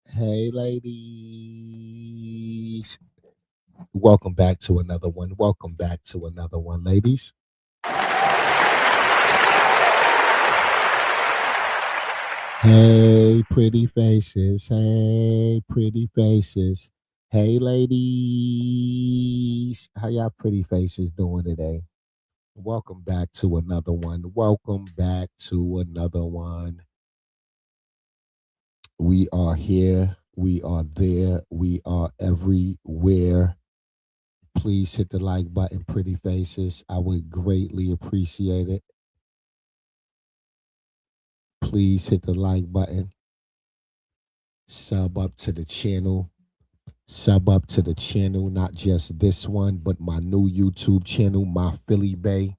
Hey, ladies. Welcome back to another one. Welcome back to another one, ladies. Hey, pretty faces. Hey, pretty faces. Hey, ladies. How y'all pretty faces doing today? Welcome back to another one. Welcome back to another one. We are here. We are there. We are everywhere. Please hit the like button, pretty faces. I would greatly appreciate it. Please hit the like button. Sub up to the channel. Sub up to the channel, not just this one, but my new YouTube channel, My Philly Bay.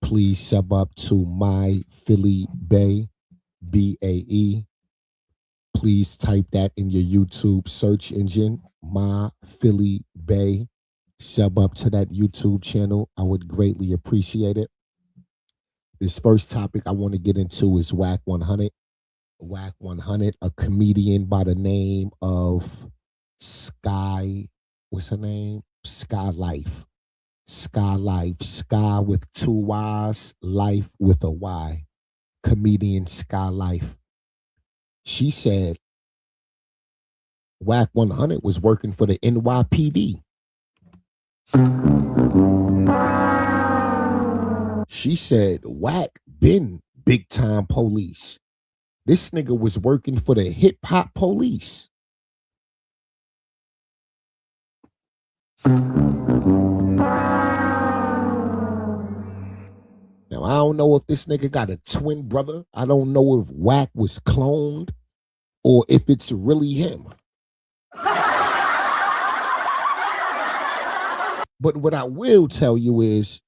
Please sub up to My Philly Bay, BAE. Please type that in your YouTube search engine, My Philly Bay. Sub up to that YouTube channel. I would greatly appreciate it. This first topic I want to get into is Wack 100. Wack 100, a comedian by the name of Skyy. What's her name? Lyfe. Lyfe. Skyy with 2 Y's, Life with a Y. Comedian Skyy Lyfe. She said Wack 100 was working for the NYPD. She said Wack been big time police. This nigga was working for the hip hop police. Now, I don't know if this nigga got a twin brother. I don't know if Wack was cloned or if it's really him. But what I will tell you is,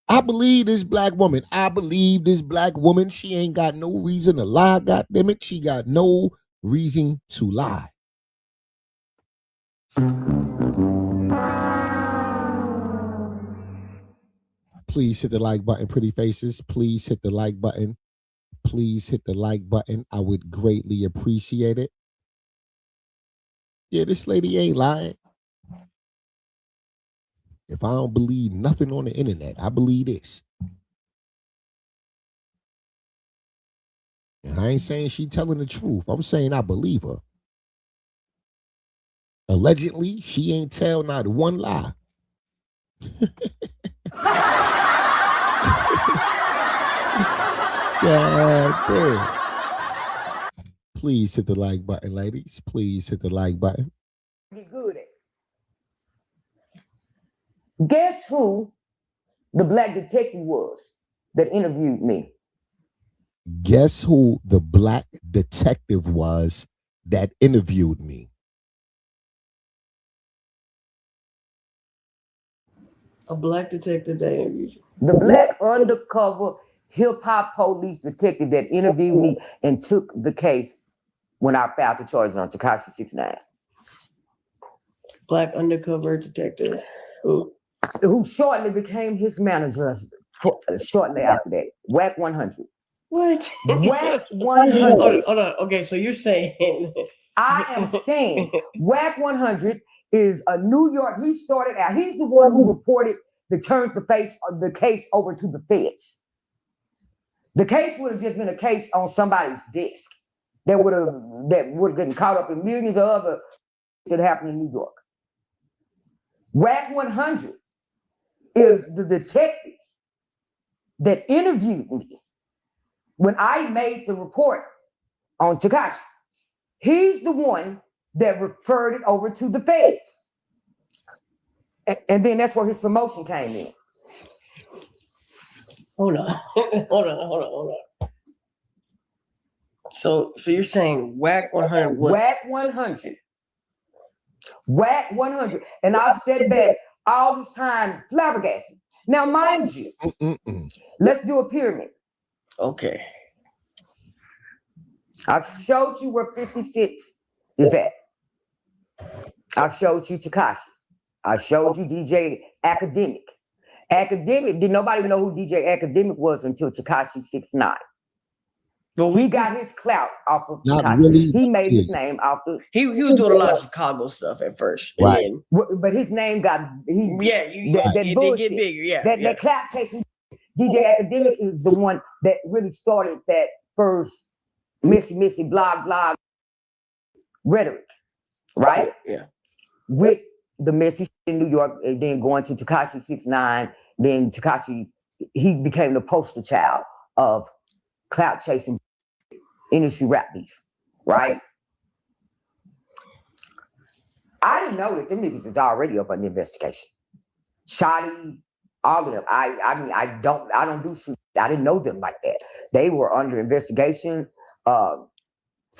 I believe this black woman. I believe this black woman. She ain't got no reason to lie, goddammit. She got no reason to lie. Please hit the like button, pretty faces. Please hit the like button. Please hit the like button. I would greatly appreciate it. Yeah, this lady ain't lying. If I don't believe nothing on the internet, I believe this. And I ain't saying she telling the truth. I'm saying I believe her. Allegedly, she ain't tell not one lie. Yeah, damn. Please hit the like button, ladies. Please hit the like button. Get good at. Guess who the black detective was that interviewed me? Guess who the black detective was that interviewed me? A black detective that interviewed you. The black undercover hip-hop police detective that interviewed me and took the case when I filed the charges on Tekashi 6ix9ine. Black undercover detective who shortly became his manager shortly after that. Wack 100. What? Wack 100. Hold on. Okay, so you're saying... I am saying Wack 100 is a New York. He started out. He's the one who reported turned the case over to the feds. The case would have just been a case on somebody's desk that would have gotten caught up in millions of other that happened in New York. Wack 100 is the detective that interviewed me when I made the report on Tekashi. He's the one that referred it over to the feds. And then that's where his promotion came in. Hold on. So you're saying Wack 100 was... Wack 100. Wack 100. And I've said that all this time, flabbergasted. Now, mind you, let's do a pyramid. Okay. I've showed you where 56 is at. I've showed you Tekashi. I showed you DJ Academic. Did nobody know who DJ Academic was until Tekashi 6ix9ine. But he got his clout off of Tekashi. Really, he made his name off the. He was doing a lot of Chicago stuff at first, and right. then, but his name got that bullshit. They get bigger. Yeah, that clout chasing. DJ Academic is the one that really started that first messy blog rhetoric, right? Yeah. With the messy shit in New York, and then going to Tekashi 6ix9ine, then Tekashi, he became the poster child of clout chasing industry rap beef, right? I didn't know that them niggas was already up on the investigation. Shotty, all of them. I don't do shit. I didn't know them like that. They were under investigation for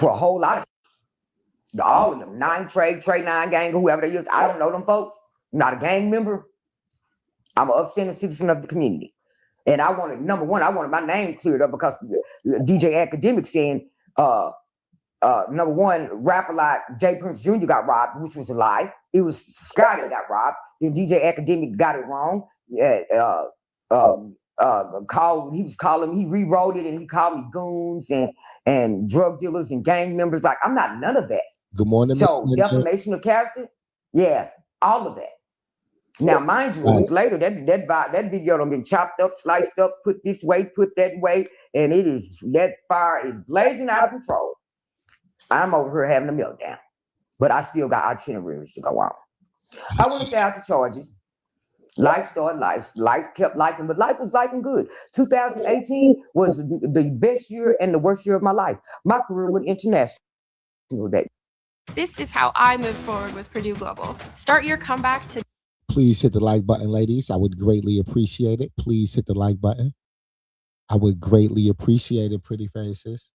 a whole lot of shit. All of them. Trey 9 gang, whoever they is. I don't know them folks. I'm not a gang member. I'm an upstanding citizen of the community. And I wanted, number one, I wanted my name cleared up because DJ Academic saying, number one, rapper like J Prince Jr. got robbed, which was a lie. It was Skyy that got robbed. Then DJ Academic got it wrong. He rewrote it and he called me goons and drug dealers and gang members. Like, I'm not none of that. Good morning. So defamation of character, yeah, all of that. Now, mind you, a week later, that video done been chopped up, sliced up, put this way, put that way, and that fire is blazing out of control. I'm over here having a meltdown, but I still got itineraries to go on. I went to out the charges. Lyfe started life. Lyfe kept lifing, but life was lifing good. 2018 was the best year and the worst year of my life. My career went international that. This is how I move forward with Purdue Global. Start your comeback today. Please hit the like button, ladies. I would greatly appreciate it. Please hit the like button. I would greatly appreciate it, pretty faces.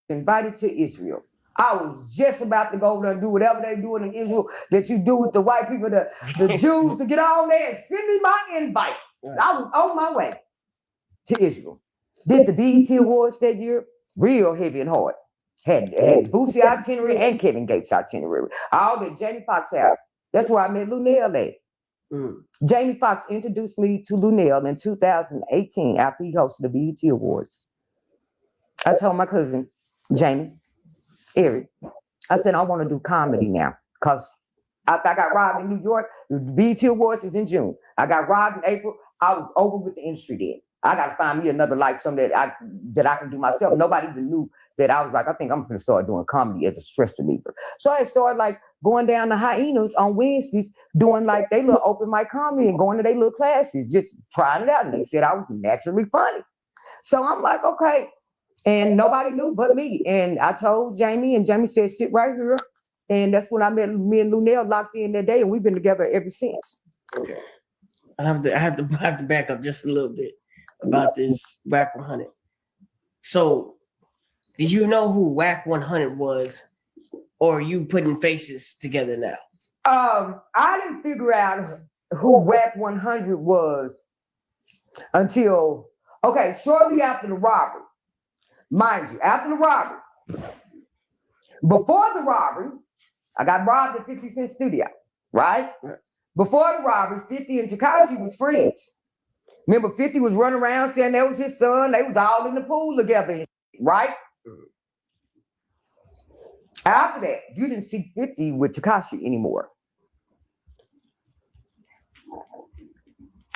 Invited to Israel. I was just about to go over there and do whatever they doing in Israel that you do with the white people, the Jews, to get on there and send me my invite. I was on my way to Israel. Did the BET Awards that year, real heavy and hard. Had Boosie itinerary and Kevin Gates itinerary. All at Jamie Foxx house. That's where I met Lunel at. Jamie Foxx introduced me to Lunel in 2018 after he hosted the BET Awards. I told my cousin, Jamie, Eric, I said, I want to do comedy now. Because after I got robbed in New York, the BET Awards is in June. I got robbed in April. I was over with the industry then. I got to find me another life, something that I can do myself. Nobody even knew that I was like, I think I'm going to start doing comedy as a stress reliever. So I started like going down to Hyenas on Wednesdays, doing like they little open mic comedy and going to their little classes, just trying it out. And they said I was naturally funny. So I'm like, okay. And nobody knew but me. And I told Jamie, and Jamie said, sit right here. And that's when I met me and Lunel locked in that day, and we've been together ever since. Okay. I have to back up just a little bit about this Wack 100. So, did you know who Wack 100 was, or are you putting faces together now? I didn't figure out who Wack 100 was until, shortly after the robbery. Mind you, after the robbery. Before the robbery, I got robbed at 50 Cent Studio, right? Before the robbery, 50 and Tekashi was friends. Remember, 50 was running around saying that was his son. They was all in the pool together, right? After that, you didn't see 50 with Tekashi anymore.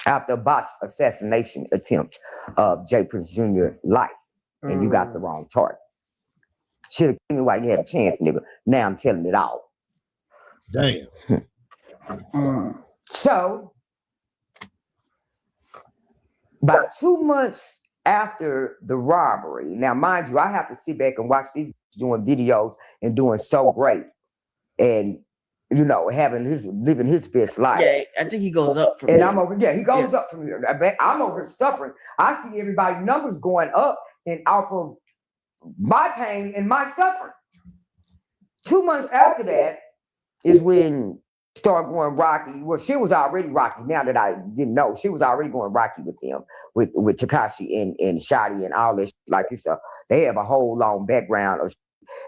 After a botched assassination attempt of J Prince Jr. Lyfe, and you got the wrong target. Should have given me while you had a chance, nigga. Now I'm telling it all. Damn. So, about 2 months after the robbery, now mind you, I have to sit back and watch these doing videos and doing so great, and living his best life. Yeah, I think he goes up from and here. I'm over. Yeah, he goes up from here. I'm over here suffering. I see everybody's numbers going up, and off of my pain and my suffering. 2 months after that is when started going rocky. Well, she was already rocky. Now that I didn't know, she was already going rocky with them, with Tekashi and Shotty and all this. Like it's they have a whole long background.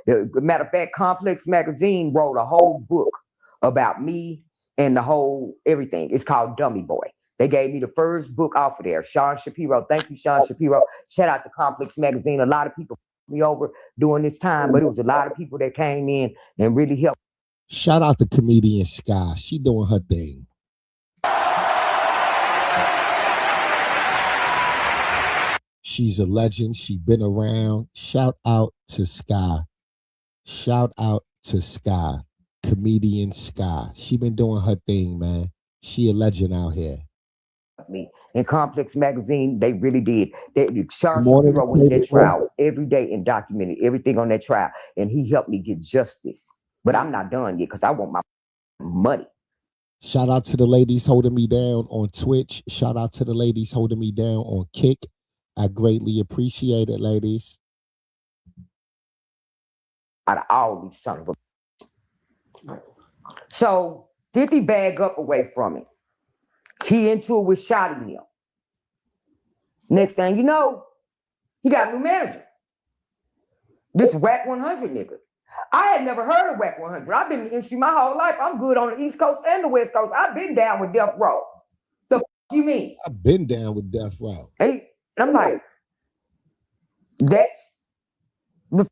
The matter of fact, Complex Magazine wrote a whole book about me and the whole everything. It's called Dummy Boy. They gave me the first book off of there. Sean Shapiro, thank you, Sean Shapiro. Shout out to Complex Magazine. A lot of people me over during this time, but it was a lot of people that came in and really helped. Shout out to comedian Skyy. She doing her thing. She's a legend. She been around. Shout out to Skyy. Shout out to Skyy. Comedian Skyy. She been doing her thing, man. She a legend out here. Me in Complex Magazine, they really did. Sean Shapiro went to that trial every day and documented everything on that trial, and he helped me get justice. But I'm not done yet because I want my money. Shout out to the ladies holding me down on Twitch. Shout out to the ladies holding me down on Kick. I greatly appreciate it, ladies. Out of all these sons of a... So 50 bag up away from it. He into it with Shotty Mill. Next thing you know, he got a new manager. This Wack 100 nigga. I had never heard of Wack 100. I've been in the industry my whole life. I'm good on the East Coast and the West Coast. I've been down with Death Row. The f you mean? I've been down with Death Row. Hey, I'm like, that's the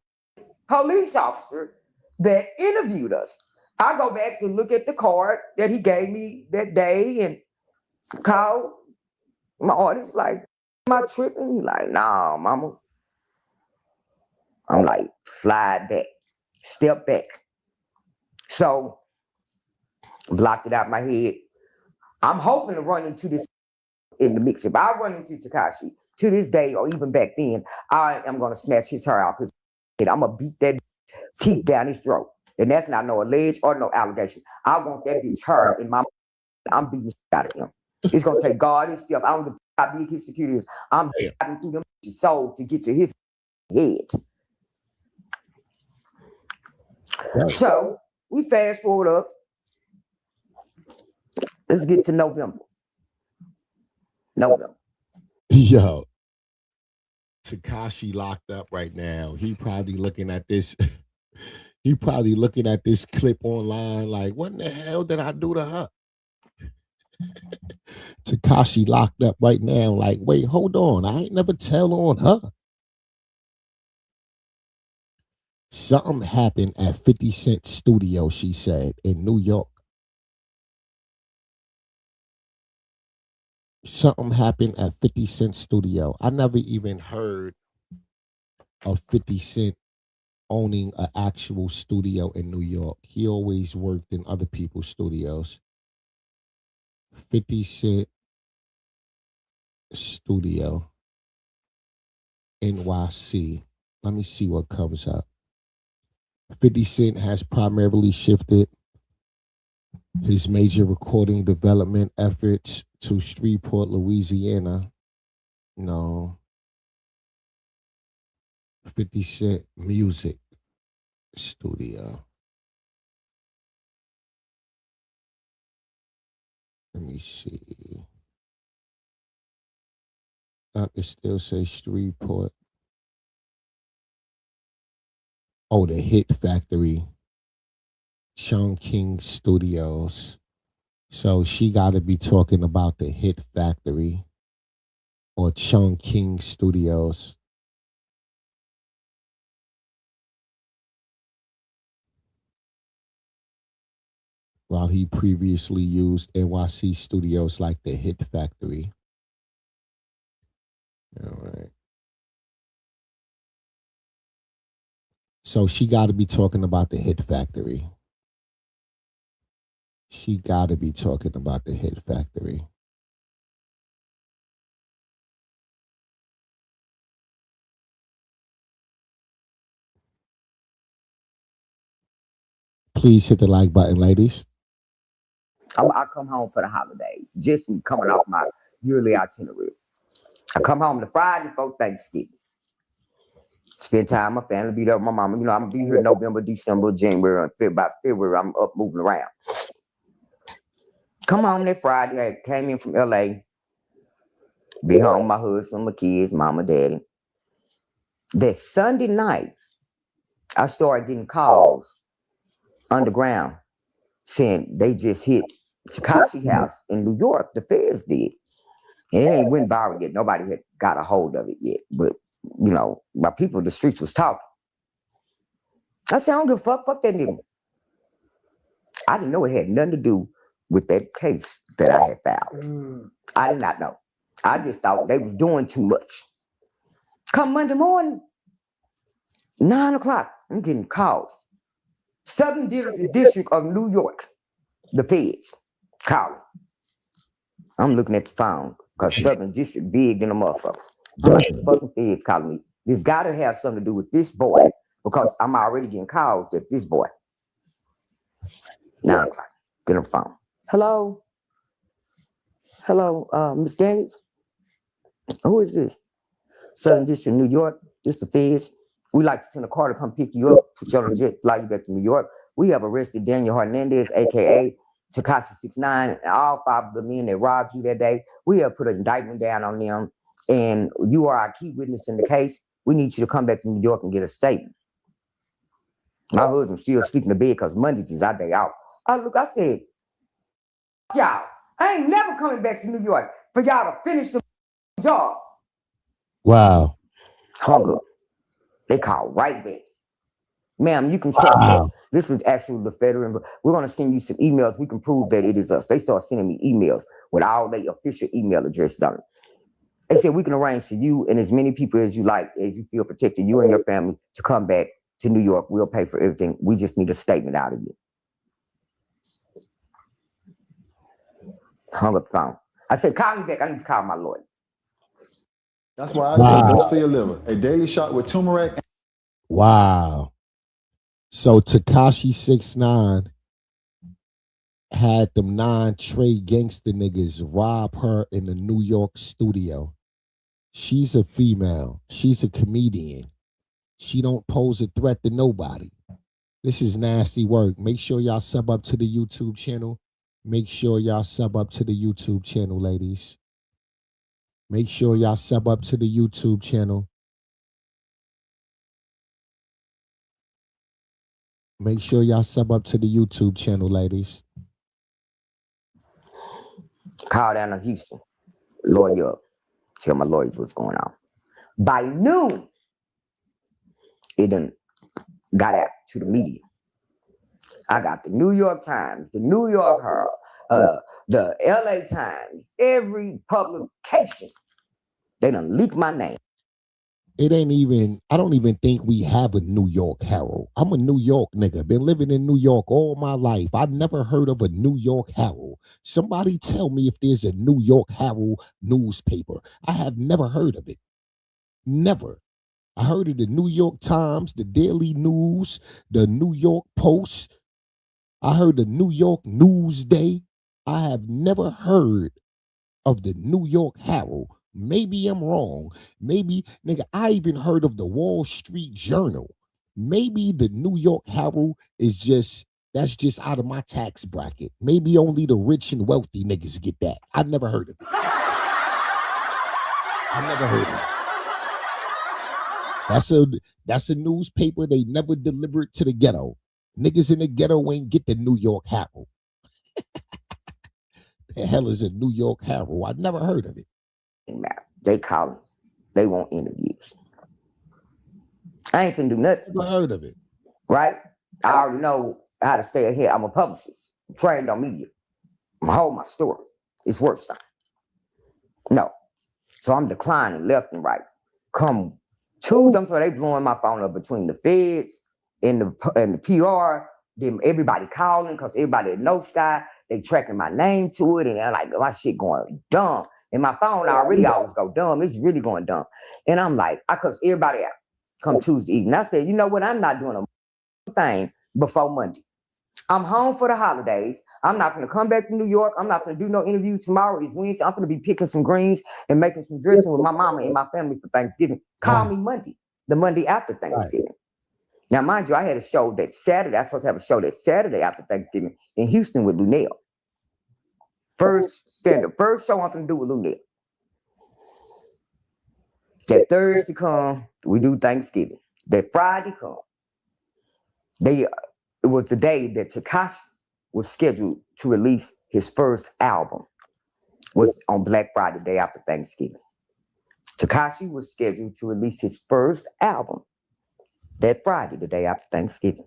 police officer that interviewed us. I go back to look at the card that he gave me that day and called my artist, like, am I tripping? He like, nah, mama. I'm like, slide back, step back. So, blocked it out of my head. I'm hoping to run into this in the mix. If I run into Tekashi to this day, or even back then, I am going to snatch his hair out because I'm going to beat that teeth down his throat. And that's not no alleged or no allegation. I want that bitch hair in my... I'm beating the shit out of him. It's going to take God himself. I don't know how big his security is. I'm driving through them soul to get to his head. Right. So, we fast forward up. Let's get to November. Yo, Tekashi locked up right now. He probably looking at this. He probably looking at this clip online like, what in the hell did I do to her? Tekashi locked up right now like, wait, hold on. I ain't never tell on her. Something happened at 50 Cent studio, she said, in New York. Something happened at 50 Cent studio. I never even heard of 50 Cent owning an actual studio in New York. He always worked in other people's studios. 50 Cent studio, NYC. Let me see what comes up. 50 Cent has primarily shifted his major recording development efforts to Shreveport, Louisiana. No. 50 Cent Music Studio. Let me see. It still says Shreveport. Oh, the Hit Factory. Sean King Studios. So she got to be talking about the Hit Factory or Sean King Studios. While he previously used NYC studios like the Hit Factory. All right. So she got to be talking about the Hit Factory. She got to be talking about the Hit Factory. Please hit the like button, ladies. I come home for the holidays, just coming off my yearly itinerary. I come home the Friday before Thanksgiving. Spend time with my family, be there with my mama. You know, I'm going to be here in November, December, January, and about February, I'm up moving around. Come on that Friday. I came in from LA. Be home with my husband, my kids, mama, daddy. That Sunday night, I started getting calls underground saying they just hit Tekashi house in New York. The feds did. And it ain't went viral yet. Nobody had got a hold of it yet. But, you know, my people in the streets was talking. I said, I don't give a fuck. Fuck that nigga. I didn't know it had nothing to do with that case that I had filed. I did not know. I just thought they was doing too much. Come Monday morning, 9 o'clock, I'm getting calls. Southern District of New York, the feds calling. I'm looking at the phone because Southern District big than a motherfucker. I'm like, the fucking feds calling me. This got to have something to do with this boy because I'm already getting calls at this boy. 9 o'clock, get on the phone. Hello? Hello, Ms. Daniels? Who is this? Southern District, New York. This the feds. We like to send a car to come pick you up, put you on a jet, fly you back to New York. We have arrested Daniel Hernandez, aka Tekashi 6ix9ine, and all 5 of the men that robbed you that day. We have put an indictment down on them, and you are our key witness in the case. We need you to come back to New York and get a statement. My husband's still sleeping in the bed because Mondays is our day out. I said, y'all, I ain't never coming back to New York for y'all to finish the job. Wow. Hung up. They called right back. Ma'am, you can trust us. This is actually the federal. We're going to send you some emails. We can prove that it is us. They start sending me emails with all their official email addresses on it. They said we can arrange for you and as many people as you like, as you feel protected, you and your family, to come back to New York. We'll pay for everything. We just need a statement out of you. Hung up the phone. I said, call me back. I need to call my lawyer. That's why I take dose for your liver. A daily shot with turmeric. Wow. So Tekashi 6ix9ine had them 9 Trey gangster niggas rob her in the New York studio. She's a female. She's a comedian. She don't pose a threat to nobody. This is nasty work. Make sure y'all sub up to the YouTube channel. Make sure y'all sub up to the YouTube channel, ladies. Make sure y'all sub up to the YouTube channel. Make sure y'all sub up to the YouTube channel, ladies. Call down to Houston. Lawyer up. Tell my lawyers what's going on. By noon, it done got out to the media. I got the New York Times, the New York Herald, the LA Times, every publication. They done leaked my name. It ain't even, I don't even think we have a New York Herald. I'm a New York nigga. Been living in New York all my life. I've never heard of a New York Herald. Somebody tell me if there's a New York Herald newspaper. I have never heard of it. Never. I heard of the New York Times, the Daily News, the New York Post. I heard the New York Newsday. I have never heard of the New York Herald. Maybe I'm wrong. Maybe, nigga, I even heard of the Wall Street Journal. Maybe the New York Herald is that's just out of my tax bracket. Maybe only the rich and wealthy niggas get that. I never heard of it. I never heard of it. That's a newspaper they never delivered to the ghetto. Niggas in the ghetto ain't get the New York Herald. The hell is a New York Herald? I never heard of it. They calling. They want interviews. I ain't finna do nothing. Never heard of it. Right? I already know how to stay ahead. I'm a publicist. I'm trained on media. I'm gonna hold my story. It's worth something. No. So I'm declining left and right. Come Tuesday, I'm sorry, they blowing my phone up between the feds and the PR. Them everybody calling because everybody knows Skyy. They tracking my name to it, and they're like, my shit going dumb. And my phone already always go dumb. It's really going dumb. And I'm like, because everybody out come Tuesday evening. I said, you know what? I'm not doing a thing before Monday. I'm home for the holidays. I'm not going to come back to New York. I'm not going to do no interviews tomorrow. It's Wednesday. I'm going to be picking some greens and making some dressing with my mama and my family for Thanksgiving. Call me Monday, the Monday after Thanksgiving. Right. Now, mind you, I had a show that Saturday. I was supposed to have a show that Saturday after Thanksgiving in Houston with Lunell. First show I'm finna do with Lulu. That Thursday come, we do Thanksgiving. That Friday come, it was the day that Tekashi was scheduled to release his first album. Was on Black Friday, day after Thanksgiving. Tekashi was scheduled to release his first album that Friday, the day after Thanksgiving.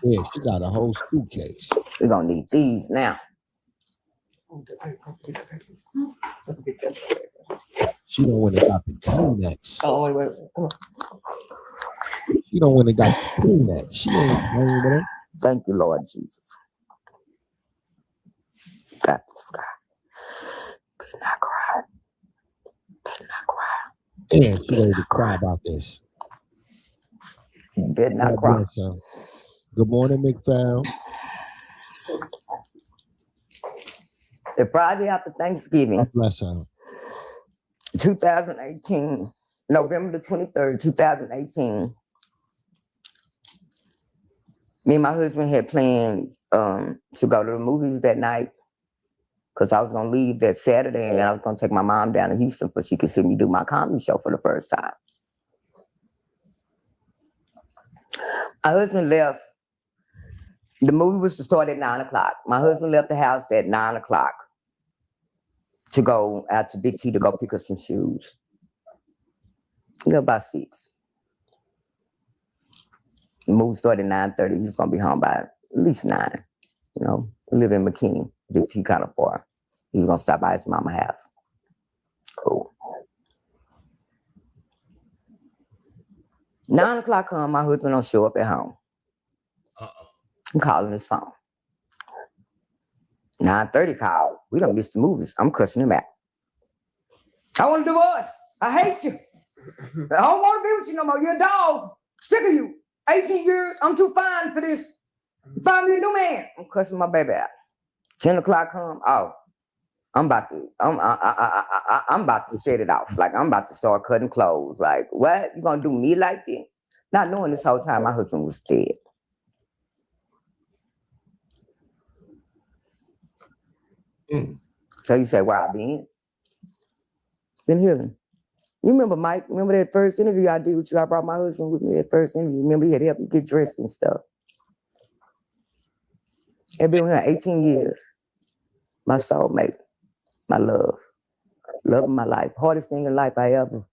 Yeah, she got a whole suitcase. We're gonna need these now. She don't want to got the Kleenex. Oh, wait. Come on. She don't want to got the Kleenex. She ain't playing with him. Thank you, Lord Jesus. Got this guy. Better not cry. Better not cry. Damn, she ready to cry about this. Better not cry. Good morning, McFowl. The Friday after Thanksgiving, God bless her. 2018, November the 23rd, 2018, me and my husband had planned to go to the movies that night because I was going to leave that Saturday and I was going to take my mom down to Houston so she could see me do my comedy show for the first time. My husband left. The movie was to start at 9 o'clock. My husband left the house at 9 o'clock to go out to Big T to go pick up some shoes. About 6. The movie started at 9:30. He was going to be home by at least 9. You know, we live in McKinney. Big T kind of far. He was going to stop by his mama's house. Cool. 9 o'clock come, my husband don't show up at home. I'm calling his phone. 9:30 call. We done missed the movies. I'm cussing him out. I want a divorce. I hate you. I don't want to be with you no more. You're a dog. Sick of you. 18 years. I'm too fine for this. Find me a new man. I'm cussing my baby out. 10 o'clock come. Oh, I'm about to set it off. Like I'm about to start cutting clothes. Like, what? You gonna do me like this? Not knowing this whole time my husband was dead. So you say, where I been? Been healing. You remember, Mike? Remember that first interview I did with you? I brought my husband with me that first interview. Remember he had to help me get dressed and stuff. I've been with him 18 years. My soulmate. My love. Love of my life. Hardest thing in life I ever.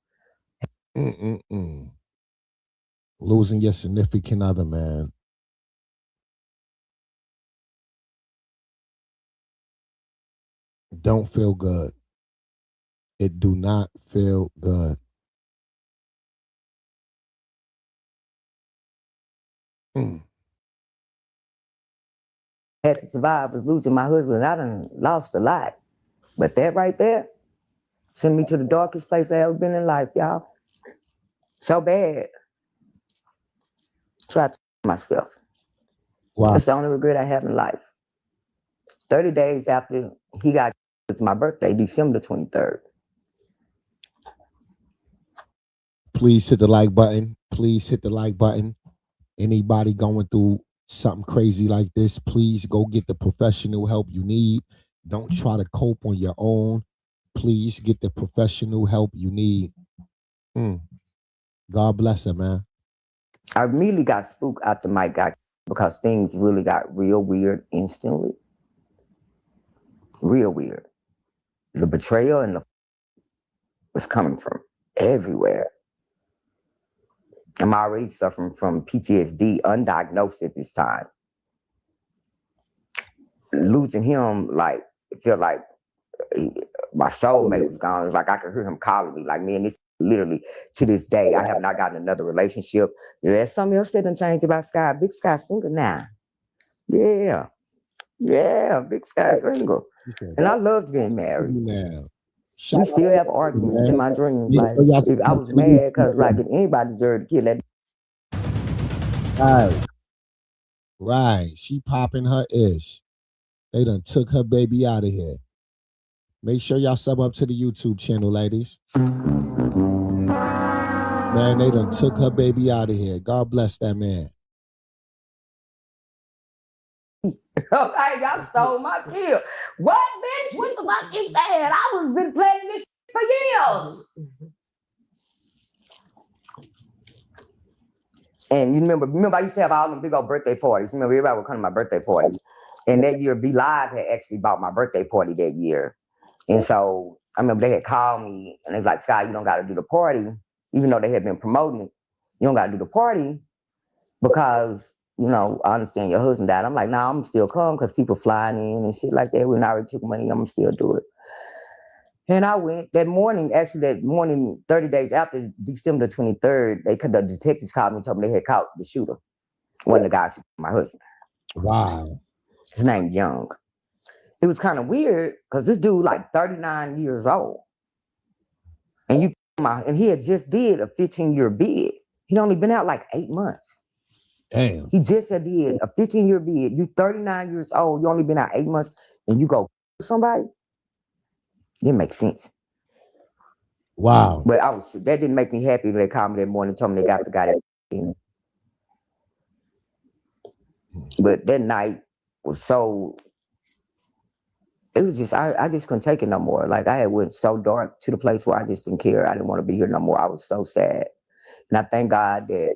Losing your significant other, man. Don't feel good. It do not feel good. Had to survive was losing my husband. I done lost a lot. But that right there sent me to the darkest place I ever been in life, y'all. So bad. Tried to myself. Wow. That's the only regret I have in life. 30 days after he got it's my birthday, December 23rd. Please hit the like button. Please hit the like button. Anybody going through something crazy like this, please go get the professional help you need. Don't try to cope on your own. Please get the professional help you need. God bless her, man. I immediately got spooked after Mike got because things really got real weird instantly. Real weird. The betrayal and the was coming from everywhere. I'm already suffering from PTSD, undiagnosed at this time. Losing him, like, it felt like my soulmate was gone. It was like I could hear him calling me. Like, man, this literally, to this day, I have not gotten another relationship. There's something else that done changed about Skyy. Big Skyy single now. Yeah, Big Skyy single. And I loved being married. Now. We still have arguments in my dreams. Like, if I was mad because, like, if anybody deserved to kill that. Right. She popping her ish. They done took her baby out of here. Make sure y'all sub up to the YouTube channel, ladies. Man, they done took her baby out of here. God bless that man. Okay, y'all stole my kill. What, bitch? What the fuck you saying? I was been planning this for years. And you remember I used to have all them big old birthday parties. Remember, everybody would come to my birthday parties. And that year, Lyfe had actually bought my birthday party that year. And so I remember they had called me and they was like, Skyy, you don't got to do the party. Even though they had been promoting it, you don't got to do the party because, I understand your husband died. I'm like, nah, I'm still come because people flying in and shit like that. When I already took money, I'm going to still do it. And I went that morning, 30 days after December 23rd, the detectives called me and told me they had caught the shooter. One of the guys, my husband. Wow. His name Young. It was kind of weird because this dude like 39 years old. And he had just did a 15-year bid. He'd only been out like 8 months. Damn. He just had did a 15-year bid. You 39 years old, you only been out 8 months, and you go somebody? It makes sense. Wow. But that didn't make me happy when they called me that morning and told me they got the guy that. But that night was so. It was just I just couldn't take it no more. Like I had went so dark to the place where I just didn't care. I didn't want to be here no more. I was so sad, and I thank God that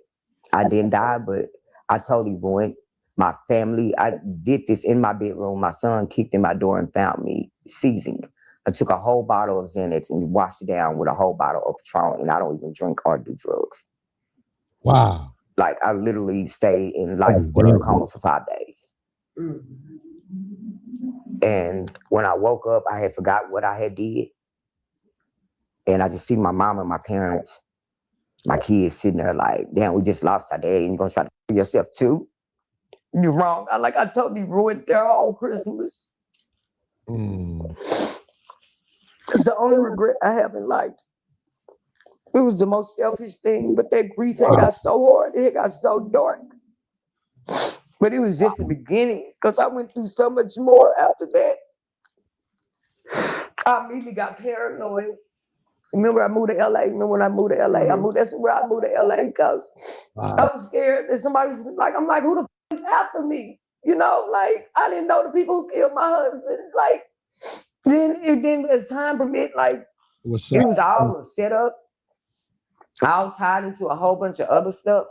I didn't die, but I totally ruined my family. I did this in my bedroom. My son kicked in my door and found me seizing. I took a whole bottle of Xanax and washed it down with a whole bottle of Patron, and I don't even drink or do drugs. Wow. Like I literally stayed in life support coma for 5 days. And when I woke up, I had forgot what I had did. And I just see my mom and my parents, my kids sitting there like, damn, we just lost our dad. You gonna try to kill yourself too? You're wrong. I totally ruined their whole Christmas. It's the only regret I have in life. It was the most selfish thing, but that grief had got so hard, it got so dark. But it was just the beginning, because I went through so much more after that. I immediately got paranoid. Remember I moved to LA? Remember when I moved to LA? That's where I moved to LA because I was scared that somebody was like, I'm like, who the f is after me? Like I didn't know the people who killed my husband. Like then as time permit, like it was all set up, all tied into a whole bunch of other stuff.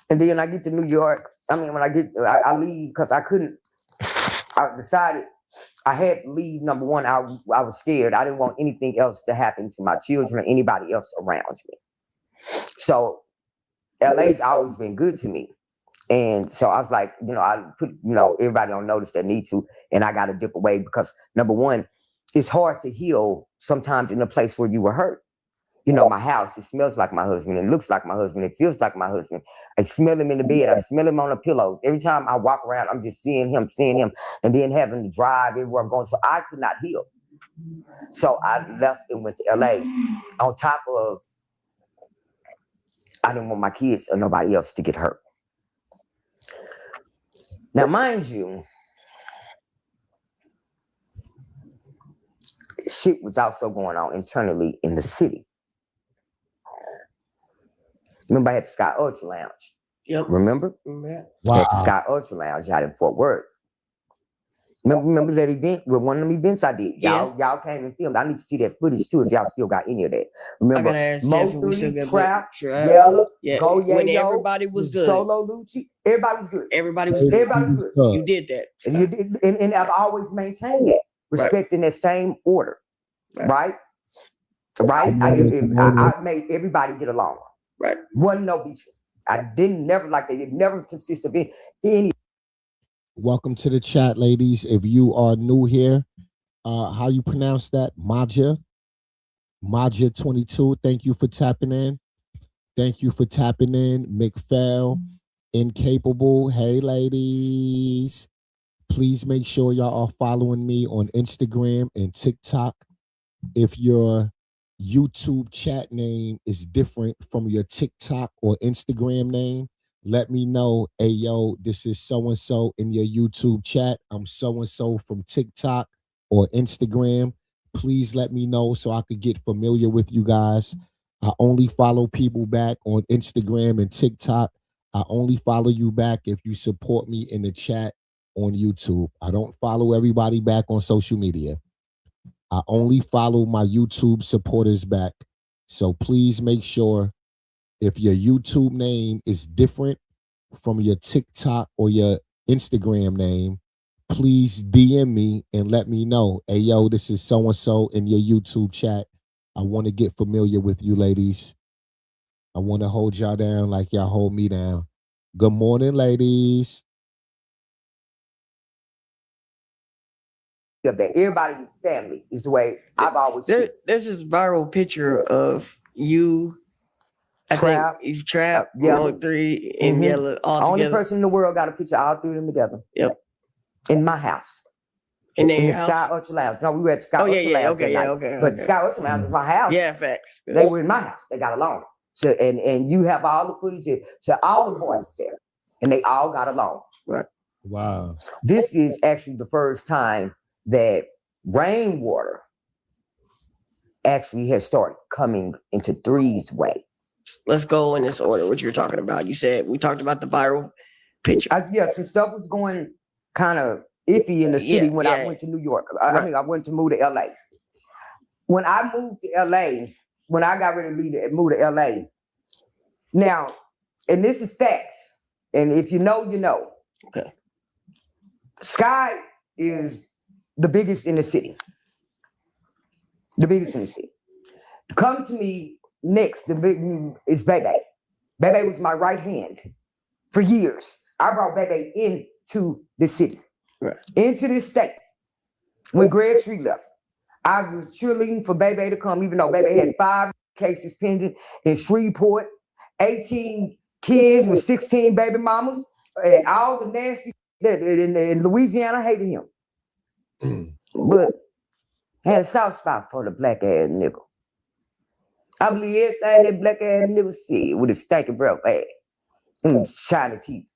And then I get to New York. I mean, when I leave because I couldn't. I decided I had to leave. Number one, I was scared. I didn't want anything else to happen to my children or anybody else around me. So LA's always been good to me. And so I was like, I put, everybody on notice that need to, and I got to dip away because number one, it's hard to heal sometimes in a place where you were hurt. My house, it smells like my husband. It looks like my husband. It feels like my husband. I smell him in the bed. I smell him on the pillows. Every time I walk around, I'm just seeing him, and then having to drive everywhere I'm going. So I could not heal. So I left and went to LA. On top of, I didn't want my kids or nobody else to get hurt. Now, mind you, shit was also going on internally in the city. Remember I had the Skyy Ultra Lounge? Yep. Remember? Yeah. Wow. I had the Skyy Ultra Lounge out in Fort Worth. Remember that event? With one of them events I did. Y'all came and filmed. I need to see that footage too if y'all still got any of that. Remember, Mo3, Trap, Yella, Go when Yayo, everybody was good. Solo Lucci, everybody was good. Everybody was good. You did that. And I've always maintained that, respecting that same order. Right? I made everybody get along. Right. Wasn't no beef. I didn't never like that. It never consists of any. Welcome to the chat, ladies. If you are new here, how you pronounce that? Maja 22. Thank you for tapping in. McFell, Incapable. Hey, ladies. Please make sure y'all are following me on Instagram and TikTok. If your YouTube chat name is different from your TikTok or Instagram name, let me know. Hey, yo, this is so-and-so in your YouTube chat. I'm so-and-so from TikTok or Instagram. Please let me know so I could get familiar with you guys. I only follow people back on Instagram and TikTok. I only follow you back if you support me in the chat on YouTube. I don't follow everybody back on social media. I only follow my YouTube supporters back. So please make sure if your YouTube name is different from your TikTok or your Instagram name, please DM me and let me know. Hey, yo, this is so-and-so in your YouTube chat. I want to get familiar with you, ladies. I want to hold y'all down like y'all hold me down. Good morning, ladies. That everybody's family is the way I've always seen. There's this viral picture of you, Trap. I think you Trap, Yellow. 3 and Yellow all Only together. person in the world got a picture all three of them together. Yep. In my house. In the your house? Skyy Ultra Lounge. No, we were at Skyy Ultra Lounge okay, that night. okay. But Skyy Ultra Lounge was my house. Yeah, facts. They were in my house. They got along. So and you have all the footage here. So all the boys were there. And they all got along. Right. Wow. This is actually the first time that rainwater actually has started coming into Three's way. Let's go in this order, what you're talking about. You said we talked about the viral picture. Some stuff was going kind of iffy in the city when I went to New York. I mean, I went to move to LA. When I moved to LA, when I got ready to move to LA, now, and this is facts, and if you know, you know. Okay. Skyy is the biggest in the city. The biggest in the city. Come to me next, the big is Bebe. Bebe was my right hand for years. I brought Bebe into the city, into this state. When Greg Street left, I was cheerleading for Bebe to come, even though Bebe had 5 cases pending in Shreveport, 18 kids with 16 baby mamas, and all the nasty that in Louisiana hated him. But I had a soft spot for the black ass nigga. I believe everything that black ass nigga said with his stanky breath ass and shiny teeth.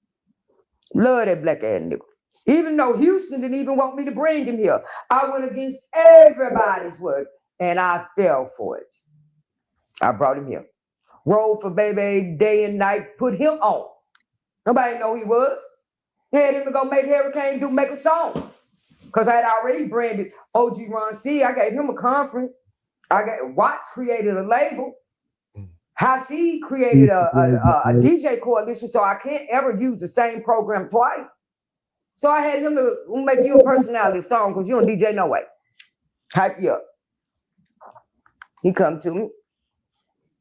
Love that black ass nigga. Even though Houston didn't even want me to bring him here, I went against everybody's word and I fell for it. I brought him here. Rolled for Bebe day and night, put him on. Nobody know who he was. Had him to go make Hurricane make a song. Because I had already branded OG Ron C. I gave him a conference. Watts created a label. Hassi created a DJ coalition, so I can't ever use the same program twice. So I had him to make you a personality song because you don't DJ no way. Hype you up. He come to me.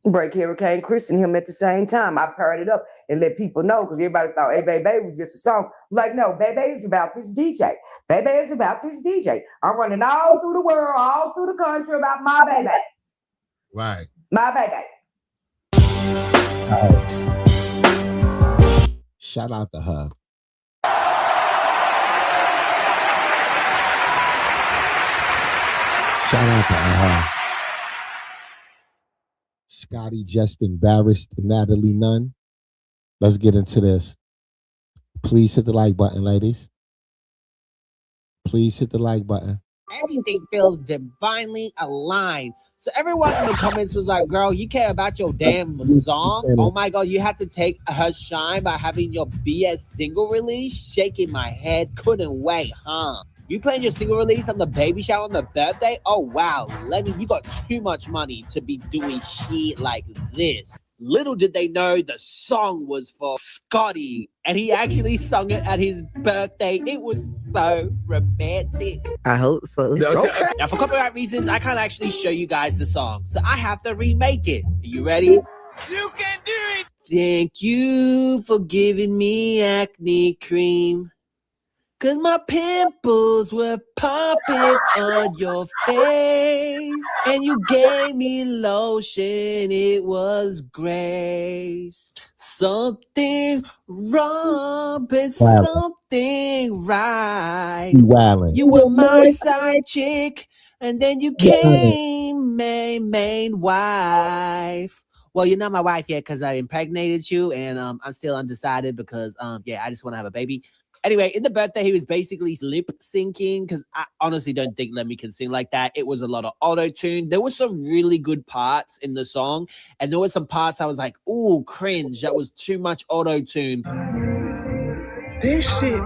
Break Hurricane Chris and him at the same time. I paired it up and let people know because everybody thought, hey, Bebe was just a song. I'm like, no, Bebe is about this DJ. Bebe is about this DJ. I'm running all through the world, all through the country about my baby. Right. My baby. Shout out to her. Shout out to her. Scotty just embarrassed Natalie Nunn. Let's get into this. Please hit the like button, ladies. Please hit the like button. Everything feels divinely aligned. So everyone in the comments was like, girl, you care about your damn song? Oh my God, you had to take her shine by having your BS single release? Shaking my head, couldn't wait, huh? You playing your single release on the baby shower on the birthday? Oh wow, you got too much money to be doing shit like this. Little did they know the song was for Scotty, and he actually sung it at his birthday. It was so romantic. I hope so. Okay. Now, for copyright reasons, I can't actually show you guys the song, so I have to remake it. Are you ready? You can do it! Thank you for giving me acne cream. Cause my pimples were popping on your face. And you gave me lotion, it was grace. Something wrong, but something right. You were my side chick, and then you came main wife. Well, you're not my wife yet because I impregnated you, and I'm still undecided because, I just want to have a baby. Anyway, in the birthday, he was basically lip syncing because I honestly don't think Lemmy can sing like that. It was a lot of auto-tune. There were some really good parts in the song, and there were some parts I was like, ooh, cringe. That was too much auto-tune. This shit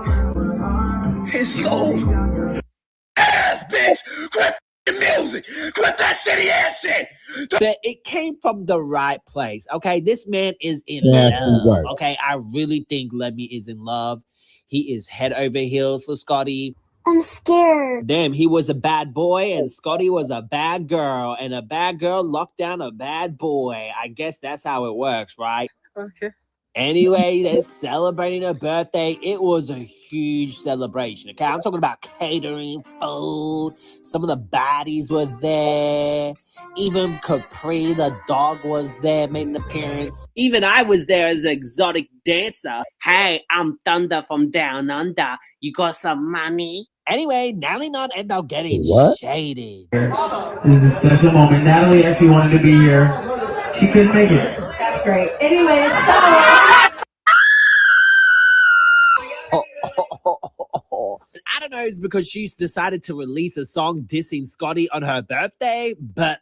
is so ass, bitch. Quit the music. Quit that shitty ass shit. But it came from the right place. Okay, this man is in Yeah, love. Okay, I really think Lemmy is in love. He is head over heels for Scotty. I'm scared. Damn, he was a bad boy and Scotty was a bad girl, and a bad girl locked down a bad boy. I guess that's how it works, right? Okay. Anyway, they're celebrating her birthday. It was a huge celebration, okay? I'm talking about catering, food. Some of the baddies were there. Even Capri, the dog, was there, made an appearance. Even I was there as an exotic dancer. Hey, I'm Thunder from Down Under. You got some money? Anyway, Natalie Nunn ended up getting shaded. This is a special moment. Natalie actually wanted to be here. She couldn't make it. That's great. Anyways, I don't know, it's because she's decided to release a song dissing Scotty on her birthday, but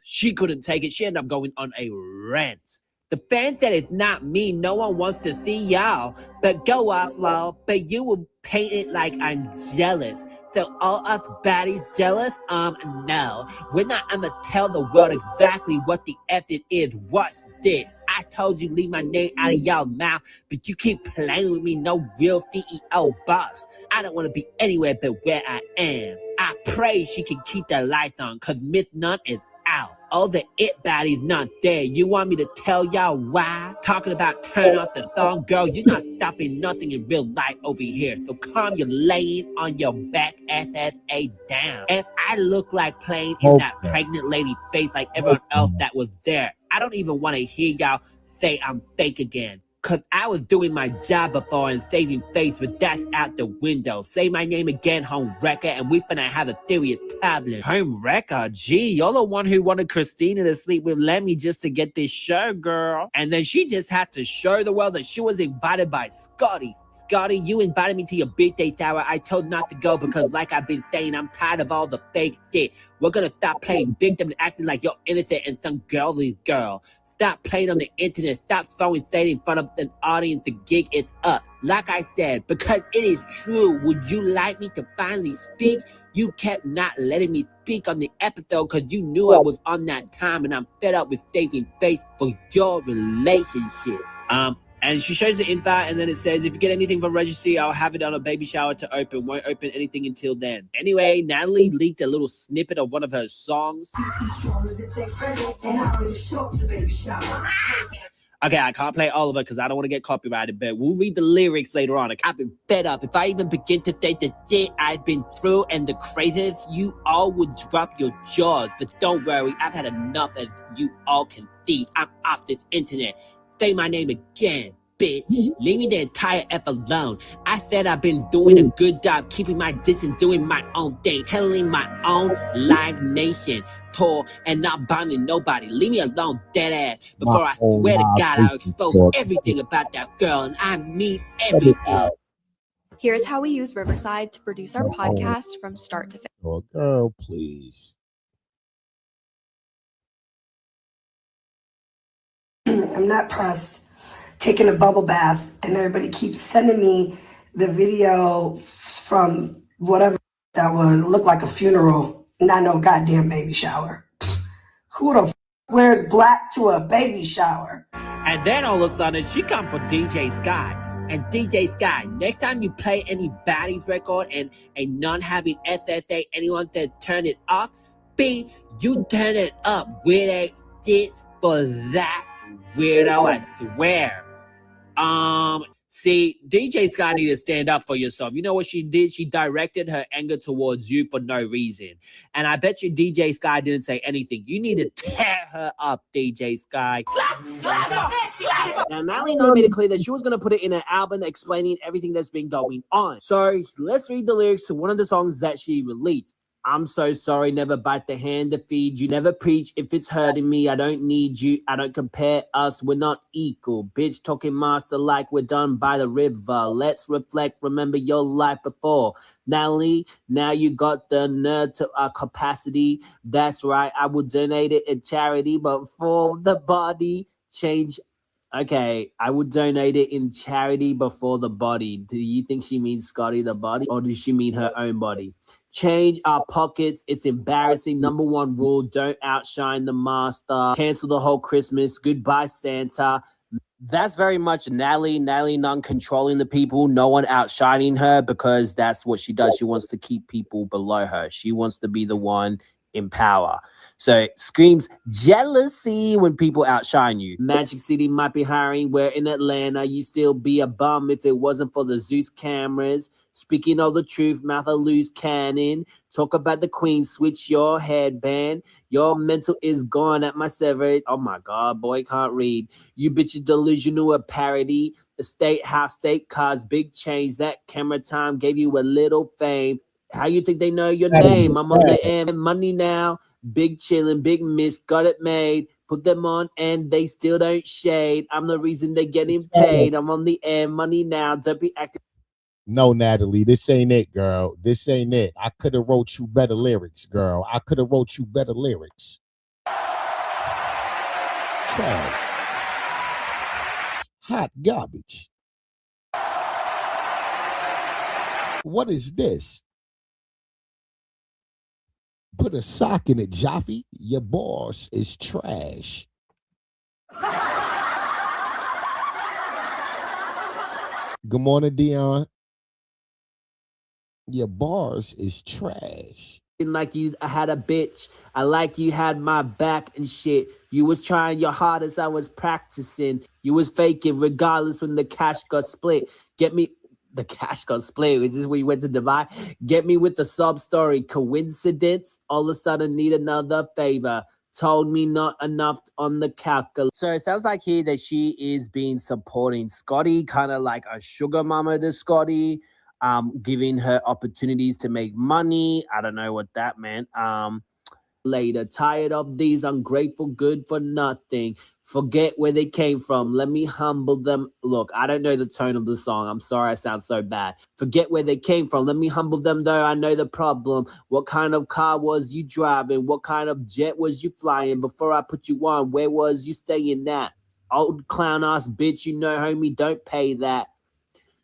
she couldn't take it. She ended up going on a rant. The fan said it's not me. No one wants to see y'all. But go off, lol. But you will paint it like I'm jealous. So all us baddies jealous? No. We're not gonna tell the world exactly what the F it is. What's this? I told you leave my name out of y'all mouth, but you keep playing with me, no real CEO boss. I don't want to be anywhere but where I am. I pray she can keep the lights on, cause Miss Nunn is out. All the it baddies not there. You want me to tell y'all why? Talking about turn off the song, girl, you're not stopping nothing in real life over here. So calm your laying on your back SSA down. If I look like playing in that pregnant lady face like everyone else that was there, I don't even want to hear y'all say I'm fake again. Cause I was doing my job before and saving face, but that's out the window. Say my name again, home wrecker, and we finna have a serious problem. Home wrecker? Gee, you're the one who wanted Christina to sleep with Lemmy just to get this show, girl. And then she just had to show the world that she was invited by Scotty. Scotty, you invited me to your birthday shower. I told not to go because, like I've been saying, I'm tired of all the fake shit. We're gonna stop playing victim and acting like you're innocent and some girlie's girl. Stop playing on the internet. Stop throwing shade in front of an audience. The gig is up. Like I said, because it is true. Would you like me to finally speak? You kept not letting me speak on the episode because you knew I was on that time, and I'm fed up with saving face for your relationship. And she shows the invite, and then it says, if you get anything from registry, I'll have it on a baby shower to open. Won't open anything until then. Anyway, Natalie leaked a little snippet of one of her songs. Okay, I can't play all of it because I don't want to get copyrighted, but we'll read the lyrics later on. I've been fed up. If I even begin to say the shit I've been through and the craziness, you all would drop your jaws. But don't worry, I've had enough, as you all can see. I'm off this internet. Say my name again, bitch. Leave me the entire F alone. I said I've been doing a good job keeping my distance, doing my own thing, handling my own Live Nation tour, and not bothering nobody. Leave me alone, dead ass. Before I swear to God, I'll expose everything about that girl, and I mean everything. Here's how we use Riverside to produce our podcast from start to finish. Oh, girl, please. I'm not pressed. Taking a bubble bath, and everybody keeps sending me the video from whatever that would look like a funeral, not no goddamn baby shower. Who the wears black to a baby shower? And then all of a sudden, she come for DJ Skyy. And DJ Skyy, next time you play any baddies record and a non-having SSA, anyone says turn it off, B, you turn it up. Weird shit for that weirdo, I swear. See, DJ Skyy need to stand up for yourself. You know what she did? She directed her anger towards you for no reason. And I bet you DJ Skyy didn't say anything. You need to tear her up, DJ Skyy. Now, Natalie Nunn made it clear that she was going to put it in an album explaining everything that's been going on. So let's read the lyrics to one of the songs that she released. I'm so sorry, never bite the hand that feeds you. Never preach if it's hurting me. I don't need you. I don't compare us. We're not equal. Bitch talking master like we're done by the river. Let's reflect. Remember your life before. Natalie, now you got the nerd to our capacity. That's right. I would donate it in charity, but for the body change. Okay, I would donate it in charity before the body. Do you think she means Scotty the body, or does she mean her own body? Change our pockets. It's embarrassing. Number one rule, don't outshine the master. Cancel the whole Christmas. Goodbye, Santa. That's very much Natalie. Natalie not controlling the people. No one outshining her because that's what she does. She wants to keep people below her. She wants to be the one in power. So it screams jealousy when people outshine you. Magic City might be hiring. We're in Atlanta. You still be a bum if it wasn't for the Zeus cameras. Speaking of the truth, mouth a loose cannon. Talk about the queen. Switch your headband. Your mental is gone at my severed. Oh my God, boy, can't read. You bitches delusional, a parody. The state house, state cars, big change. That camera time gave you a little fame. How you think they know your name? I'm on the end. Money now. Big chillin', big miss, got it made. Put them on and they still don't shade. I'm the reason they're getting paid. I'm on the end. Money now. Don't be acting. No, Natalie, this ain't it, girl. This ain't it. I could have wrote you better lyrics, girl. I could have wrote you better lyrics. Trash. Hot garbage. What is this? Put a sock in it, Jaffe. Your boss is trash. Good morning, Dion. Your bars is trash. Like you had a bitch. I like you had my back and shit. You was trying your hardest. I was practicing. You was faking regardless when the cash got split. Get me. The cash got split. Is this where you went to Dubai? Get me with the sub story. Coincidence? All of a sudden need another favor. Told me not enough on the calculator. So it sounds like here that she is being supporting Scotty, kind of like a sugar mama to Scotty, giving her opportunities to make money. I don't know what that meant. Later, tired of these ungrateful good for nothing. Forget where they came from. Let me humble them. Look, I don't know the tone of the song. I'm sorry I sound so bad. Forget where they came from. Let me humble them, though. I know the problem. What kind of car was you driving? What kind of jet was you flying? Before I put you on, where was you staying at? Old clown ass bitch, you know, homie, don't pay that.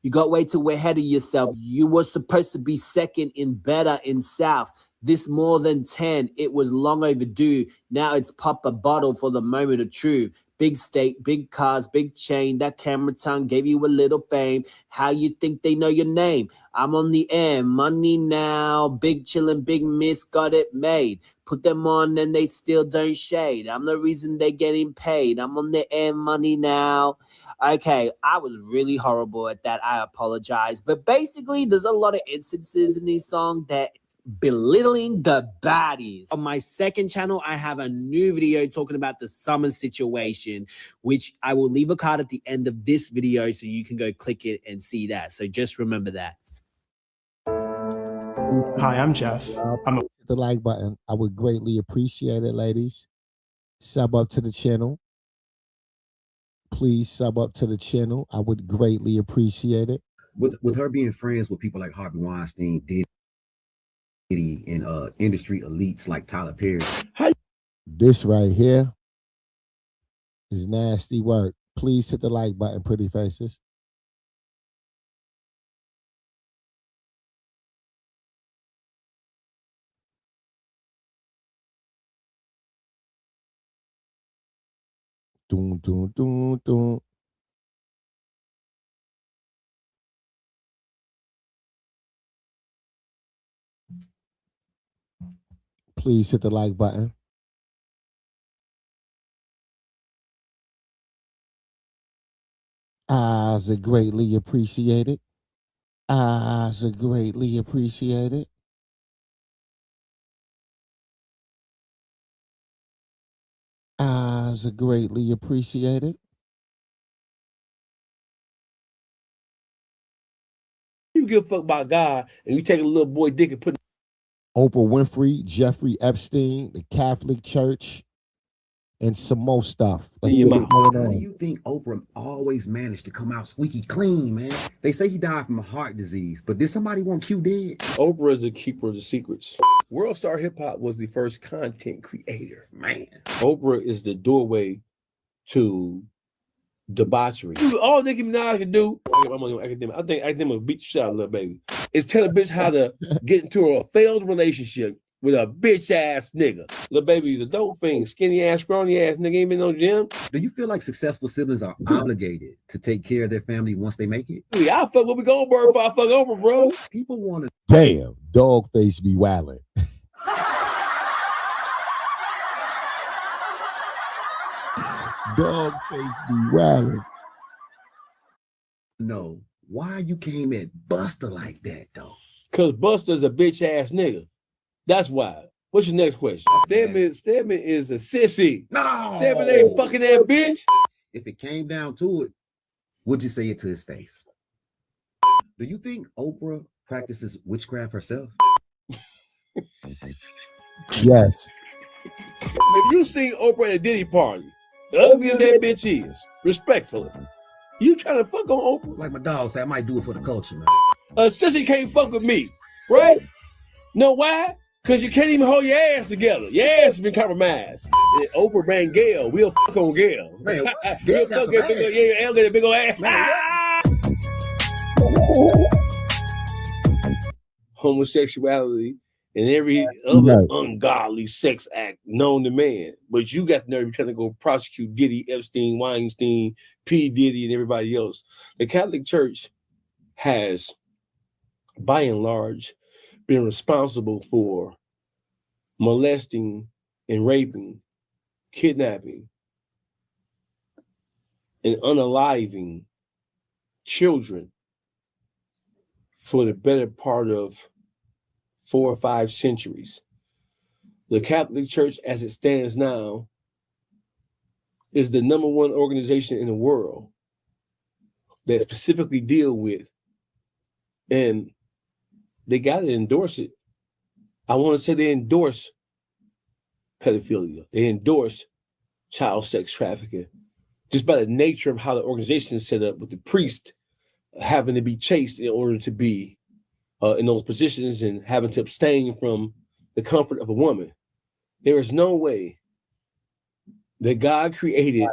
You got way too ahead of yourself. You were supposed to be second in better in South. This more than 10. It was long overdue. Now it's pop a bottle for the moment of truth. Big state, big cars, big chain. That camera tongue gave you a little fame. How you think they know your name? I'm on the air. Money now. Big chillin', big miss. Got it made. Put them on and they still don't shade. I'm the reason they're getting paid. I'm on the air. Money now. Okay, I was really horrible at that. I apologize. But basically, there's a lot of instances in this song that belittling the baddies. On my second channel, I have a new video talking about the summer situation, which I will leave a card at the end of this video so you can go click it and see that. So just remember that. Hi, I'm Jeff. I'm Hit the like button. I would greatly appreciate it, ladies. Sub up to the channel. Please sub up to the channel. I would greatly appreciate it. With her being friends with people like Harvey Weinstein, Diddy, and industry elites like Tyler Perry. This right here is nasty work. Please hit the like button, pretty faces. Doom, doom, doom, doom. Please hit the like button. I greatly appreciate it. I greatly appreciate it. I greatly appreciate it. You give a fuck about God and you take a little boy dick and put Oprah Winfrey, Jeffrey Epstein, the Catholic Church, and some more stuff. How do you think Oprah always managed to come out squeaky clean, man? They say he died from a heart disease, but did somebody want Q dead? Oprah is the keeper of the secrets. World Star Hip Hop was the first content creator. Man. Oprah is the doorway to debauchery. All Nicki Minaj can do, I'm on academic. I think academic will beat the shit out of little baby. Is tell a bitch how to get into a failed relationship with a bitch ass nigga. Little baby, the dope thing, skinny ass, scrawny ass nigga ain't been no gym. Do you feel like successful siblings are obligated to take care of their family once they make it? I fuck with me Goldberg if I fuck over, bro. People want to. Damn, dog face be wildin'. Dog face be wildin'. No, why you came at Buster like that though? Cause Buster's a bitch ass nigga. That's why. What's your next question? Stedman is a sissy. No, Stedman ain't fucking that bitch. If it came down to it, would you say it to his face? Do you think Oprah practices witchcraft herself? Yes. If you seen Oprah at a Diddy party, the ugly as that bitch is, respectfully, you trying to fuck on Oprah? Like my dog said, I might do it for the culture, man. A sissy can't fuck with me, right? Know why? Because you can't even hold your ass together. Your ass has been compromised. And Oprah ran Gail. We'll fuck on Gail. Man, we'll fuck that big old, yeah, get a big old ass. Homosexuality and every other ungodly sex act known to man. But you got the nerve trying to go prosecute Diddy, Epstein, Weinstein, P. Diddy, and everybody else. The Catholic Church has, by and large, been responsible for molesting and raping, kidnapping, and unaliving children for the better part of 4 or 5 centuries. The Catholic Church, as it stands now, is the #1 organization in the world that specifically deal with, and they got to endorse it. I want to say they endorse pedophilia. They endorse child sex trafficking, just by the nature of how the organization is set up, with the priest having to be chaste in order to be in those positions and having to abstain from the comfort of a woman. There is no way that God created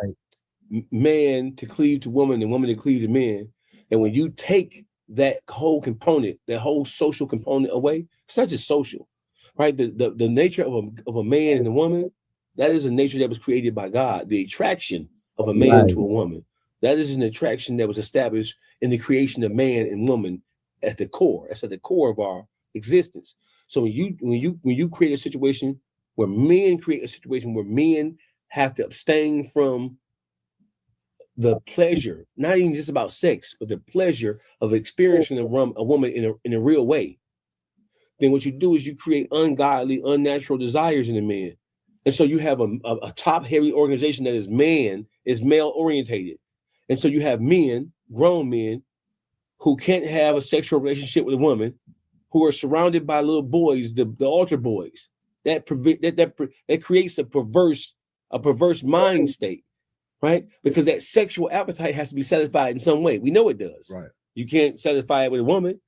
man to cleave to woman and woman to cleave to man. And when you take that whole component, that whole social component away, it's not just social, right? The nature of a man and a woman, that is a nature that was created by God. The attraction of a man to a woman, that is an attraction that was established in the creation of man and woman at the core. That's at the core of our existence. So when you create a situation where men have to abstain from the pleasure, not even just about sex, but the pleasure of experiencing a woman in a real way, then what you do is you create ungodly, unnatural desires in a man. And so you have a top-heavy organization that is male-orientated. And so you have men, grown men, who can't have a sexual relationship with a woman, who are surrounded by little boys, the altar boys. That creates a perverse mind state, right? Because that sexual appetite has to be satisfied in some way. We know it does. Right. You can't satisfy it with a woman,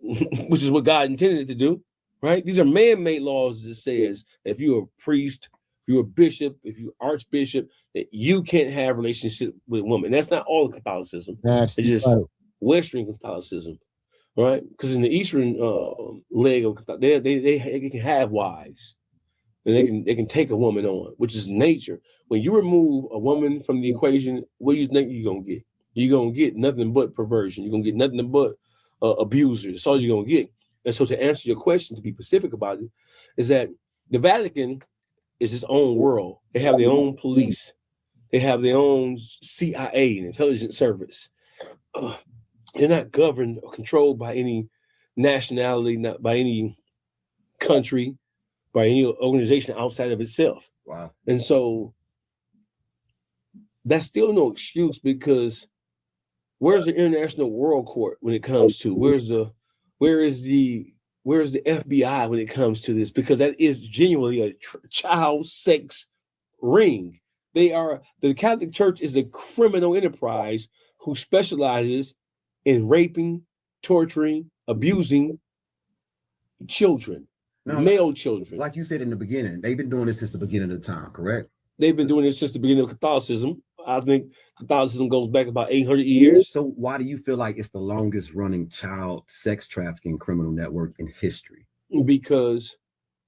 which is what God intended it to do, right? These are man-made laws that says if you're a priest, if you're a bishop, if you're archbishop, that you can't have a relationship with a woman. That's not all of Catholicism. It's just Western Catholicism, right? Because in the Eastern leg of they can have wives, and they can take a woman on, which is nature. When you remove a woman from the equation, what do you think you're gonna get? You're gonna get nothing but perversion. You're gonna get nothing but abusers. That's all you're gonna get. And so, to answer your question, to be specific about it, is that the Vatican is its own world. They have their own police. They have their own CIA, an intelligence service. They're not governed or controlled by any nationality, not by any country, by any organization outside of itself. Wow. And so that's still no excuse, because where's the International World Court when it comes to where is the where's the FBI when it comes to this? Because that is genuinely a child sex ring. The Catholic Church is a criminal enterprise who specializes in raping, torturing, abusing children, male children. Like you said in the beginning, they've been doing this since the beginning of time, correct? They've been doing this since the beginning of Catholicism. I think Catholicism goes back about 800 years. So why do you feel like it's the longest running child sex trafficking criminal network in history? Because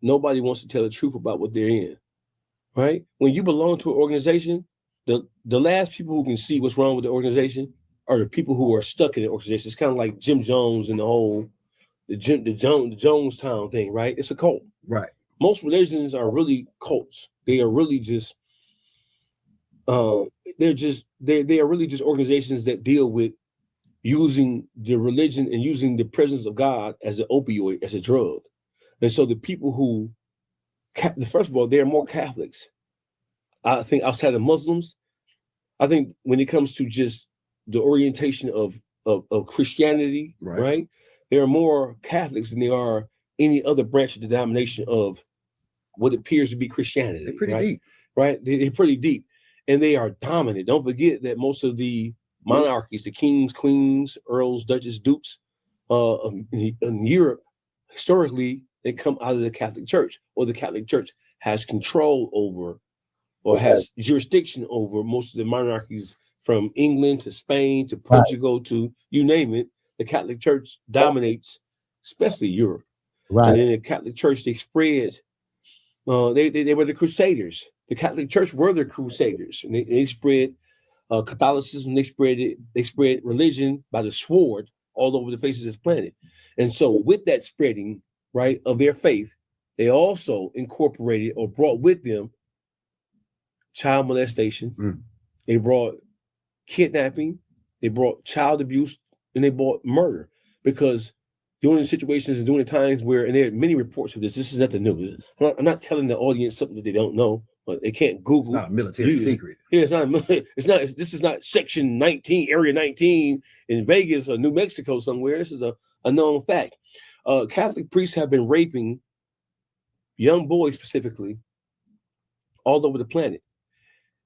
nobody wants to tell the truth about what they're in, right? When you belong to an organization, the last people who can see what's wrong with the organization are the people who are stuck in the organization. It's kind of like Jim Jones and the Jonestown thing, right? It's a cult. Right. Most religions are really cults. They are really just they are really just organizations that deal with using the religion and using the presence of God as an opioid, as a drug. And so the people who, first of all, there are more Catholics. I think outside of Muslims, I think when it comes to just the orientation of Christianity, right? There are more Catholics than there are any other branch of the denomination of what appears to be Christianity. They're pretty deep. Right? They're pretty deep. And they are dominant. Don't forget that most of the monarchies, the kings, queens, earls, duchess, dukes in Europe, historically, they come out of the Catholic Church, or the Catholic Church has control over or has jurisdiction over most of the monarchies from England to Spain to Portugal to you name it. The Catholic Church dominates, especially Europe. Right. And in the Catholic Church, they spread. They were the Crusaders. The Catholic Church were the Crusaders, and they spread Catholicism. They spread religion by the sword all over the face of this planet. And so, with that spreading, right, of their faith, they also incorporated or brought with them child molestation. They brought kidnapping. They brought child abuse, and they brought murder. Because during the situations and during the times where, and there are many reports of this, this is nothing new. I'm not telling the audience something that they don't know, but they can't Google. It's not a military secret. Yeah, it's not. This is not Section 19, Area 19 in Vegas or New Mexico somewhere. This is a known fact. Catholic priests have been raping young boys specifically all over the planet.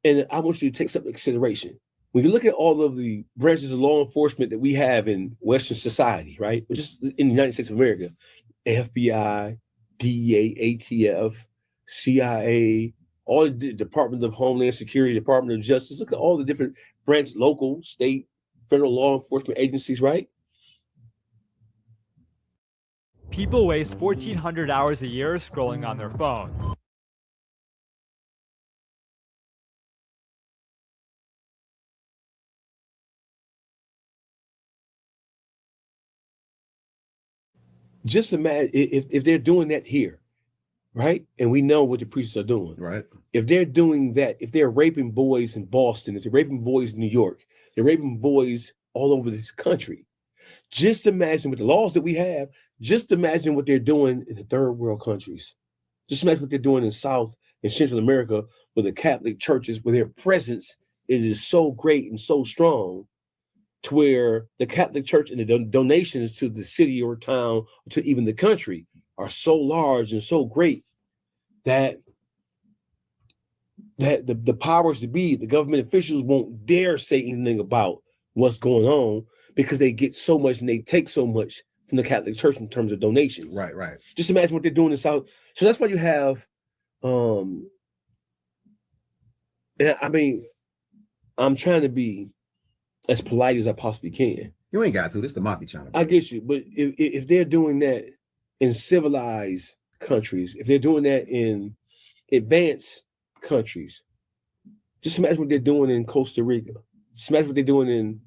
And I want you to take something into consideration. When you look at all of the branches of law enforcement that we have in Western society, right? Just in the United States of America, FBI, DEA, ATF, CIA, all the Department of Homeland Security, Department of Justice. Look at all the different branches, local, state, federal law enforcement agencies, right? People waste 1,400 hours a year scrolling on their phones. Just imagine if they're doing that here, right? And we know what the priests are doing. Right. If they're doing that, if they're raping boys in Boston, if they're raping boys in New York, they're raping boys all over this country. Just imagine with the laws that we have, just imagine what they're doing in the third world countries. Just imagine what they're doing in South and Central America with the Catholic churches, where their presence is so great and so strong, to where the Catholic Church and the donations to the city or town, or to even the country, are so large and so great that the powers to be, the government officials, won't dare say anything about what's going on, because they get so much and they take so much from the Catholic Church in terms of donations. Right, right. Just imagine what they're doing in South. So that's why you have, and I mean, I'm trying to be as polite as I possibly can. You ain't got to. This is the mafia channel. I get you, but if they're doing that in civilized countries, if they're doing that in advanced countries, just imagine what they're doing in Costa Rica. Just imagine what they're doing in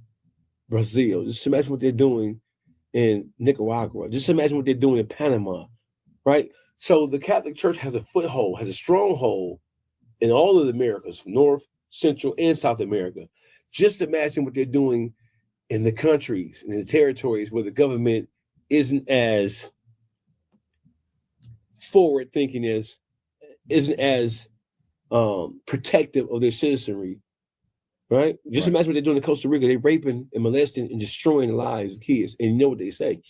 Brazil. Just imagine what they're doing in Nicaragua. Just imagine what they're doing in Panama, right? So the Catholic Church has a foothold, has a stronghold in all of the Americas, North, Central, and South America. Just imagine what they're doing in the countries, in the territories where the government isn't as forward thinking, isn't as protective of their citizenry, right? Just imagine what they're doing in Costa Rica. They're raping and molesting and destroying the lives of kids. And you know what they say.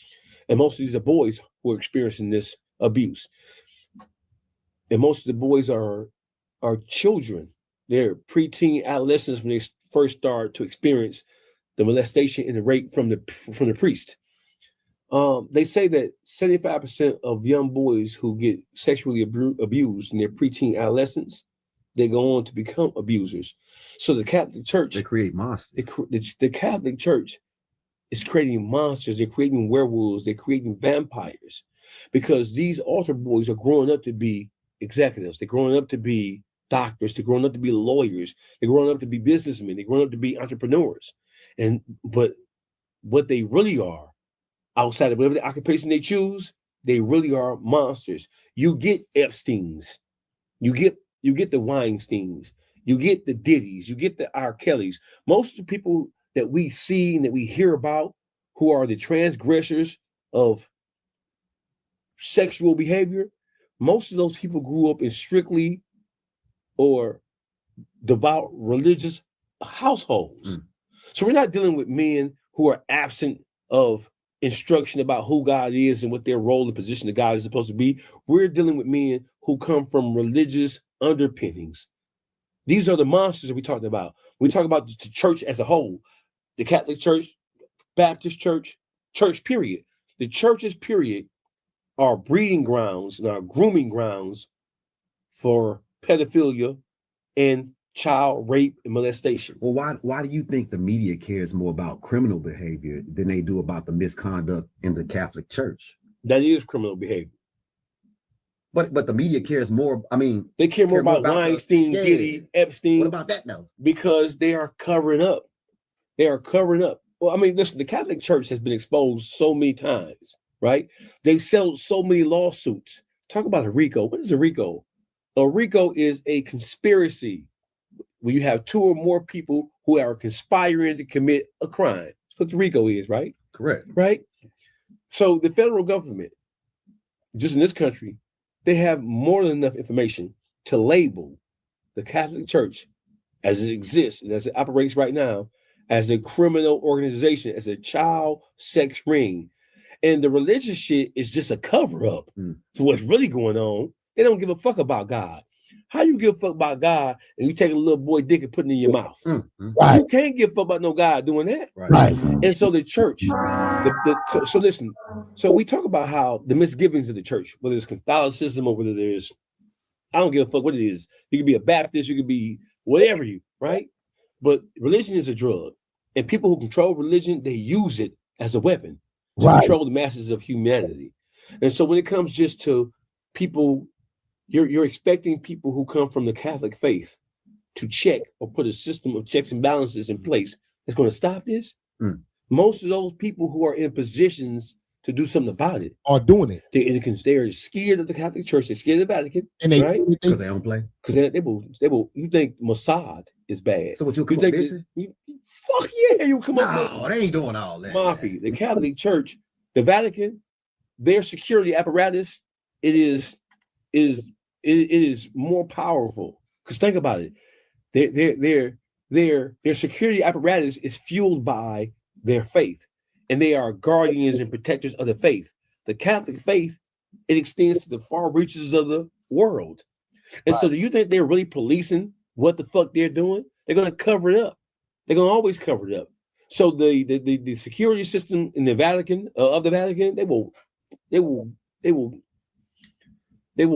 And most of these are boys who are experiencing this abuse. And most of the boys are children. They're preteen adolescents when they first start to experience the molestation and the rape from the priest. They say that 75% of young boys who get sexually abused in their preteen adolescence, they go on to become abusers. So the Catholic Church, they create monsters. The Catholic Church is creating monsters. They're creating werewolves. They're creating vampires, because these altar boys are growing up to be executives. They're growing up to be doctors. They're growing up to be lawyers. They're growing up to be businessmen. They're growing up to be entrepreneurs. But what they really are, outside of whatever the occupation they choose, they really are monsters. You get Epsteins, you get the Weinsteins, you get the Diddies, you get the R. Kellys. Most of the people that we see and that we hear about who are the transgressors of sexual behavior, most of those people grew up in strictly or devout religious households. So we're not dealing with men who are absent of instruction about who God is and what their role and position of God is supposed to be. We're dealing with men who come from religious underpinnings. These are the monsters that we talked about. We talk about the church as a whole, the Catholic Church, Baptist Church, church period. The churches period are breeding grounds and are grooming grounds for pedophilia and child rape and molestation. Well, why do you think the media cares more about criminal behavior than they do about the misconduct in the Catholic Church? That is criminal behavior. But the media cares more. I mean, they care more about Weinstein, Diddy, Epstein. What about that though? Because they are covering up. They are covering up. Well, I mean, listen, the Catholic Church has been exposed so many times, right? They've settled so many lawsuits. Talk about a RICO. What is a RICO? A RICO is a conspiracy where you have two or more people who are conspiring to commit a crime. That's what the RICO is, right? Correct. Right? So the federal government, just in this country, they have more than enough information to label the Catholic Church as it exists and as it operates right now as a criminal organization, as a child sex ring. And the religious shit is just a cover-up for what's really going on. They don't give a fuck about God. How you give a fuck about God and you take a little boy dick and put it in your mouth? Right. You can't give a fuck about no God doing that. Right. And so the church, so listen, so we talk about how the misgivings of the church, whether it's Catholicism or whether there's, I don't give a fuck what it is. You could be a Baptist, you could be whatever right? But religion is a drug. And people who control religion, they use it as a weapon to control the masses of humanity. And so when it comes just to people, you're expecting people who come from the Catholic faith to check or put a system of checks and balances in place that's going to stop this. Most of those people who are in positions to do something about it are doing it. They're scared of the Catholic Church. They're scared of the Vatican, and they right? Because they don't play. Because they will. You think Mossad is bad? So what you think? Fuck yeah, you come up missing. No, they ain't doing all that. Mafia, the Catholic Church, the Vatican, their security apparatus, it is more powerful. Because think about it, their security apparatus is fueled by their faith, and they are guardians and protectors of the faith. The Catholic faith, it extends to the far reaches of the world. And so do you think they're really policing what the fuck they're doing? They're going to cover it up. They're going to always cover it up. So the security system in the Vatican, of the Vatican, they will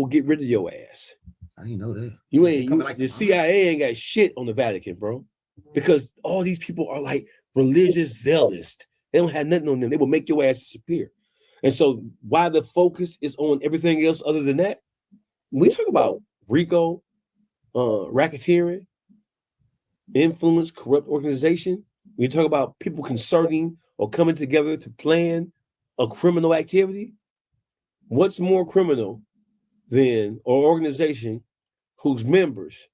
get rid of your ass. I didn't know that. The CIA ain't got shit on the Vatican, bro. Because all these people are like religious zealots. They don't have nothing on them. They will make your ass disappear. And so why the focus is on everything else other than that, when we talk about RICO, racketeering, influence, corrupt organization, when you talk about people concerting or coming together to plan a criminal activity, what's more criminal than an organization whose members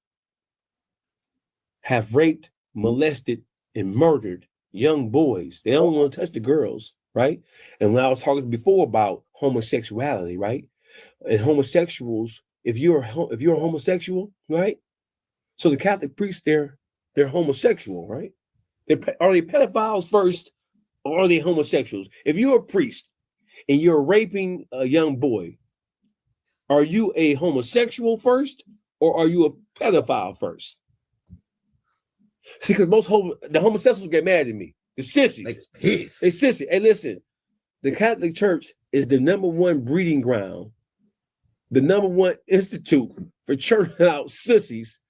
have raped, molested, and murdered young boys? They don't want to touch the girls, right? And when I was talking before about homosexuality, right? And homosexuals, if you're a homosexual, right? So the Catholic priests, they're homosexual, right? Are they pedophiles first, or are they homosexuals? If you're a priest and you're raping a young boy, are you a homosexual first or are you a pedophile first? See, because the homosexuals get mad at me. The sissies. They pissed. They sissy. Hey, listen, the Catholic Church is the #1 breeding ground, the #1 institute for churning out sissies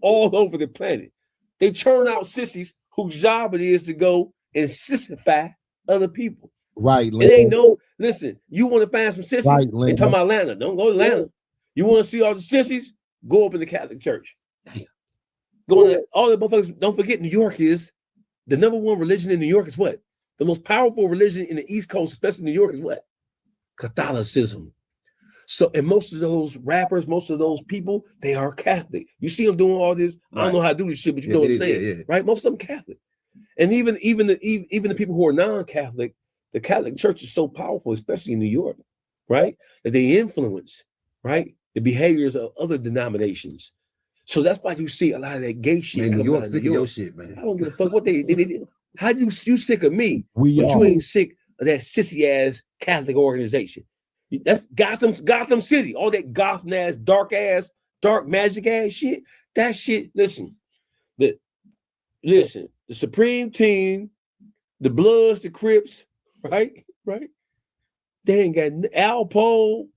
all over the planet. They churn out sissies whose job it is to go and sissify other people. Right, It ain't no, listen, you want to find some sissies? Right, They talking about Atlanta. Don't go to Atlanta. You want to see all the sissies? Go up in the Catholic Church. Go in all the motherfuckers. Don't forget, New York is the #1 religion in New York is what? The most powerful religion in the East Coast, especially New York, is what? Catholicism. So, and most of those rappers, most of those people, they are Catholic. You see them doing all this. Right. I don't know how to do this shit, but you know what I'm saying, right? Most of them Catholic, and even the people who are non-Catholic, the Catholic Church is so powerful, especially in New York, right? That they influence, right, the behaviors of other denominations. So that's why you see a lot of that gay shit. Man, New York sick of your shit, man. I don't give a fuck what they did. How you sick of me? But you ain't sick of that sissy ass Catholic organization. That's Gotham City. All that Gotham ass, dark magic ass shit. That shit. Listen, the Supreme Team, the Bloods, the Crips, right. They ain't got Alpo,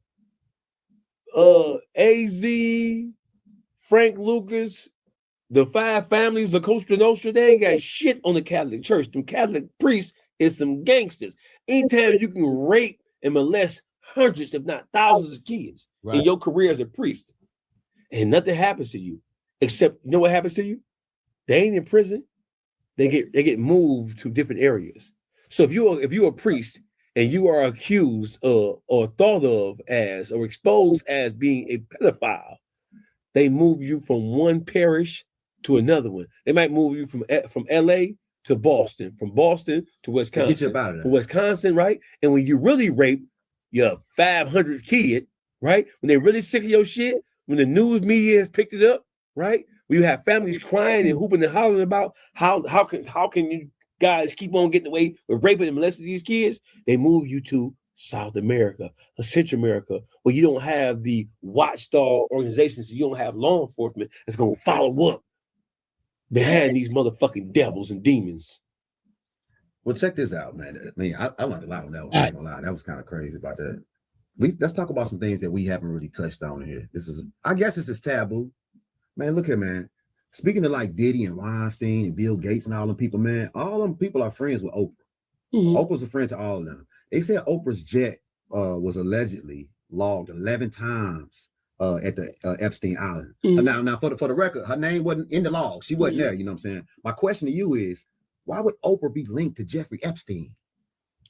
AZ, Frank Lucas, the Five Families of Costa Nostra. They ain't got shit on the Catholic Church. Them Catholic priests is some gangsters. Anytime you can rape and molest hundreds, if not thousands of kids in your career as a priest, and nothing happens to you, except, you know what happens to you? They ain't in prison. They get moved to different areas. So if you're a priest and you are accused or thought of as or exposed as being a pedophile, they move you from one parish to another one. They might move you from LA to Boston, from Boston to Wisconsin, get you about it. from Wisconsin, right? And when you really rape your 500 kid, right? When they're really sick of your shit, when the news media has picked it up, right? When you have families crying and hooping and hollering about how can you guys keep on getting away with raping and molesting these kids, they move you to South America or Central America, where you don't have the watchdog organizations, you don't have law enforcement that's going to follow up behind these motherfucking devils and demons. Well, check this out, man. I mean, I learned a lot on that one. I'm not gonna lie. That was kind of crazy about that. Let's talk about some things that we haven't really touched on here. I guess this is taboo. Man, look here, man. Speaking of like Diddy and Weinstein and Bill Gates and all them people, man, all them people are friends with Oprah. Mm-hmm. Oprah's a friend to all of them. They said Oprah's jet was allegedly logged 11 times at the Epstein Island. Mm-hmm. Now for the record, her name wasn't in the log. She wasn't there, you know what I'm saying? My question to you is, why would Oprah be linked to Jeffrey Epstein?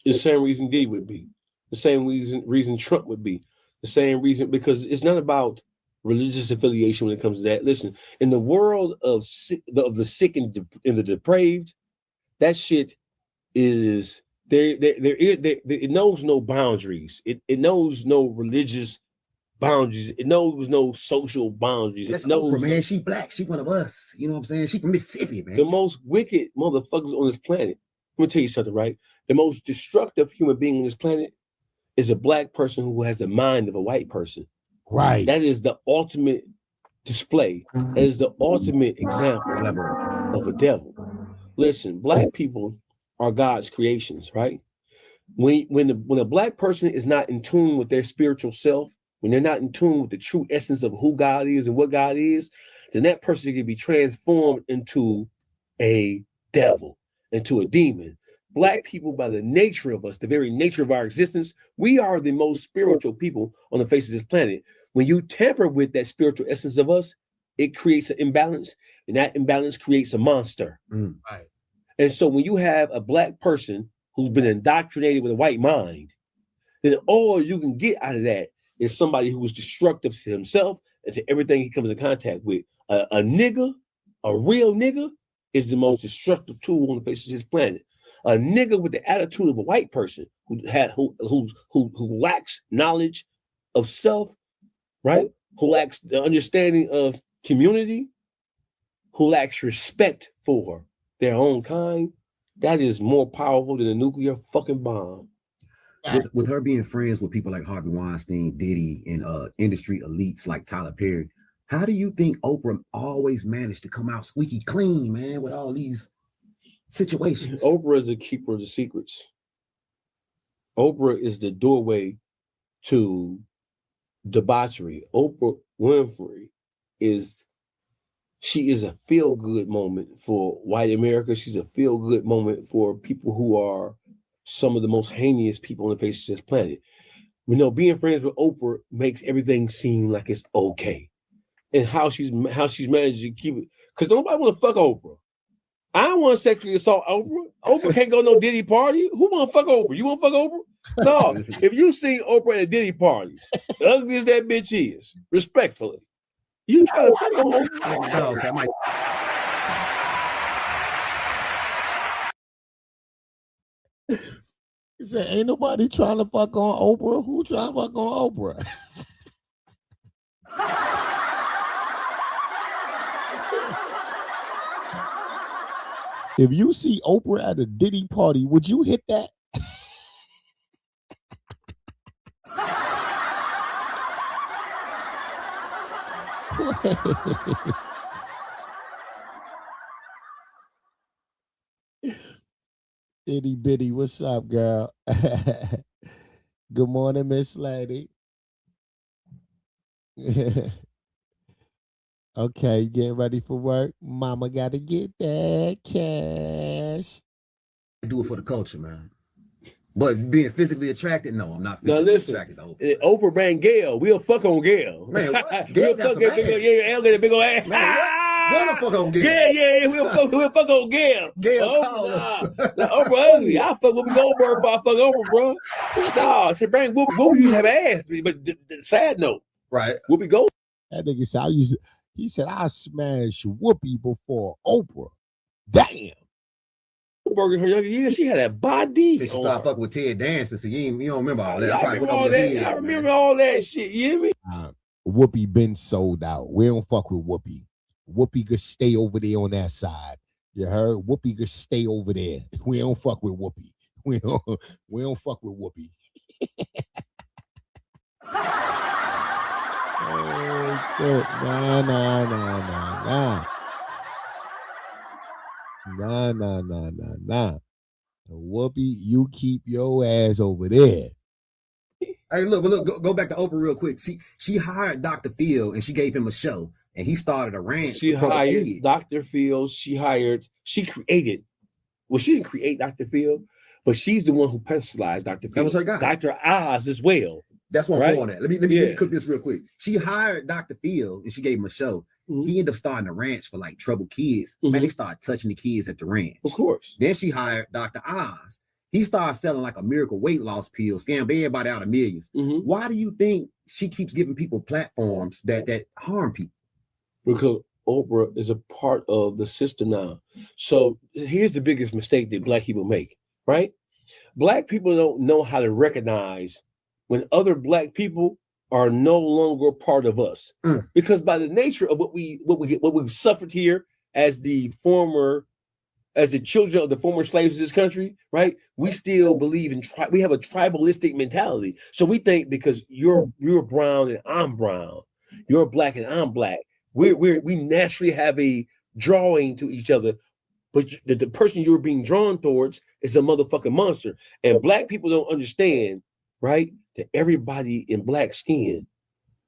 The same reason Diddy would be. The same reason Trump would be. The same reason, because it's not about religious affiliation when it comes to that. Listen, in the world of the sick and the depraved, that shit is there. It knows no boundaries. It knows no religious boundaries. It knows no social boundaries. That's Oprah, man. She black. She one of us. You know what I'm saying? She from Mississippi, man. The most wicked motherfuckers on this planet. Let me tell you something, right? The most destructive human being on this planet is a black person who has the mind of a white person. Right. That is the ultimate display. That is the ultimate example of a devil. Listen, black people are God's creations, right? When a black person is not in tune with their spiritual self, when they're not in tune with the true essence of who God is and what God is, then that person can be transformed into a devil, into a demon. Black people, by the nature of us, the very nature of our existence, we are the most spiritual people on the face of this planet. When you tamper with that spiritual essence of us, it creates an imbalance, and that imbalance creates a monster. Right. And so when you have a black person who's been indoctrinated with a white mind, then all you can get out of that is somebody who is destructive to himself and to everything he comes in contact with. A nigga, a real nigga, is the most destructive tool on the face of this planet. A nigga with the attitude of a white person who lacks knowledge of self, right? Who lacks the understanding of community, who lacks respect for their own kind, that is more powerful than a nuclear fucking bomb. with her being friends with people like Harvey Weinstein, Diddy, and industry elites like Tyler Perry, how do you think Oprah always managed to come out squeaky clean, man, with all these situations? Oprah is a keeper of the secrets. Oprah is the doorway to debauchery. Oprah Winfrey is a feel-good moment for white America. She's a feel-good moment for people who are some of the most heinous people on the face of this planet. We know being friends with Oprah makes everything seem like it's okay. And how she's managed to keep it, because nobody want to fuck Oprah. I don't want to sexually assault Oprah. Oprah can't go to no Diddy party. Who want to fuck Oprah? You want to fuck Oprah? No. If you seen Oprah at a Diddy party, ugly as that bitch is, respectfully, you try to fuck Oprah. No, so I might. He said, ain't nobody trying to fuck on Oprah. Who trying to fuck on Oprah? If you see Oprah at a Diddy party, would you hit that? Itty bitty, what's up, girl? Good morning, Miss Lady. Okay, getting ready for work. Mama gotta get that cash. I do it for the culture, man. But being physically attracted, no, I'm not physically attracted to Oprah. Oprah bang Gail. We'll fuck on Gail. Man, what? Gail got some ass. Yeah, Elle got a big old ass. Man, what? We'll fuck on Gail. Yeah, we'll fuck on Gail. Gail call us. Oprah ugly. I fuck Whoopi Goldberg before I fuck Oprah, bro. No, I said, bring Whoopi used to have ass. But the sad note, right? Whoopi Goldberg. That nigga said, he said, I smashed Whoopi before Oprah. Damn. Goldberg in her younger years, she had that body. She started fucking with Ted Danson, so you don't remember all that. I remember all that shit. You hear me? Whoopi been sold out. We don't fuck with Whoopi. Whoopi could stay over there on that side. You heard? Whoopi could stay over there. We don't fuck with Whoopi. We don't fuck with Whoopi. Nah. Whoopi, you keep your ass over there. Hey, look, go back to Oprah real quick. She hired Dr. Phil and she gave him a show and he started a rant. She hired Dr. Phil. She created. Well, she didn't create Dr. Phil, but she's the one who personalized Dr. Phil. That was her guy. Dr. Oz as well. That's what I'm going at. Let me cook this real quick. She hired Dr. Phil and she gave him a show. Mm-hmm. He ended up starting a ranch for like troubled kids. Mm-hmm. Man, they started touching the kids at the ranch. Of course. Then she hired Dr. Oz. He started selling like a miracle weight loss pill, scammed everybody out of millions. Mm-hmm. Why do you think she keeps giving people platforms that harm people? Because Oprah is a part of the system now. So here's the biggest mistake that Black people make, right? Black people don't know how to recognize when other Black people are no longer part of us. Because by the nature of what we've suffered here as the children of the former slaves of this country, right? We still believe in we have a tribalistic mentality. So we think because you're brown and I'm brown, you're Black and I'm Black, we naturally have a drawing to each other, but the person you're being drawn towards is a motherfucking monster. And Black people don't understand, right? That everybody in Black skin,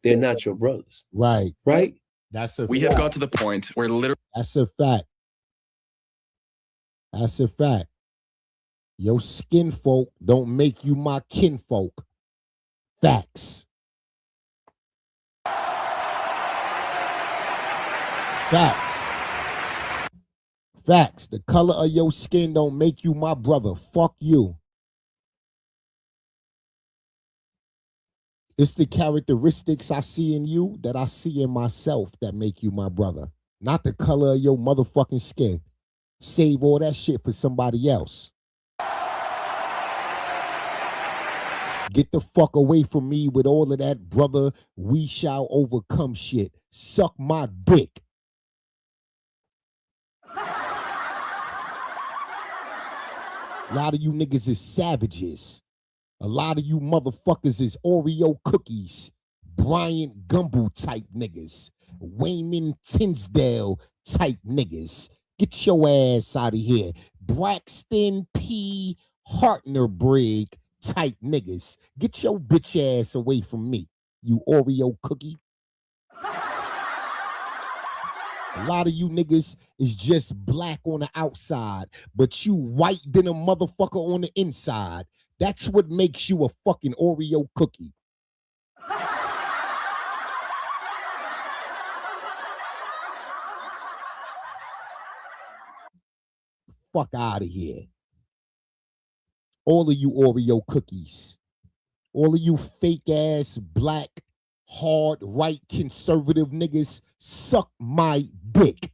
they're not your brothers. Right. Right? We have got to the point where literally. That's a fact. That's a fact. Your skin folk don't make you my kinfolk. Facts. Facts. The color of your skin don't make you my brother. Fuck you. It's the characteristics I see in you that I see in myself that make you my brother. Not the color of your motherfucking skin. Save all that shit for somebody else. Get the fuck away from me with all of that, brother. We shall overcome shit. Suck my dick. A lot of you niggas is savages. A lot of you motherfuckers is Oreo cookies, Bryant Gumbel type niggas, Wayman Tinsdale type niggas. Get your ass out of here. Braxton P. Hartnerbrigg type niggas. Get your bitch ass away from me, you Oreo cookie. A lot of you niggas is just black on the outside, but you white than a motherfucker on the inside. That's what makes you a fucking Oreo cookie. Fuck out of here. All of you Oreo cookies. All of you fake ass black hard right conservative niggas, suck my dick.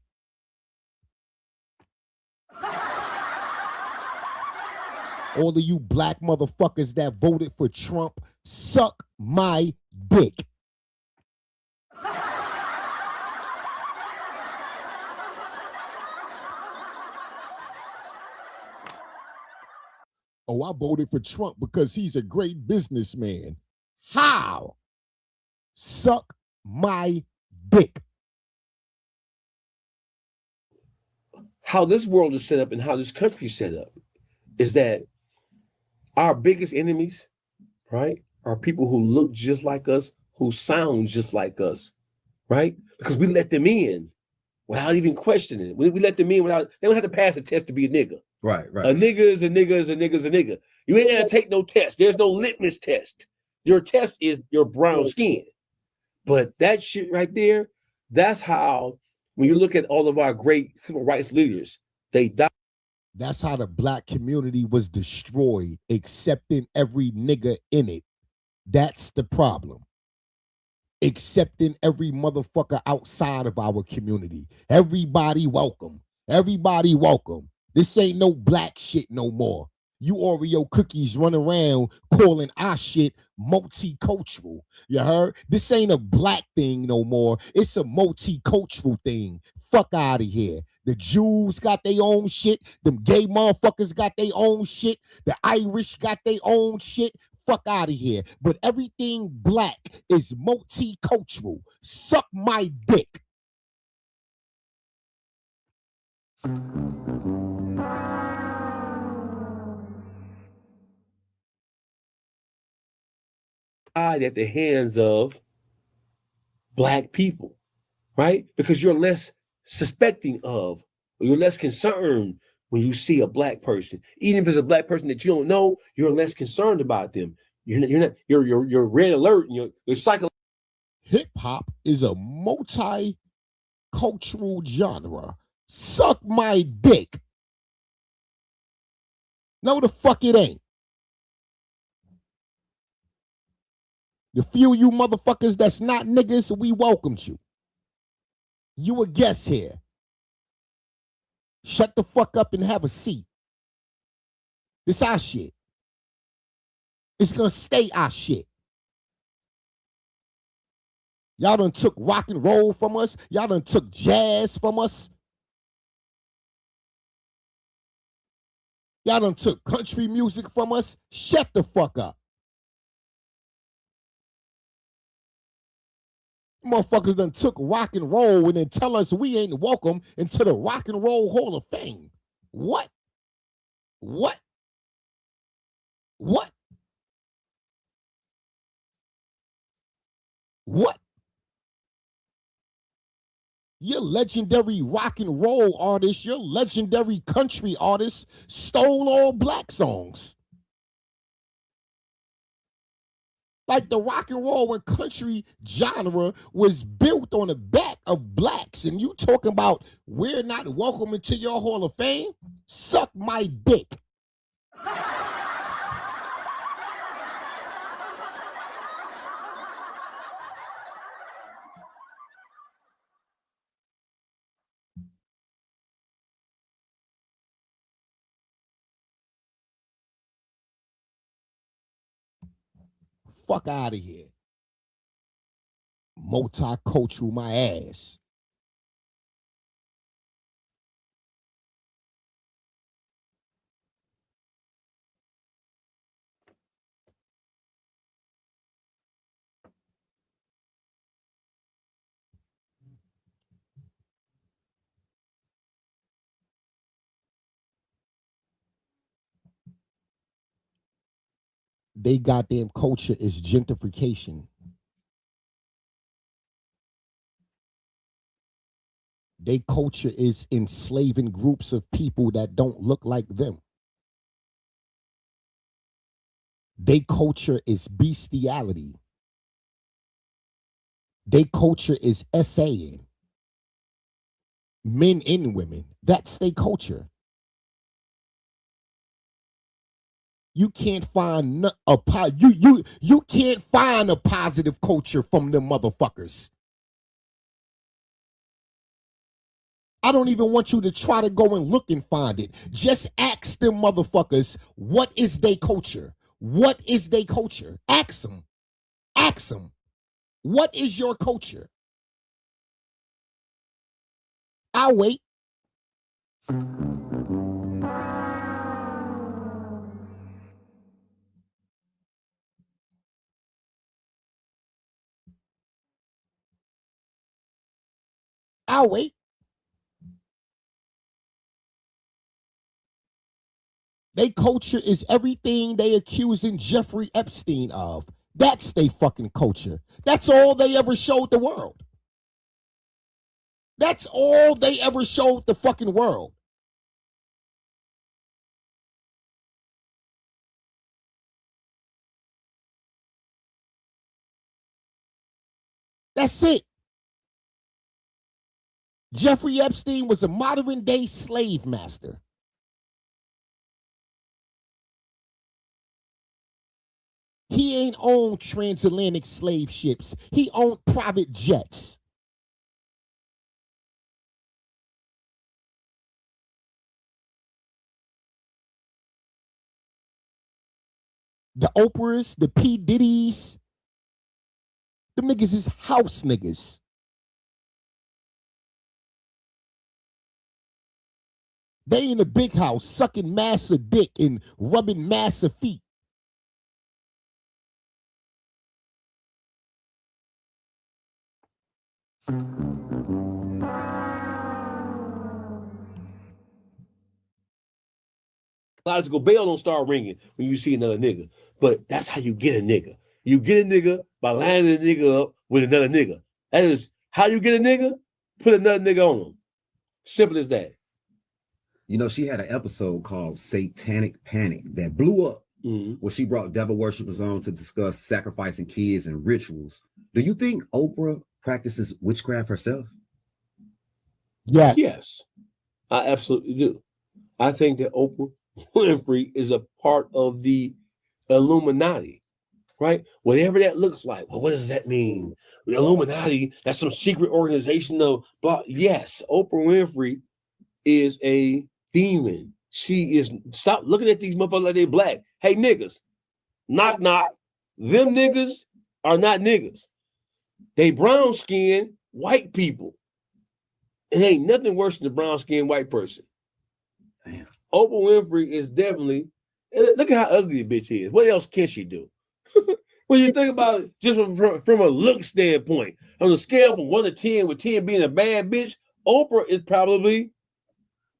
All of you black motherfuckers that voted for Trump, suck my dick. Oh, I voted for Trump because he's a great businessman. How? Suck my dick. How this world is set up and how this country is set up is that our biggest enemies, right, are people who look just like us, who sound just like us, right? Because we let them in without even questioning it. We let them in without, they don't have to pass a test to be a nigga. Right. A nigga is a nigga is a nigga is a nigga. You ain't gotta take no test. There's no litmus test. Your test is your brown skin. But that shit right there, that's how, when you look at all of our great civil rights leaders, they died. That's how the black community was destroyed, accepting every nigga in it. That's the problem. Accepting every motherfucker outside of our community. Everybody welcome. Everybody welcome. This ain't no black shit no more. You Oreo cookies run around calling our shit multicultural. You heard? This ain't a black thing no more. It's a multicultural thing. Fuck out of here. The Jews got their own shit. Them gay motherfuckers got their own shit. The Irish got their own shit. Fuck out of here. But everything black is multicultural. Suck my dick. At the hands of black people, right? Because you're less suspecting of, or you're less concerned when you see a black person. Even if it's a black person that you don't know, you're less concerned about them. You're red alert. And you're psycho. Hip hop is a multicultural genre. Suck my dick. No, the fuck it ain't. The few you motherfuckers that's not niggas, we welcomed you. You a guest here. Shut the fuck up and have a seat. This our shit. It's gonna stay our shit. Y'all done took rock and roll from us. Y'all done took jazz from us. Y'all done took country music from us. Shut the fuck up. Motherfuckers done took rock and roll and then tell us we ain't welcome into the Rock and Roll Hall of Fame. What? What? What? What? Your legendary rock and roll artists, your legendary country artists stole all black songs. Like the rock and roll and country genre was built on the back of blacks. And you talking about we're not welcome into your Hall of Fame? Suck my dick. Fuck out of here. Multicultural my ass. they goddamn culture is gentrification. They culture is enslaving groups of people that don't look like them. They culture is bestiality. They culture is essaying. Men and women. That's their culture. You can't find you can't find a positive culture from them motherfuckers. I don't even want you to try to go and look and find it. Just ask them motherfuckers, what is their culture? What is their culture? Ask them. Ask them. What is your culture? I'll wait. I'll wait. They culture is everything they accusing Jeffrey Epstein of. That's their fucking culture. That's all they ever showed the world. That's all they ever showed the fucking world. That's it. Jeffrey Epstein was a modern day slave master. He ain't owned transatlantic slave ships. He owned private jets. The Oprahs, the P. Diddy's, them niggas is house niggas. They in a big house sucking massive dick and rubbing massive feet. Logical bell don't start ringing when you see another nigga. But that's how you get a nigga. You get a nigga by lining the nigga up with another nigga. That is how you get a nigga. Put another nigga on him. Simple as that. You know, she had an episode called Satanic Panic that blew up, where she brought devil worshippers on to discuss sacrificing kids and rituals. Do you think Oprah practices witchcraft herself? Yeah. Yes, I absolutely do. I think that Oprah Winfrey is a part of the Illuminati, right? Whatever that looks like. Well, what does that mean? The Illuminati, that's some secret organization of blah. Yes, Oprah Winfrey is a demon. She is, stop looking at these motherfuckers like they black. Hey, niggas, knock, knock. Them niggas are not niggas. They brown skinned white people. It ain't nothing worse than a brown skinned white person. Damn. Oprah Winfrey is definitely, look at how ugly the bitch is. What else can she do? When you think about it, just from a look standpoint, on a scale from 1 to 10, with 10 being a bad bitch, Oprah is probably.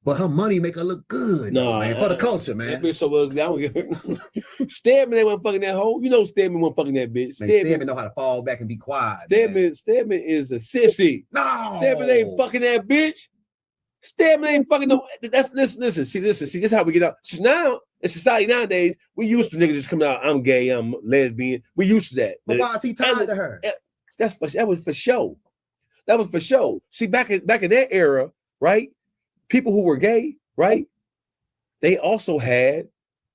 But her money make her look good, man, for the culture, man. That bitch so ugly, I don't get her. Stedman, they wasn't fucking that hoe. You know Stedman wasn't fucking that bitch. Stedman know how to fall back and be quiet. Stedman is a sissy. No. Stedman ain't fucking that bitch. Stedman ain't fucking no. Listen. See, this is how we get out. So now, in society nowadays, we used to niggas just coming out, I'm gay, I'm lesbian. We used to that. But why is he tied to her? That was for show. That was for show. See, back in that era, right? People who were gay, right? They also had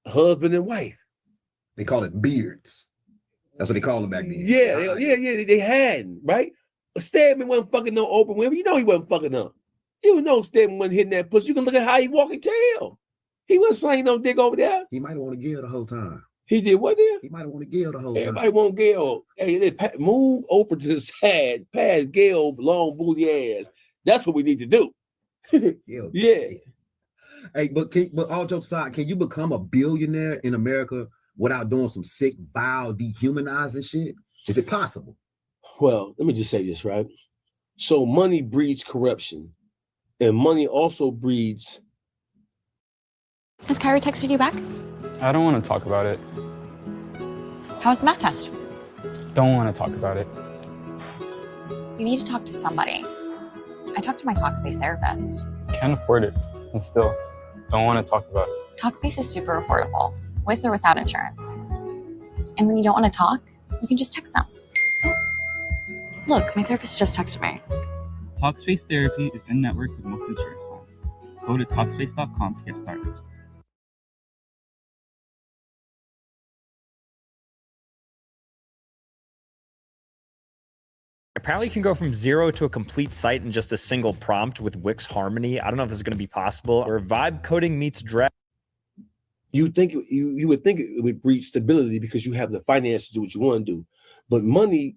a husband and wife. They call it beards. That's what they called them back then. Yeah, they had, right? But Stedman wasn't fucking no Oprah Winfrey. You know he wasn't fucking up. You know Stedman wasn't hitting that pussy. You can look at how he walking tail. He wasn't slinging no dick over there. He might have wanted Gail the whole time. He did what there? He might have wanted Gail the whole time. Everybody want Gail. Hey, move Oprah to the side, pass Gail long booty ass. That's what we need to do. Yeah. Hey, but all jokes aside, can you become a billionaire in America without doing some sick, vile, dehumanizing shit? Is it possible? Well, let me just say this, right? So money breeds corruption, and money also breeds. Has Kyra texted you back? I don't want to talk about it. How was the math test? Don't want to talk about it. You need to talk to somebody. I talked to my Talkspace therapist. Can't afford it. And still, don't want to talk about it. Talkspace is super affordable, with or without insurance. And when you don't want to talk, you can just text them. Look, my therapist just texted me. Talkspace Therapy is in network with most insurance plans. Go to Talkspace.com to get started. Apparently you can go from 0 to a complete site in just a single prompt with Wix Harmony. I don't know if this is going to be possible. Or vibe coding meets drag. You would think it would breed stability because you have the finance to do what you want to do. But money,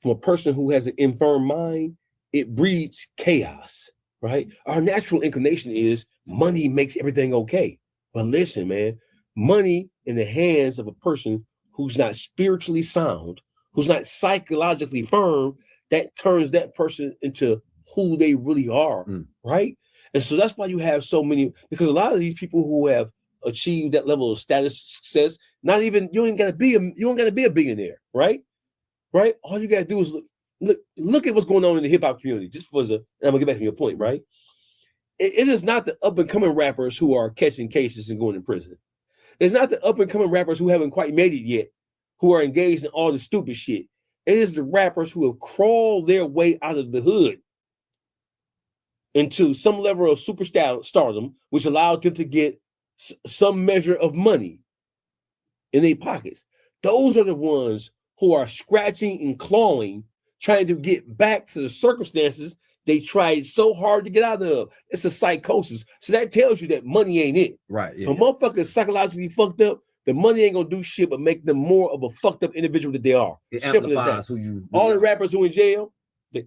from a person who has an infirm mind, it breeds chaos, right? Our natural inclination is money makes everything okay. But listen, man, money in the hands of a person who's not spiritually sound, who's not psychologically firm, that turns that person into who they really are, right? And so that's why you have so many, because a lot of these people who have achieved that level of status, success, you ain't gotta be a billionaire, right? Right? All you gotta do is look at what's going on in the hip hop community. I'm gonna get back to your point, right? It is not the up and coming rappers who are catching cases and going to prison. It's not the up and coming rappers who haven't quite made it yet, who are engaged in all the stupid shit. It is the rappers who have crawled their way out of the hood into some level of stardom, which allowed them to get some measure of money in their pockets. Those are the ones who are scratching and clawing, trying to get back to the circumstances they tried so hard to get out of. It's a psychosis. So that tells you that money ain't it. Right. Yeah. So motherfuckers psychologically fucked up, the money ain't gonna do shit but make them more of a fucked up individual that they are. It Simple as amplifies that. who you All the rappers who in jail,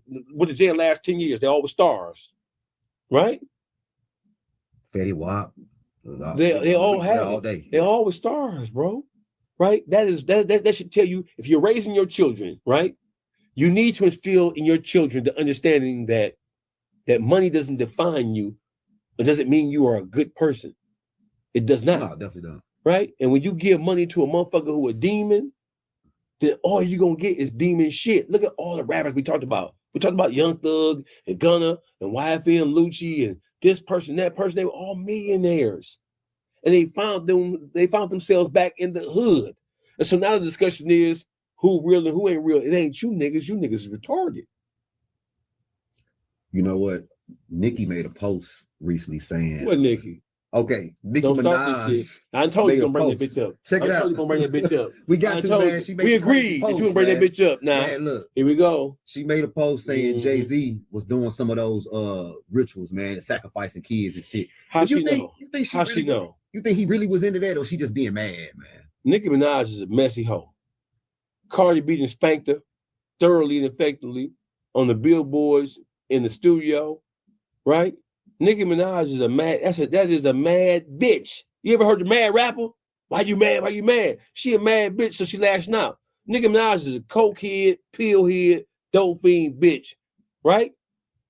went to jail last 10 years, they all were stars. Right? Fetty Wap. They all have all it. day. They all were stars, bro. Right? That should tell you, if you're raising your children, right? You need to instill in your children the understanding that money doesn't define you. It doesn't mean you are a good person. It does not. No, definitely don't. Right? And when you give money to a motherfucker who a demon, then all you're gonna get is demon shit. Look at all the rappers we talked about. We talked about Young Thug and Gunna and YFN and Lucci and this person, that person. They were all millionaires. And they found themselves back in the hood. And so now the discussion is who real and who ain't real. It ain't you niggas. You niggas is retarded. You know what? Nicki made a post recently saying. What Nicki? Okay, Nicki Don't Minaj. I told you gonna bring that bitch up. Check it out. You gonna bring that bitch up. We got to, man. She made we agreed that you gonna bring that bitch up. Now, man, look, here we go. She made a post saying Jay-Z was doing some of those rituals, man, sacrificing kids and shit. How she know? You think she know? You think he really was into that, or she just being mad, man? Nicki Minaj is a messy hoe. Cardi B done spanked her thoroughly and effectively on the billboards in the studio, right? Nicki Minaj is that is a mad bitch. You ever heard the mad rapper? Why you mad? Why you mad? She a mad bitch, so she lashing out. Nicki Minaj is a coke head, pill head, dope fiend bitch, right?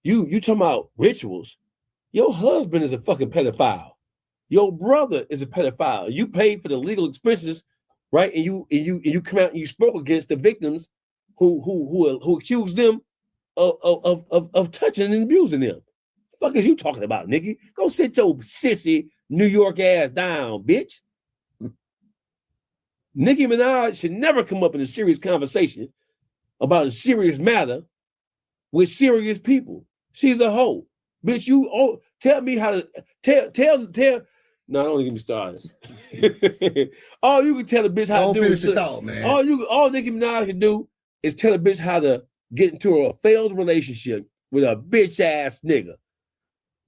You talking about rituals? Your husband is a fucking pedophile. Your brother is a pedophile. You paid for the legal expenses, right? And you come out and you spoke against the victims who accused them of touching and abusing them. What the fuck is you talking about, Nicki? Go sit your sissy New York ass down, bitch. Nicki Minaj should never come up in a serious conversation about a serious matter with serious people. She's a hoe. Bitch, tell me how to tell. No, don't get me started. All you can tell a bitch how to do is thought, man. All Nicki Minaj can do is tell a bitch how to get into a failed relationship with a bitch ass nigga.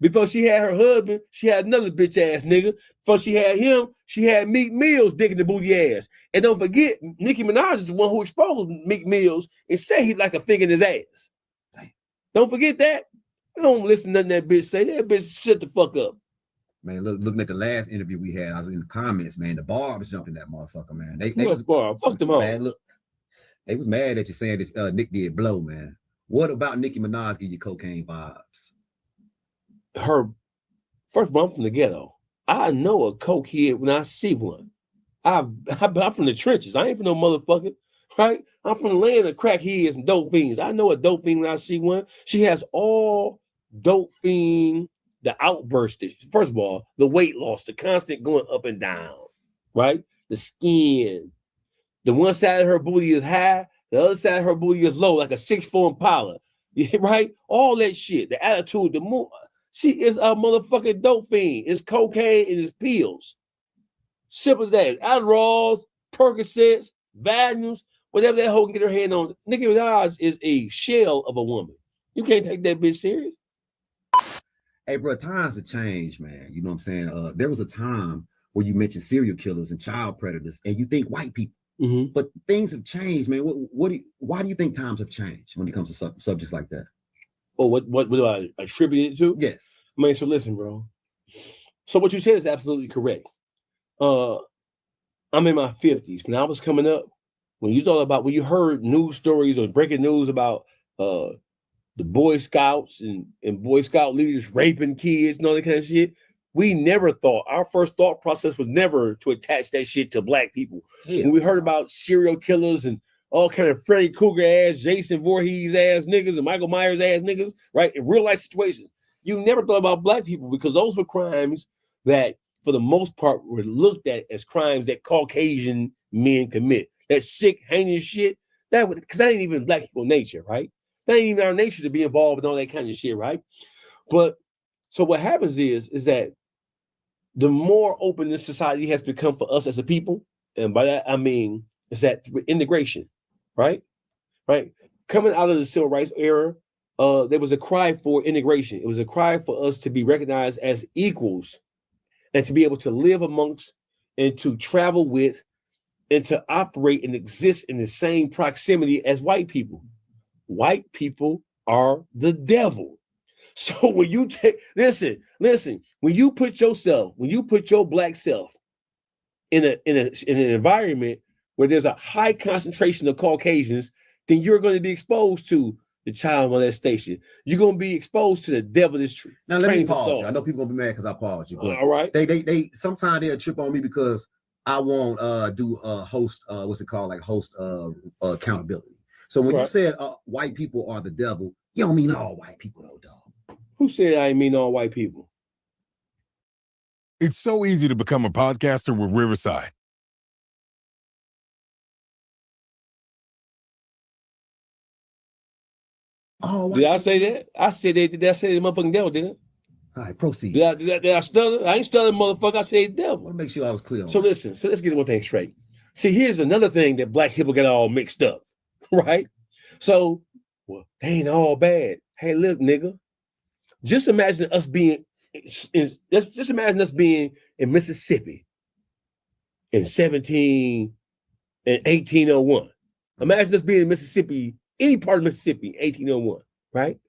Before she had her husband, she had another bitch ass nigga. Before she had him, she had Meek Mill's dick in the booty ass. And don't forget, Nicki Minaj is the one who exposed Meek Mill's and said he like a finger in his ass. Don't forget that. I don't listen to nothing that bitch say. That bitch shut the fuck up. Man, looking at the last interview we had, I was in the comments, man. The Barbs jumping that motherfucker, man. They was Barb. Fuck them all. Man, look, they was mad at you saying this Nick did blow, man. What about Nicki Minaj give you cocaine vibes? Her first of all, I'm from the ghetto. I know a coke head when I see one. I'm from the trenches. I ain't from no motherfucker, right? I'm from the land of crackheads and dope fiends. I know a dope fiend when I see one. She has all dope fiend, the outburst. First of all, the weight loss, the constant going up and down, right? The skin. The one side of her booty is high, the other side of her booty is low, like a 6'4" Impala, right? All that shit, the attitude, the move. She is a motherfucking dope fiend. It's cocaine and it's pills. Simple as that. Adderalls, Percocets, Valiums, whatever that hoe can get her hand on. Nicki Minaj is a shell of a woman. You can't take that bitch serious. Hey, bro, times have changed, man. You know what I'm saying? There was a time where you mentioned serial killers and child predators, and you think white people. Mm-hmm. But things have changed, man. Why do you think times have changed when it comes to subjects like that? Oh, what do I attribute it to? Yes. I mean, so listen, bro. So what you said is absolutely correct. I'm in my 50s. When I was coming up, when you heard news stories or breaking news about the Boy Scouts and Boy Scout leaders raping kids and all that kind of shit, we never thought, our first thought process was never to attach that shit to black people. Yeah. When we heard about serial killers and all kind of Freddy Krueger ass, Jason Voorhees ass niggas and Michael Myers ass niggas, right? In real life situations, you never thought about black people because those were crimes that, for the most part, were looked at as crimes that Caucasian men commit. That sick, heinous shit, because that ain't even black people nature, right? That ain't even our nature to be involved in all that kind of shit, right? But so what happens is that the more open this society has become for us as a people, and by that I mean is that integration, right? Right? Coming out of the civil rights era, there was a cry for integration. It was a cry for us to be recognized as equals and to be able to live amongst and to travel with and to operate and exist in the same proximity as white people. White people are the devil. So when you listen, when you put your black self in an environment where there's a high concentration of Caucasians, then you're going to be exposed to the child molestation. You're going to be exposed to the devilish. Now let me pause you. I know people gonna be mad because I paused you, but all right. They sometimes they'll trip on me because I won't do host host accountability. So when you said white people are the devil, you don't mean all white people though, dog. Who said I mean all white people? It's so easy to become a podcaster with Riverside. Oh, did I say that? I said they did. I say the motherfucking devil, didn't I? All right, proceed. Did I stutter? I ain't stuttering, motherfucker. I said devil. I want to make sure I was clear on so that. Listen, so let's get one thing straight. See, here's another thing that black people get all mixed up, right? So, well, they ain't all bad. Hey, look, nigga. Just imagine us being in Mississippi in 1801. Imagine us being in Mississippi, any part of Mississippi, 1801, right?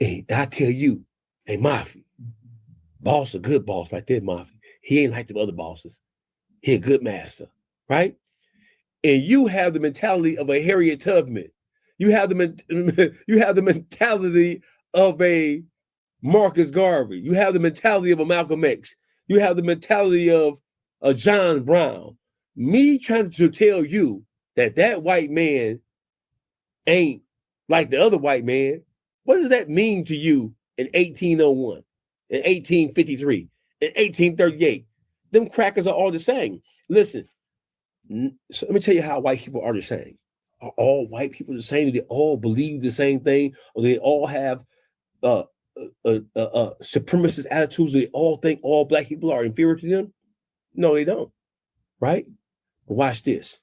And I tell you, hey, Mafi, boss, a good boss right there, Mafi. He ain't like the other bosses. He a good master, right? And you have the mentality of a Harriet Tubman. You have the mentality of a Marcus Garvey. You have the mentality of a Malcolm X. You have the mentality of a John Brown. Me trying to tell you that white man ain't like the other white man. What does that mean to you in 1801, in 1853, in 1838? Them crackers are all the same. Listen, so let me tell you how white people are the same. Are all white people the same? Do they all believe the same thing? Or do they all have supremacist attitudes? Do they all think all black people are inferior to them? No, they don't. Right? But watch this.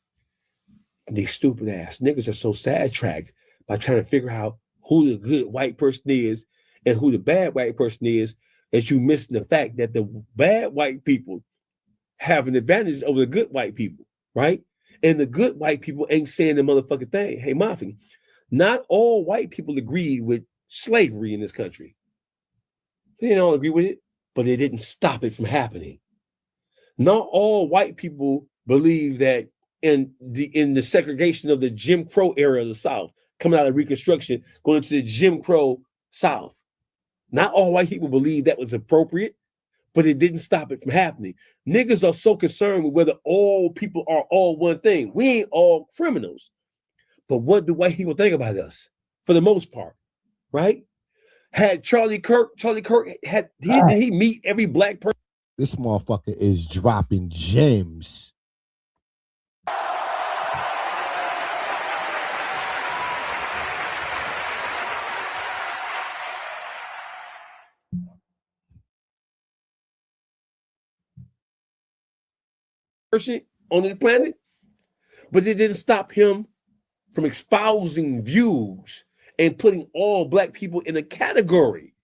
These stupid ass niggas are so sidetracked by trying to figure out who the good white person is and who the bad white person is, that you missing the fact that the bad white people have an advantage over the good white people, right? And the good white people ain't saying the motherfucking thing. Hey, Mafi, not all white people agree with slavery in this country. They don't agree with it, but they didn't stop it from happening. Not all white people believe that in the segregation of the Jim Crow era of the South, coming out of Reconstruction, going to the Jim Crow South. Not all white people believe that was appropriate, but it didn't stop it from happening. Niggas are so concerned with whether all people are all one thing. We ain't all criminals. But what do white people think about us? For the most part, right? Had Charlie Kirk did he meet every black person? This motherfucker is dropping gems. Person on this planet, but it didn't stop him from espousing views and putting all black people in a category.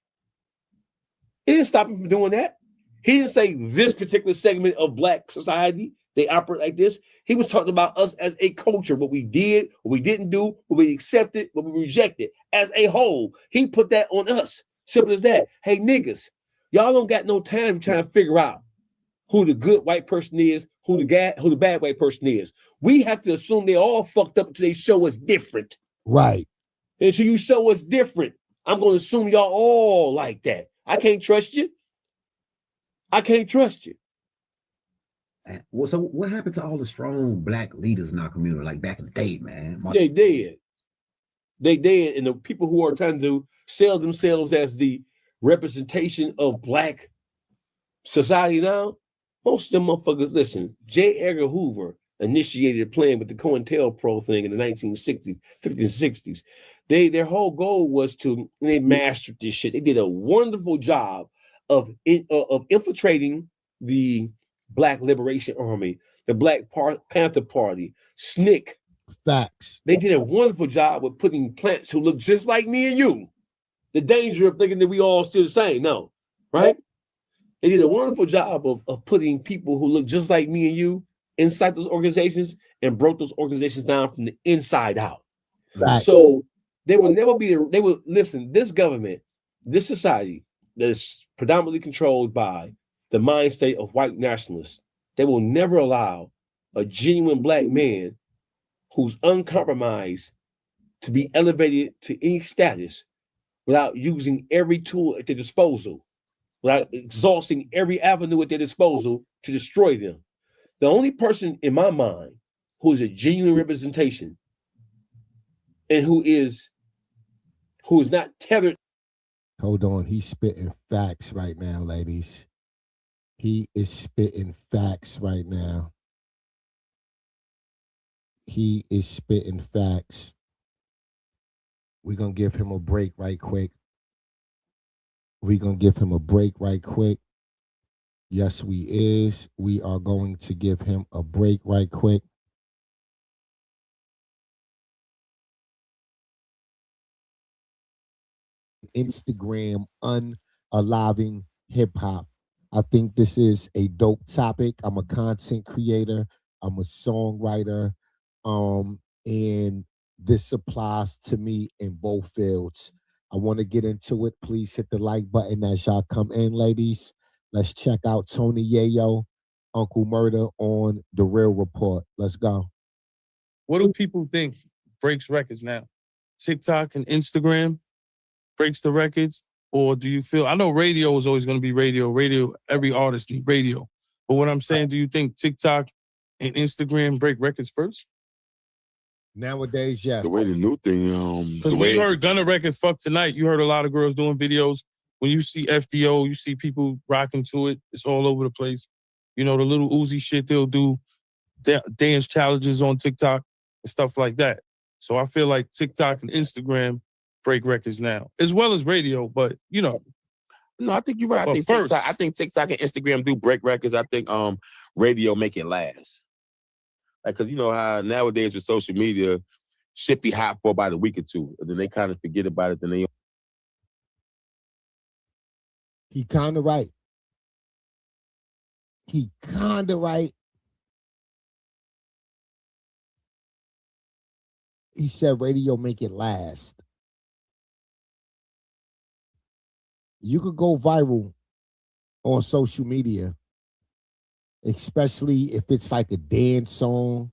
It didn't stop him from doing that. He didn't say this particular segment of black society, they operate like this. He was talking about us as a culture, what we did, what we didn't do, what we accepted, what we rejected as a whole. He put that on us. Simple as that. Hey, niggas, y'all don't got no time trying to figure out who the good white person is, who the bad white person is. We have to assume they all fucked up until they show us different. Right. Until you show us different, I'm going to assume y'all all like that. I can't trust you. I can't trust you. Well, so what happened to all the strong black leaders in our community, like back in the day, man? They did. They did. And the people who are trying to sell themselves as the representation of black society now, most of them motherfuckers, listen, J. Edgar Hoover initiated a plan with the COINTELPRO thing in the 1960s, 50s, and 60s. Their whole goal was they mastered this shit. They did a wonderful job of infiltrating the Black Liberation Army, the Black Panther Party, SNCC. Facts. They did a wonderful job with putting plants who look just like me and you. The danger of thinking that we all still the same. No, right? They did a wonderful job of putting people who look just like me and you inside those organizations and broke those organizations down from the inside out. Right. So they will never be, listen, this government, this society that is predominantly controlled by the mind state of white nationalists, they will never allow a genuine black man who's uncompromised to be elevated to any status without using every tool at their disposal, without exhausting every avenue at their disposal to destroy them. The only person in my mind who is a genuine representation and who is not tethered. Hold on, he's spitting facts right now, ladies. He is spitting facts right now. He is spitting facts. We're going to give him a break right quick. Yes, we is. We are going to give him a break right quick. Instagram unaliving hip hop. I think this is a dope topic. I'm a content creator. I'm a songwriter. And this applies to me in both fields. I want to get into it. Please hit the like button as y'all come in, ladies. Let's check out Tony Yayo, Uncle Murder on The Real Report. Let's go. What do people think breaks records now? TikTok and Instagram breaks the records? Or do you feel, I know radio is always going to be radio, every artist needs radio. But what I'm saying, do you think TikTok and Instagram break records first? Nowadays, yes. The way the new thing, because when you heard Gunna record Fuck Tonight, you heard a lot of girls doing videos. When you see FDO, you see people rocking to it. It's all over the place. You know, the little Uzi shit, they'll do dance challenges on TikTok and stuff like that. So I feel like TikTok and Instagram break records now, as well as radio, but you know. No, I think you're right. I think TikTok and Instagram do break records. I think radio make it last. Like, cause you know how nowadays with social media, shit be hot for about a week or two, and then they kind of forget about it. Then they. He kind of right. He said radio make it last. You could go viral on social media, especially if it's like a dance song.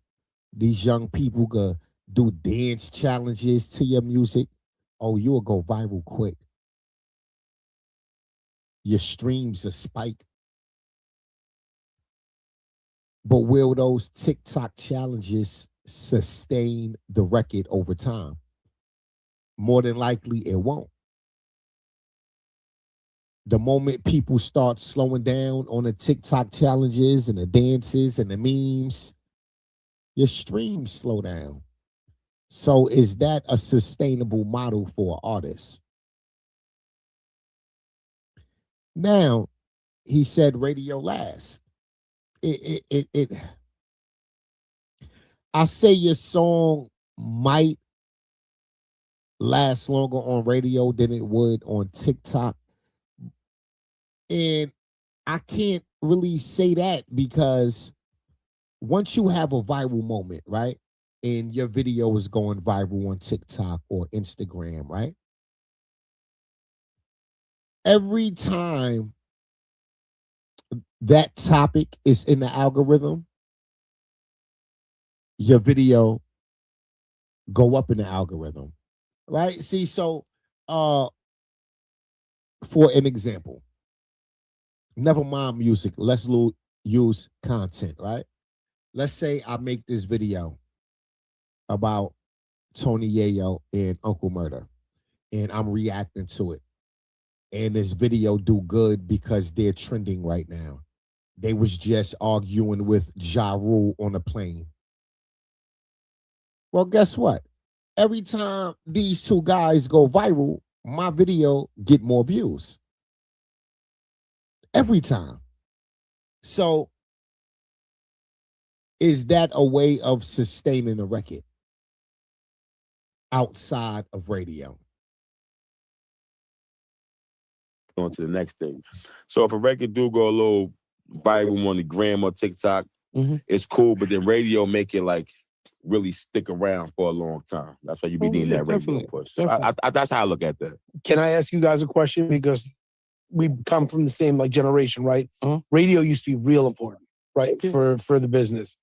These young people could do dance challenges to your music. Oh, you'll go viral quick. Your streams will spike But will those TikTok challenges sustain the record over time? More than likely, it won't. The moment people start slowing down on the TikTok challenges and the dances and the memes, your streams slow down. So is that a sustainable model for an artist? Now, he said radio last. I say your song might last longer on radio than it would on TikTok. And I can't really say that because once you have a viral moment, right? And your video is going viral on TikTok or Instagram, right? Every time that topic is in the algorithm, your video go up in the algorithm, right? See, so for an example, never mind music, let's use content, right? Let's say I make this video about Tony Yayo and Uncle Murder, and I'm reacting to it. And this video do good because they're trending right now. They was just arguing with Ja Rule on a plane. Well, guess what? Every time these two guys go viral, my video get more views. Every time. So is that a way of sustaining a record outside of radio? On to the next thing. So if a record do go a little viral on the gram or TikTok, it's cool, but then radio make it like really stick around for a long time. That's why you be needing that radio push. I that's how I look at that. Can I ask you guys a question? Because we come from the same like generation, right? Radio used to be real important, right? For the business.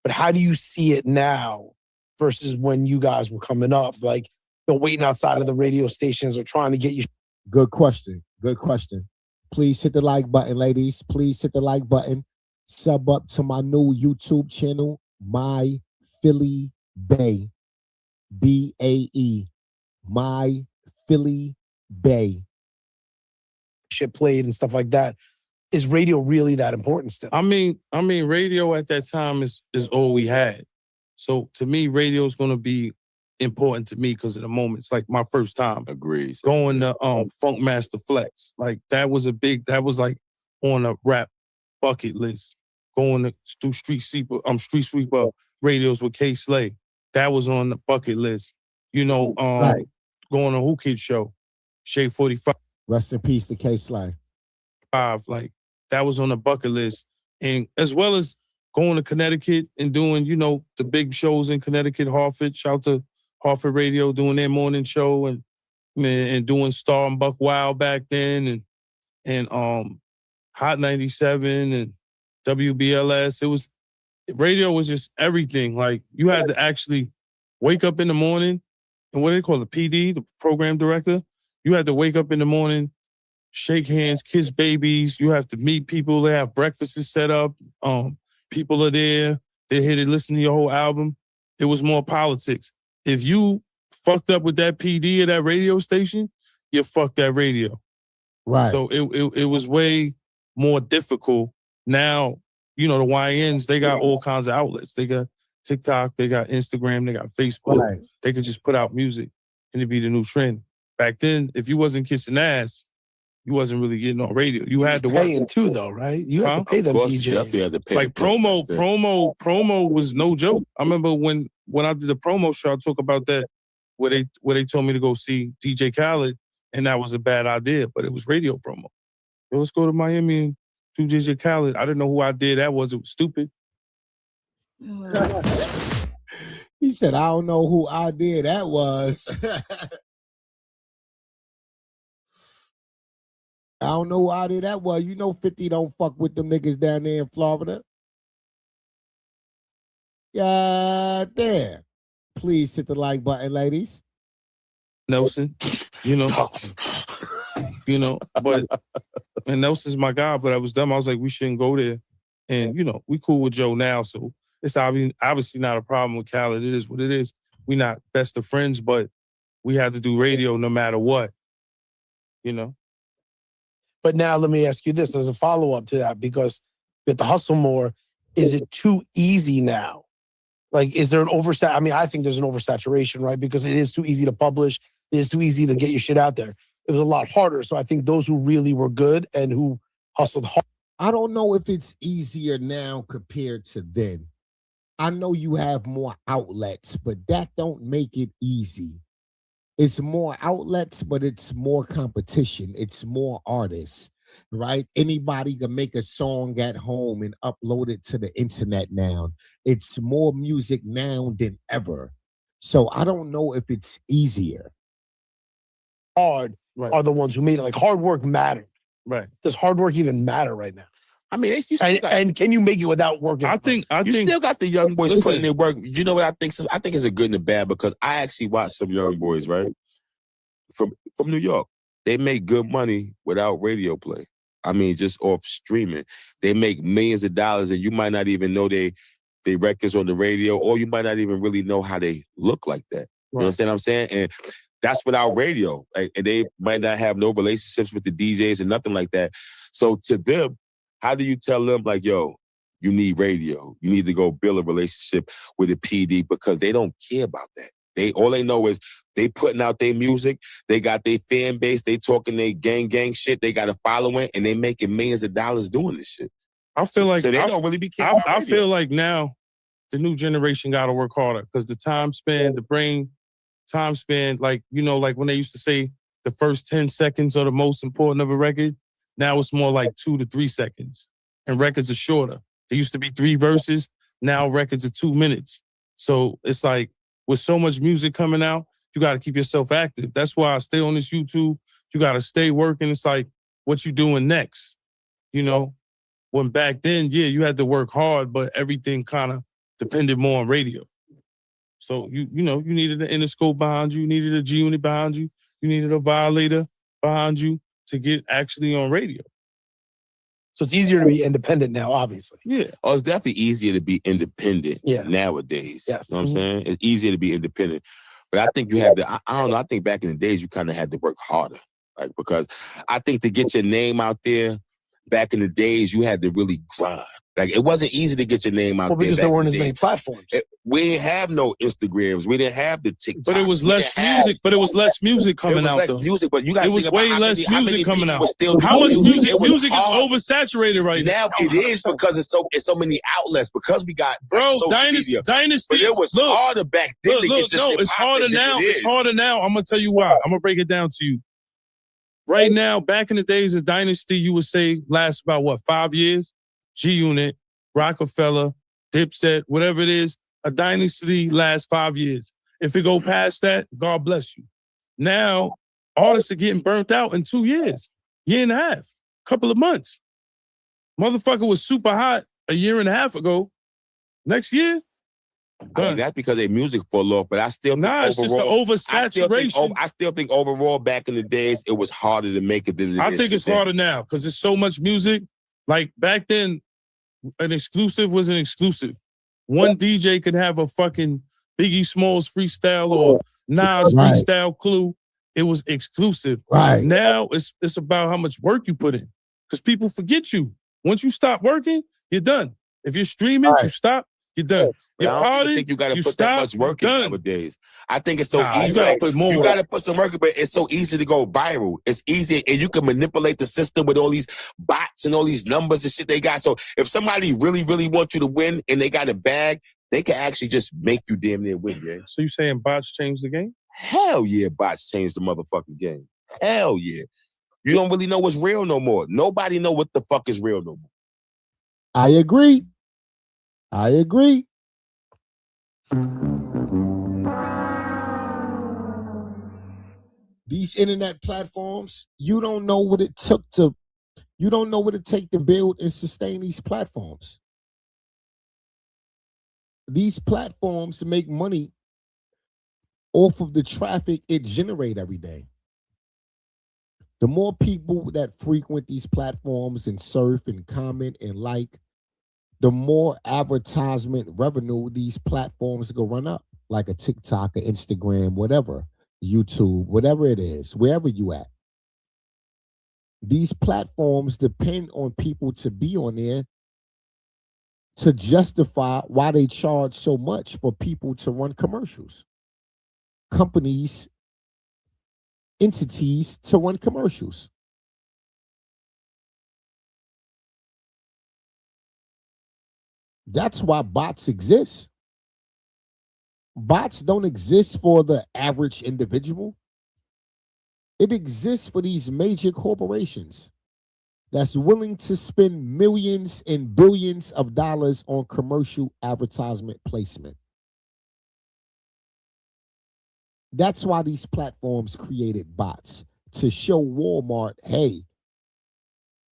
But how do you see it now versus when you guys were coming up? Like they're waiting outside of the radio stations or trying to get you. Good question. Good question. Please hit the like button, ladies. Please hit the like button. Sub up to my new YouTube channel, My Philly Bay. BAE. My Philly Bay. Shit played and stuff like that. Is radio really that important still? I mean, radio at that time is all we had. So to me, radio is going to be important to me because of the moment. It's like my first time. Agrees. Going to Funk Master Flex. Like that was like on a rap bucket list. Going to do Street Sweeper radios with K Slay. That was on the bucket list. You know, going to Who Kid Show, Shade 45. Rest in peace to K Slay. Like that was on the bucket list. And as well as going to Connecticut and doing, you know, the big shows in Connecticut, Hartford. Shout out to Hartford Radio doing their morning show and doing Star and Buck Wild back then and Hot 97 and WBLS. Radio was just everything. Like you had to actually wake up in the morning and what do they call it? PD, the program director. You had to wake up in the morning, shake hands, kiss babies. You have to meet people. They have breakfasts set up. People are there. They're here to listen to your whole album. It was more politics. If you fucked up with that PD of that radio station, you fucked that radio. Right. So it was way more difficult. Now, you know, the YNs, they got all kinds of outlets. They got TikTok, they got Instagram, they got Facebook. Right. They could just put out music and it'd be the new trend. Back then, if you wasn't kissing ass, you wasn't really getting on radio. You had to work. Paying too, though, right? You had to pay them DJs. You had to pay like promo was no joke. I remember when I did the promo show, I talk about that where they told me to go see DJ Khaled, and that was a bad idea, but it was radio promo. So let's go to Miami and do DJ Khaled. I didn't know who I did that was. It was stupid. He said, I don't know who I did that was. I don't know who I did that was. You know 50 don't fuck with them niggas down there in Florida. Yeah, there. Please hit the like button, ladies. Nelson, you know. But and Nelson's my guy, but I was dumb. I was like, we shouldn't go there. And, you know, we cool with Joe now, so it's obviously not a problem with Khaled. It is what it is. We not best of friends, but we had to do radio no matter what, you know? But now let me ask you this as a follow-up to that, because with the hustle more, is it too easy now? Like, is there an I mean, I think there's an oversaturation, right? Because it is too easy to publish. It is too easy to get your shit out there. It was a lot harder. So I think those who really were good and who hustled hard. I don't know if it's easier now compared to then. I know you have more outlets, but that don't make it easy. It's more outlets, but it's more competition. It's more artists, right? Anybody can make a song at home and upload it to the internet now. It's more music now than ever. So I don't know if it's easier. Hard are the ones who made it. Like, hard work mattered. Right. Does hard work even matter right now? I mean, and can you make it without working? I think still got the young boys putting their work. You know what I think? I think it's a good and a bad, because I actually watch some young boys, right, from New York. They make good money without radio play. I mean, just off streaming. They make millions of dollars, and you might not even know they records on the radio, or you might not even really know how they look like that. You understand what I'm saying? And that's without radio. Like, and they might not have no relationships with the DJs and nothing like that. So to them, how do you tell them, like, yo, you need radio. You need to go build a relationship with a PD, because they don't care about that. All they know is they putting out their music. They got their fan base. They talking their gang shit. They got a following, and they making millions of dollars doing this shit. I feel like so they don't really be caring about I radio. feel like now the new generation got to work harder, because the time span, the brain time span, like, you know, like when they used to say the first 10 seconds are the most important of a record. Now it's more like 2 to 3 seconds, and records are shorter. There used to be 3 verses. Now records are 2 minutes. So it's like, with so much music coming out, you got to keep yourself active. That's why I stay on this YouTube. You got to stay working. It's like, what you doing next? You know, when back then, yeah, you had to work hard, but everything kind of depended more on radio. So you know, you needed an Interscope behind you, you needed a G Unit behind you, you needed a Violator behind you to get actually on radio. So it's easier to be independent now, obviously. Yeah. Oh, it's definitely easier to be independent nowadays. Yes. You know what I'm saying? It's easier to be independent. But I think you had to, I don't know, I think back in the days, you kind of had to work harder. Like, because I think to get your name out there, back in the days, you had to really grind. Like, it wasn't easy to get your name out there. Because there weren't as many platforms. We didn't have no Instagrams. We didn't have the TikTok. But it was less music. But it was less music coming out, though. Music, but you got. It was way less music coming out. How much music? Music is oversaturated right now. Now it is, because it's so many outlets, because we got Dynasty. But it was harder back then to get your shit it's harder now. It's harder now. I'm gonna tell you why. I'm gonna break it down to you. Right now, back in the days of Dynasty, you would say last about what, 5 years? G Unit, Rockefeller, Dipset, whatever it is. A Dynasty lasts 5 years. If it go past that, God bless you. Now, artists are getting burnt out in 2 years, year and a half, couple of months. Motherfucker was super hot a year and a half ago. Next year, I mean, that's because their music fall off, but I still think it's just an oversaturation. I still think overall, back in the days, it was harder to make it than it is I think it's today. harder now because there's so much music. Like back then, an exclusive was an exclusive. One DJ could have a fucking Biggie Smalls freestyle or Nas freestyle Clue. It was exclusive. Right. Now it's about how much work you put in, because people forget you. Once you stop working, you're done. If you're streaming, you stop, you're done. But I don't think you got to put that much work in nowadays. I think it's so easy. You got to put some work in, but it's so easy to go viral. It's easy, and you can manipulate the system with all these bots and all these numbers and shit they got. So if somebody really, really wants you to win and they got a bag, they can actually just make you damn near win, yeah? So you saying bots changed the game? Hell yeah, bots changed the motherfucking game. Hell yeah. You don't really know what's real no more. Nobody know what the fuck is real no more. I agree. These internet platforms, you don't know what it take to build and sustain these platforms. These platforms make money off of the traffic it generate every day. The more people that frequent these platforms and surf and comment and like, the more advertisement revenue these platforms go run up, like a TikTok, or Instagram, whatever, YouTube, whatever it is, wherever you at. These platforms depend on people to be on there to justify why they charge so much for people to run commercials. Companies, entities to run commercials. That's why bots exist. Bots don't exist for the average individual. It exists for these major corporations that's willing to spend millions and billions of dollars on commercial advertisement placement. That's why these platforms created bots, to show Walmart, hey,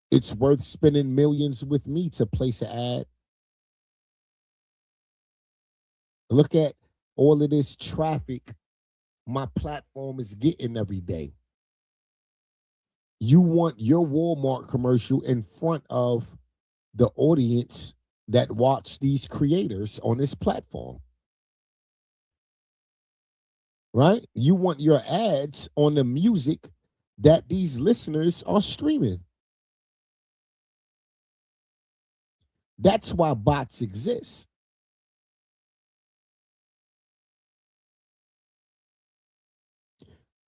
it's worth spending millions with me to place an ad. Look at all of this traffic my platform is getting every day. You want your Walmart commercial in front of the audience that watch these creators on this platform. Right? You want your ads on the music that these listeners are streaming. That's why bots exist.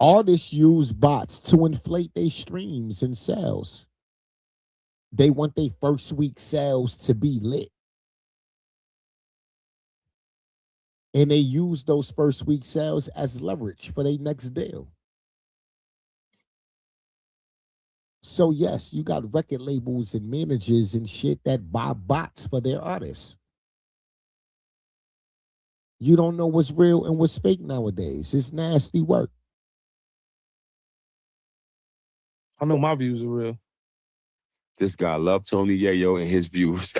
Artists use bots to inflate their streams and sales. They want their first week sales to be lit. And they use those first week sales as leverage for their next deal. So yes, you got record labels and managers and shit that buy bots for their artists. You don't know what's real and what's fake nowadays. It's nasty work. I know my views are real. This guy loved Tony Yayo and his views.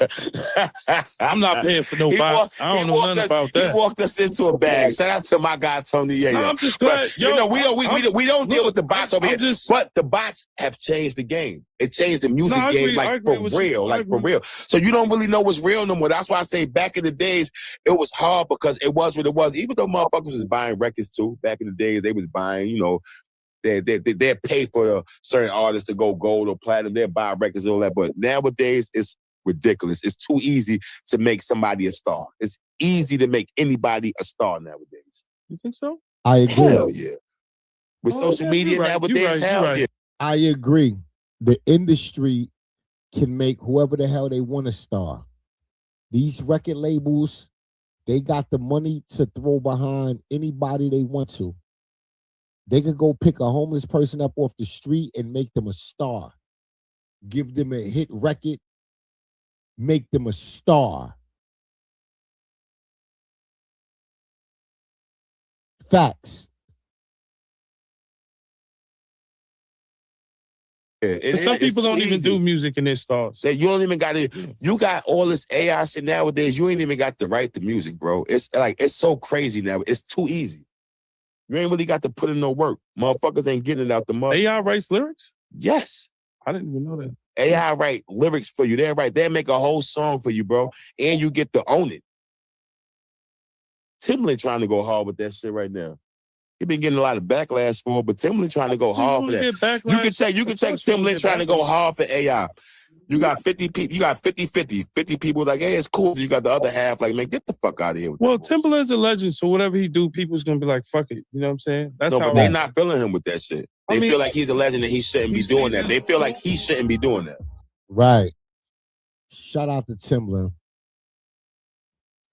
I'm not paying for no bots. I don't know nothing about that. He walked us into a bag. Shout out to my guy Tony Yayo. No, I'm just glad. But, we don't deal with the bots over here. But the bots have changed the game. It changed the music game, like for real. So you don't really know what's real no more. That's why I say back in the days it was hard because it was what it was. Even though motherfuckers was buying records too. Back in the days they was buying, they'd pay for certain artists to go gold or platinum. They'd buy records and all that. But nowadays, it's ridiculous. It's too easy to make somebody a star. It's easy to make anybody a star nowadays. You think so? I agree. Hell yeah. With social media nowadays, hell yeah. I agree. The industry can make whoever the hell they want a star. These record labels, they got the money to throw behind anybody they want to. They could go pick a homeless person up off the street and make them a star. Give them a hit record, make them a star. Facts. Some people don't even do music in their stars. You don't even got it. You got all this AI shit nowadays. You ain't even got to write the music, bro. It's so crazy now. It's too easy. You ain't really got to put in no work. Motherfuckers ain't getting it out the mud. AI writes lyrics? Yes. I didn't even know that. AI write lyrics for you. They'll make a whole song for you, bro. And you get to own it. Timbaland trying to go hard with that shit right now. He been getting a lot of backlash for it, but Timbaland trying to go hard for that. You can check Timbaland trying to go hard for AI. You got 50 people, you got 50-50. 50 people like, hey, it's cool. You got the other half like, man, get the fuck out of here. Well, Timbaland's a legend, so whatever he do, people's gonna be like, fuck it. You know what I'm saying? That's how. But they're not feeling him with that shit. They feel like he's a legend and he shouldn't be doing that. They feel like he shouldn't be doing that. Right. Shout out to Timbaland.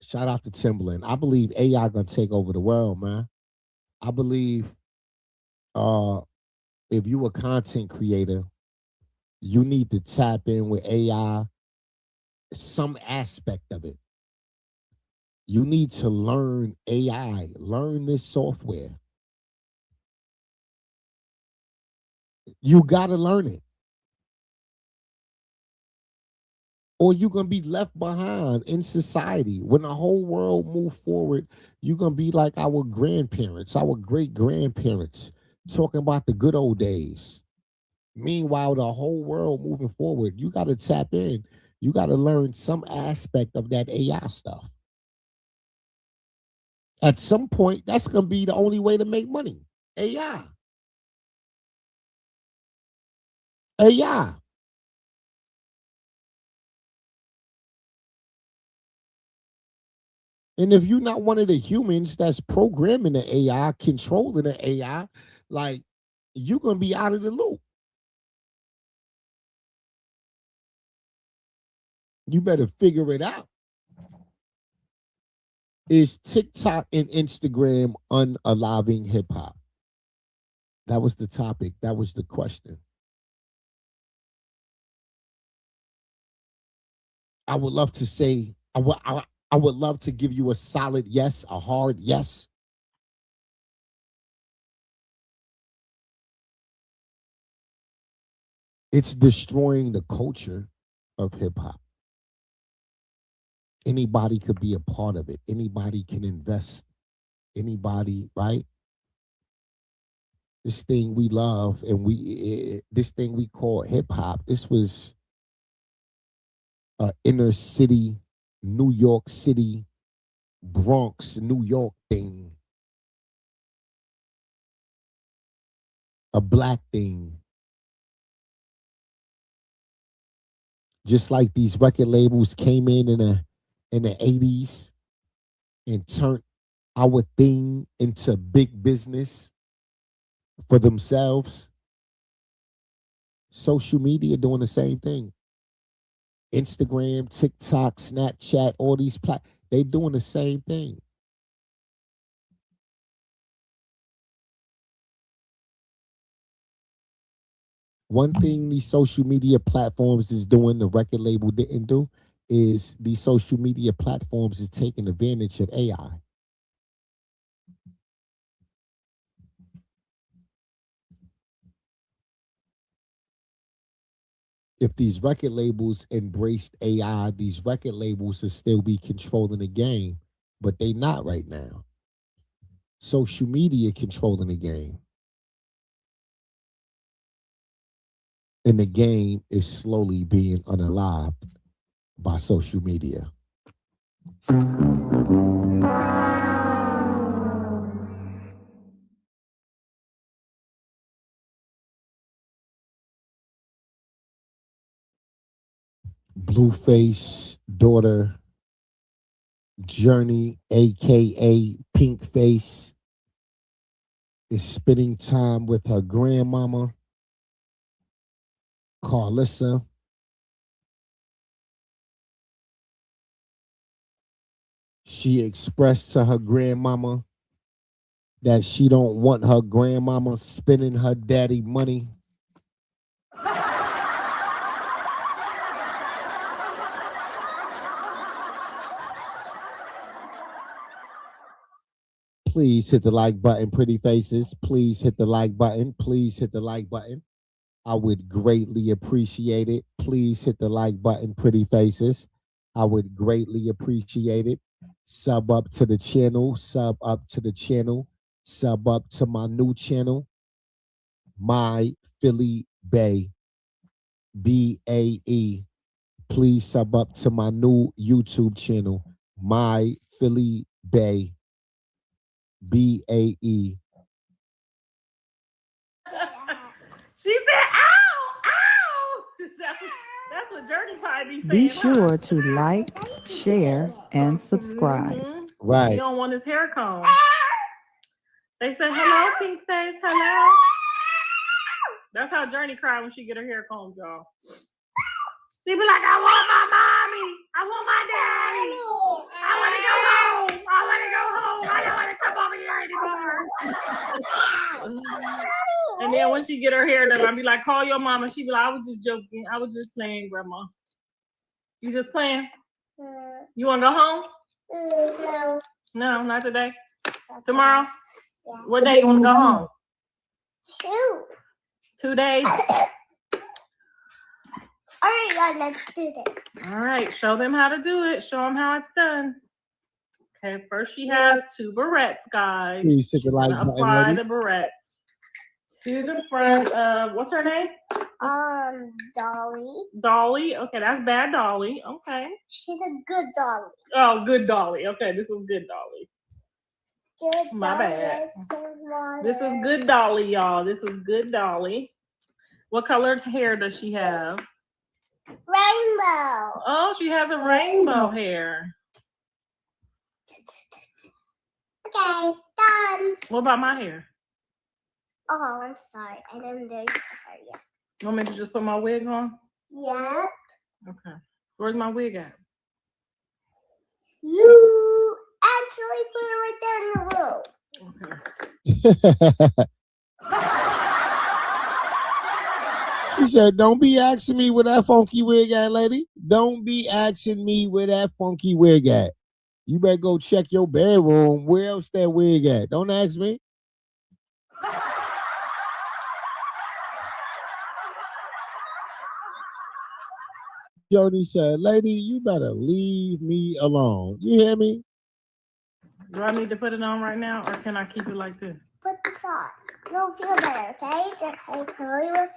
Shout out to Timbaland. I believe AI gonna take over the world, man. I believe if you a content creator, you need to tap in with AI, some aspect of it. You need to learn AI, learn this software. You got to learn it. Or you're going to be left behind in society. When the whole world move forward, you're going to be like our grandparents, our great-grandparents, talking about the good old days. Meanwhile, the whole world moving forward, you got to tap in. You got to learn some aspect of that AI stuff. At some point, that's going to be the only way to make money. AI. AI. And if you're not one of the humans that's programming the AI, controlling the AI, like, you're going to be out of the loop. You better figure it out. Is TikTok and Instagram unaliving hip hop? That was the topic. That was the question. I would love to say, I would love to give you a solid yes, a hard yes. It's destroying the culture of hip hop. Anybody could be a part of it. Anybody can invest. Anybody, right? This thing we love and this thing we call hip hop, this was inner city, New York City, Bronx, New York thing. A black thing. Just like these record labels came in the 80s and turned our thing into big business for themselves. Social media doing the same thing. Instagram, TikTok, Snapchat, all these they doing the same thing. One thing these social media platforms is doing the record label didn't do is these social media platforms is taking advantage of AI. If these record labels embraced AI, these record labels would still be controlling the game, but they not right now. Social media controlling the game. And the game is slowly being unalived by social media. Blueface daughter Journey, aka Pink Face, is spending time with her grandmama, Carlissa. She expressed to her grandmama that she don't want her grandmama spending her daddy money. Please hit the like button, pretty faces. Please hit the like button. Please hit the like button. I would greatly appreciate it. Please hit the like button, pretty faces. I would greatly appreciate it. Sub up to the channel. Sub up to the channel. Sub up to my new channel, My Philly Bay, BAE. Please sub up to my new YouTube channel, My Philly Bay, BAE. She said, ow, ow. That's what Journey probably be saying. Be sure to like, share, and subscribe. Right. You don't want his hair comb. They said, hello, Pink Face, hello. That's how Journey cried when she get her hair combed, y'all. She be like, I want my mommy. I want my daddy. I want to go home. I want to go home. I don't want to come over here anymore. And then when she get her hair done, I be like, call your mama. She be like, I was just joking. I was just playing, Grandma. You just playing? You want to go home? No. No, not today. Tomorrow? Yeah. What day you want to go home? 2 days? All right, let's do this. All right, show them how to do it. Show them how it's done. Okay, first she has 2 barrettes, guys. Please hit the like button. Apply the barrettes. She's a friend of, what's her name? Dolly. Dolly. Okay, that's bad Dolly. Okay. She's a good Dolly. Oh, good Dolly. Okay, this is good Dolly. Good My Dolly. bad. This is good Dolly, y'all. This is good Dolly. What colored hair does she have? Rainbow. Oh, she has a rainbow hair. Okay, done. What about my hair? Oh, I'm sorry. I didn't do your hair yet. You want me to just put my wig on? Yeah. Okay. Where's my wig at? You actually put it right there in your room. Okay. She said, don't be asking me where that funky wig at, lady. Don't be asking me where that funky wig at. You better go check your bedroom. Where else that wig at? Don't ask me. Jody said, lady, you better leave me alone. You hear me? Do I need to put it on right now, or can I keep it like this? Put this on. You'll feel better, okay? You will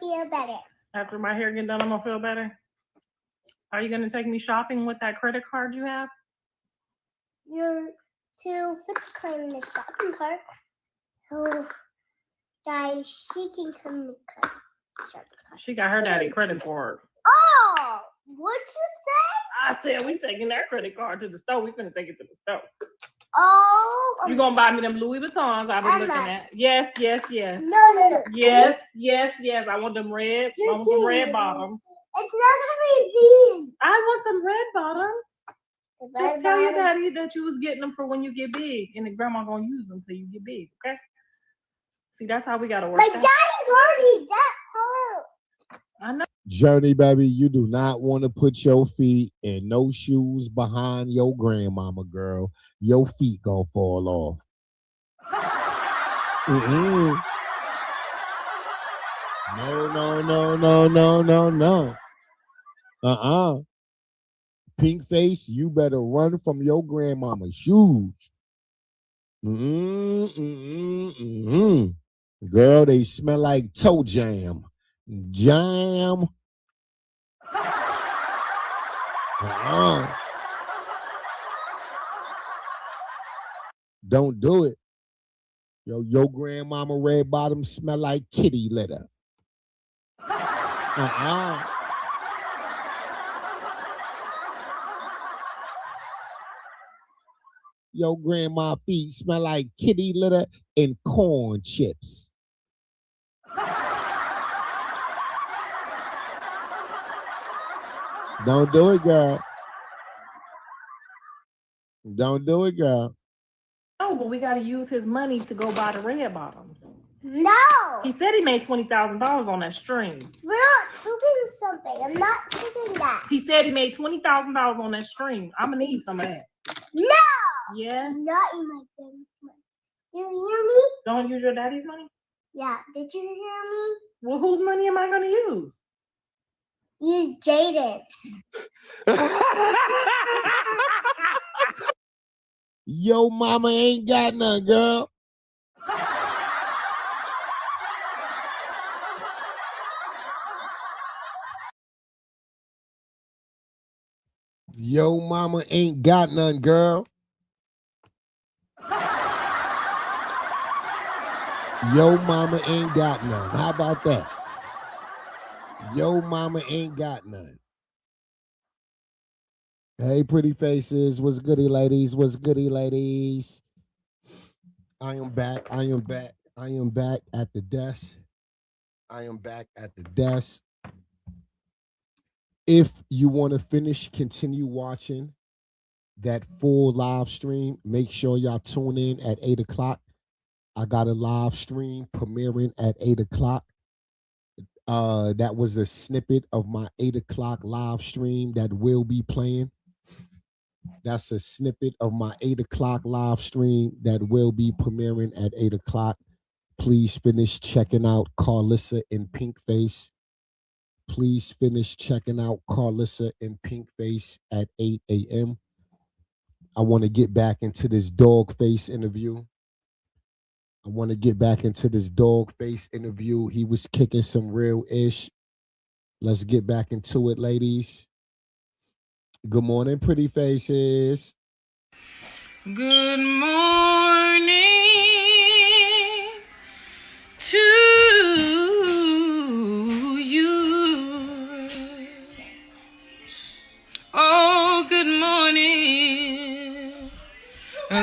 feel better. After my hair get done, I'm gonna feel better. Are you gonna take me shopping with that credit card you have? You're to put the claim in the shopping cart. So, guys, she can come in the shopping cart. She got her daddy credit card. Oh, what'd you say? I said we taking that credit card to the store. We finna take it to the store. Oh, you gonna buy me them Louis Vuittons I've been looking at? Yes. No. Yes. I want them red. I want them red bottoms. It's not gonna be these. I want some red bottoms. Just tell your bottoms. daddy that you was getting them for when you get big, and the grandma gonna use them till you get big. Okay? See, that's how we gotta work. My daddy's already that home. I know. Journey, baby, you do not want to put your feet in no shoes behind your grandmama, girl. Your feet gonna fall off. Mm-mm. No. Pink face, you better run from your grandmama's shoes. Girl, they smell like toe jam. Jam. Don't do it. Your grandmama red bottoms smell like kitty litter. Your grandma feet smell like kitty litter and corn chips. Don't do it, girl. Don't do it, girl. No, but we gotta use his money to go buy the red bottoms. No. He said he made $20,000 on that string. We're not taking something. I'm not taking that. He said he made $20,000 on that string. I'm gonna need some of that. No. Yes. Not in my daddy's money. You hear me? Don't use your daddy's money? Yeah. Did you hear me? Well, whose money am I gonna use? Use Jaden. Yo, mama ain't got none, girl. Yo, mama ain't got none, girl. Yo, mama ain't got none. How about that? Yo, mama ain't got none. Hey, pretty faces. What's goody, ladies? What's goody, ladies? I am back at the desk. If you want to continue watching that full live stream, make sure y'all tune in at 8 o'clock. I got a live stream premiering at 8 o'clock. That was a snippet of my 8 o'clock live stream that will be playing. That's a snippet of my 8 o'clock live stream that will be premiering at 8 o'clock. Please finish checking out Carlissa in Pink Face. Please finish checking out Carlissa in Pink Face at 8 a.m. I want to get back into this dog face interview. I want to get back into this dog face interview. He was kicking some real ish. Let's get back into it, ladies. Good morning, pretty faces. Good morning to you. Oh, good morning.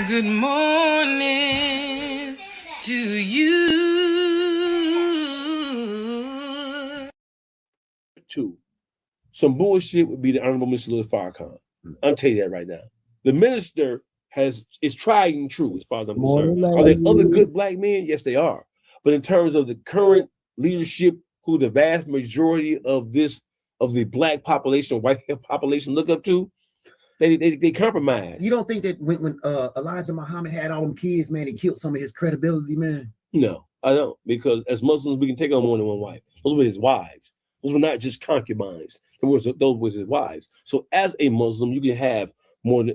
Good morning to you. Two. Some bullshit would be the Honorable Mr. Louis Farrakhan. I'll tell you that right now. The minister is tried and true as far as I'm concerned. Are there other good black men? Yes, they are. But in terms of the current leadership, who the vast majority of the black population, white population look up to, they compromise. You don't think that when Elijah Muhammad had all them kids, man, it killed some of his credibility, man? No, I don't. Because as Muslims, we can take on more than one wife. Those were his wives. Those were not just concubines. Those were his wives. So as a Muslim, you can have more than,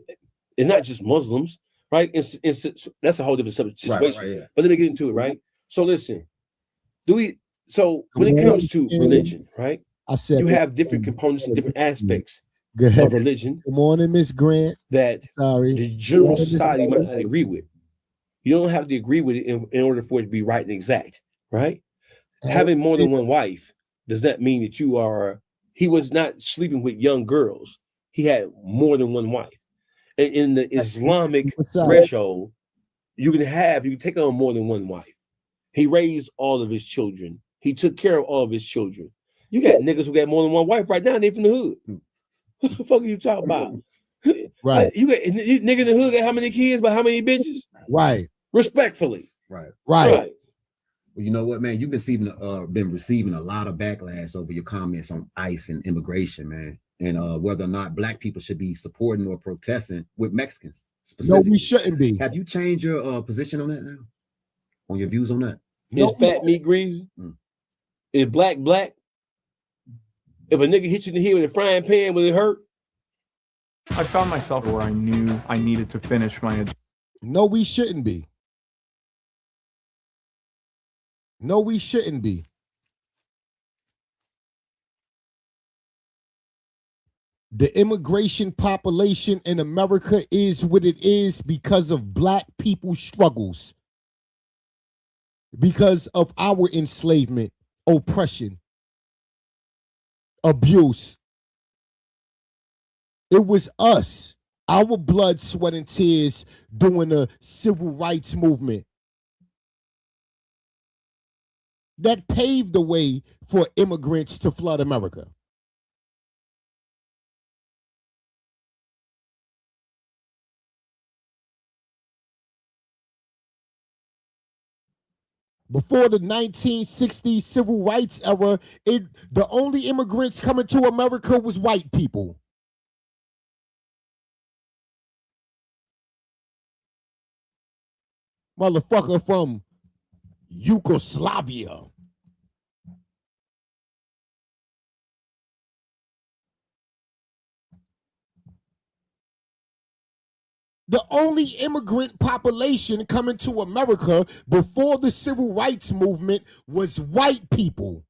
and not just Muslims, right? That's a whole different situation. Right, yeah. But let me get into it, right? So listen, when it comes to religion, right? I said you have different components and different aspects of religion. Good morning, Miss Grant. That the general society might not agree with. You don't have to agree with it in order for it to be right and exact, right? Having more than one wife does that mean that he was not sleeping with young girls. He had more than one wife. And in the Islamic threshold, you can take on more than one wife. He raised all of his children. He took care of all of his children. You got niggas who got more than one wife right now, and they from the hood. What the fuck are you talking about? Right. You nigga in the hood got how many kids, but how many bitches? Right. Respectfully. Right. Well, you know what, man? You've been receiving a lot of backlash over your comments on ICE and immigration, man, and whether or not black people should be supporting or protesting with Mexicans. No, we shouldn't be. Have you changed your position on that now? On your views on that? Is fat meat greasy? Is black? If a nigga hit you in the head with a frying pan, will it hurt? I found myself where I knew I needed to finish my education. No, we shouldn't be. No, we shouldn't be. The immigration population in America is what it is because of black people's struggles, because of our enslavement, oppression, abuse. It was us, our blood, sweat, and tears during the civil rights movement that paved the way for immigrants to flood America. Before the 1960s civil rights era, the only immigrants coming to America was white people. Motherfucker from Yugoslavia. The only immigrant population coming to America before the civil rights movement was white people.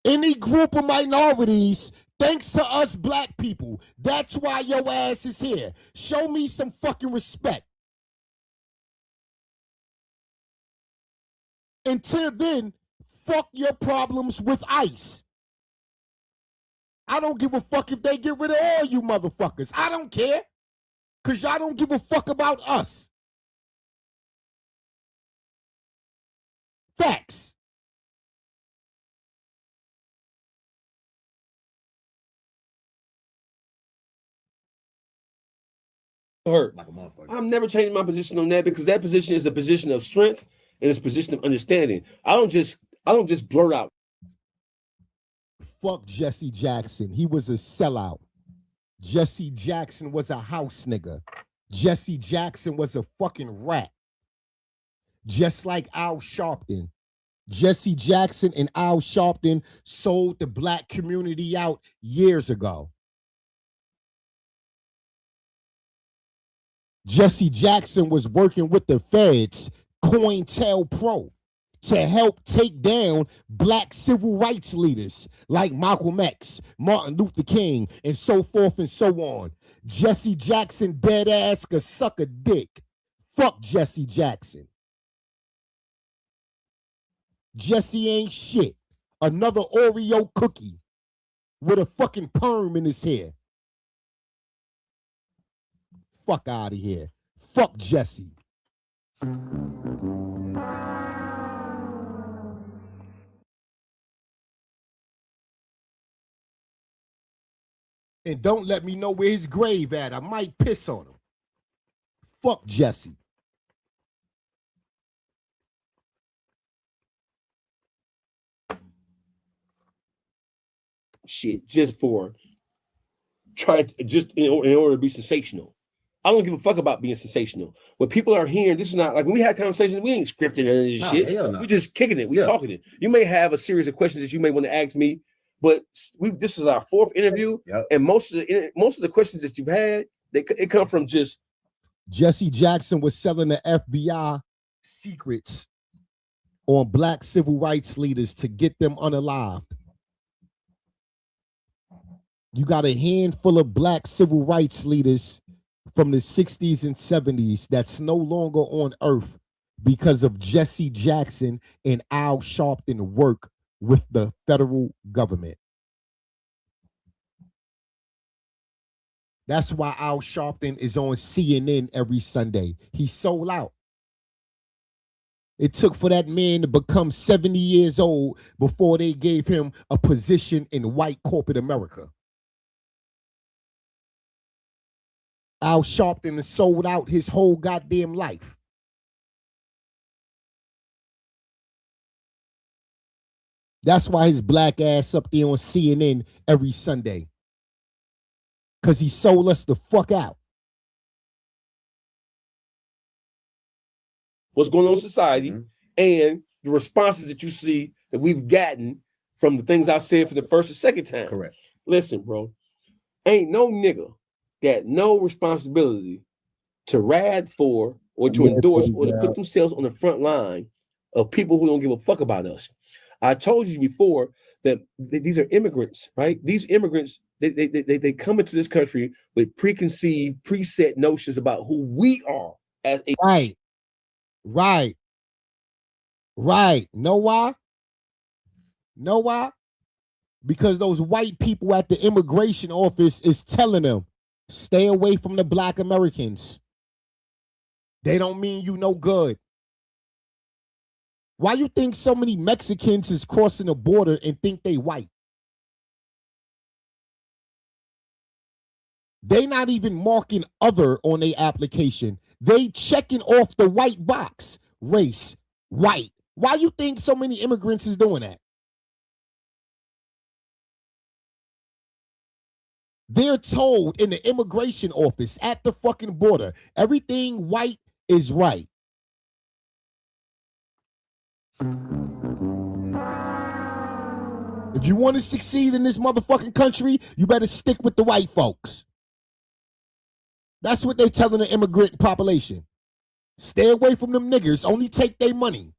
Any group of minorities, thanks to us black people, that's why your ass is here. Show me some fucking respect. Until then, fuck your problems with ICE. I don't give a fuck if they get rid of all you motherfuckers. I don't care. Because y'all don't give a fuck about us. Facts. Hurt. I'm never changing my position on that because that position is a position of strength and it's a position of understanding. I don't just blurt out. Fuck Jesse Jackson. He was a sellout. Jesse Jackson was a house nigga. Jesse Jackson was a fucking rat. Just like Al Sharpton. Jesse Jackson and Al Sharpton sold the black community out years ago. Jesse Jackson was working with the feds COINTELPRO to help take down black civil rights leaders like Malcolm X, Martin Luther King, and so forth and so on. Jesse Jackson dead ass could suck a dick. Fuck Jesse Jackson. Jesse ain't shit. Another Oreo cookie with a fucking perm in his hair. Fuck out of here. Fuck Jesse. And don't let me know where his grave at. I might piss on him. Fuck Jesse. Shit, just for trying to, just in order to be sensational. I don't give a fuck about being sensational. When people are hearing, this is not like when we had conversations, we ain't scripting any of this shit. Hell no. We just kicking it. We talking it. You may have a series of questions that you may want to ask me, but this is our fourth interview, and most of the questions that you've had, it come from just Jesse Jackson was selling the FBI secrets on black civil rights leaders to get them unalived. You got a handful of black civil rights leaders from the 60s and 70s that's no longer on earth because of Jesse Jackson and Al Sharpton work with the federal government. That's why Al Sharpton is on CNN every Sunday. He sold out. It took for that man to become 70 years old before they gave him a position in white corporate America. Al Sharpton has sold out his whole goddamn life. That's why his black ass up there on CNN every Sunday. Because he sold us the fuck out. what's going on in society and the responses that you see that we've gotten from the things I've said for the first and second time. Correct. Listen, bro, ain't no nigga got no responsibility to ride for or to endorse or to put themselves on the front line of people who don't give a fuck about us. I told you before that these are immigrants, right? These immigrants, they come into this country with preconceived, preset notions about who we are as a Right. Know why? Because those white people at the immigration office is telling them, stay away from the black Americans. They don't mean you no good. Why you think so many Mexicans is crossing the border and think they white? They not even marking other on their application. They checking off the white box. Race, white. Why you think so many immigrants is doing that? They're told in the immigration office at the fucking border, everything white is right. If you want to succeed in this motherfucking country, you better stick with the white folks. That's what they telling the immigrant population. Stay away from them niggers. Only take their money.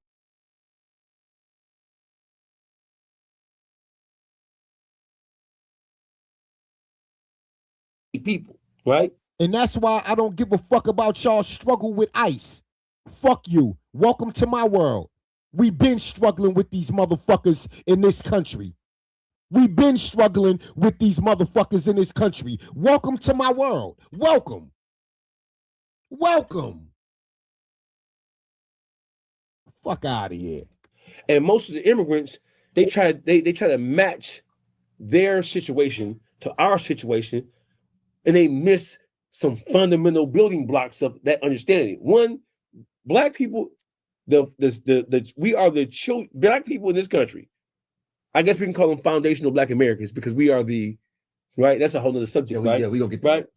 People, right? And that's why I don't give a fuck about y'all struggle with ICE. Fuck you. Welcome to my world. We've been struggling with these motherfuckers in this country. We've been struggling with these motherfuckers in this country. Welcome to my world. Welcome. Fuck out of here. And most of the immigrants, they try to match their situation to our situation, and they miss some fundamental building blocks of that understanding. One, black people, we are the children, black people in this country. I guess we can call them foundational black Americans because we are the, right? That's a whole other subject, right? Yeah, we gonna get right. That.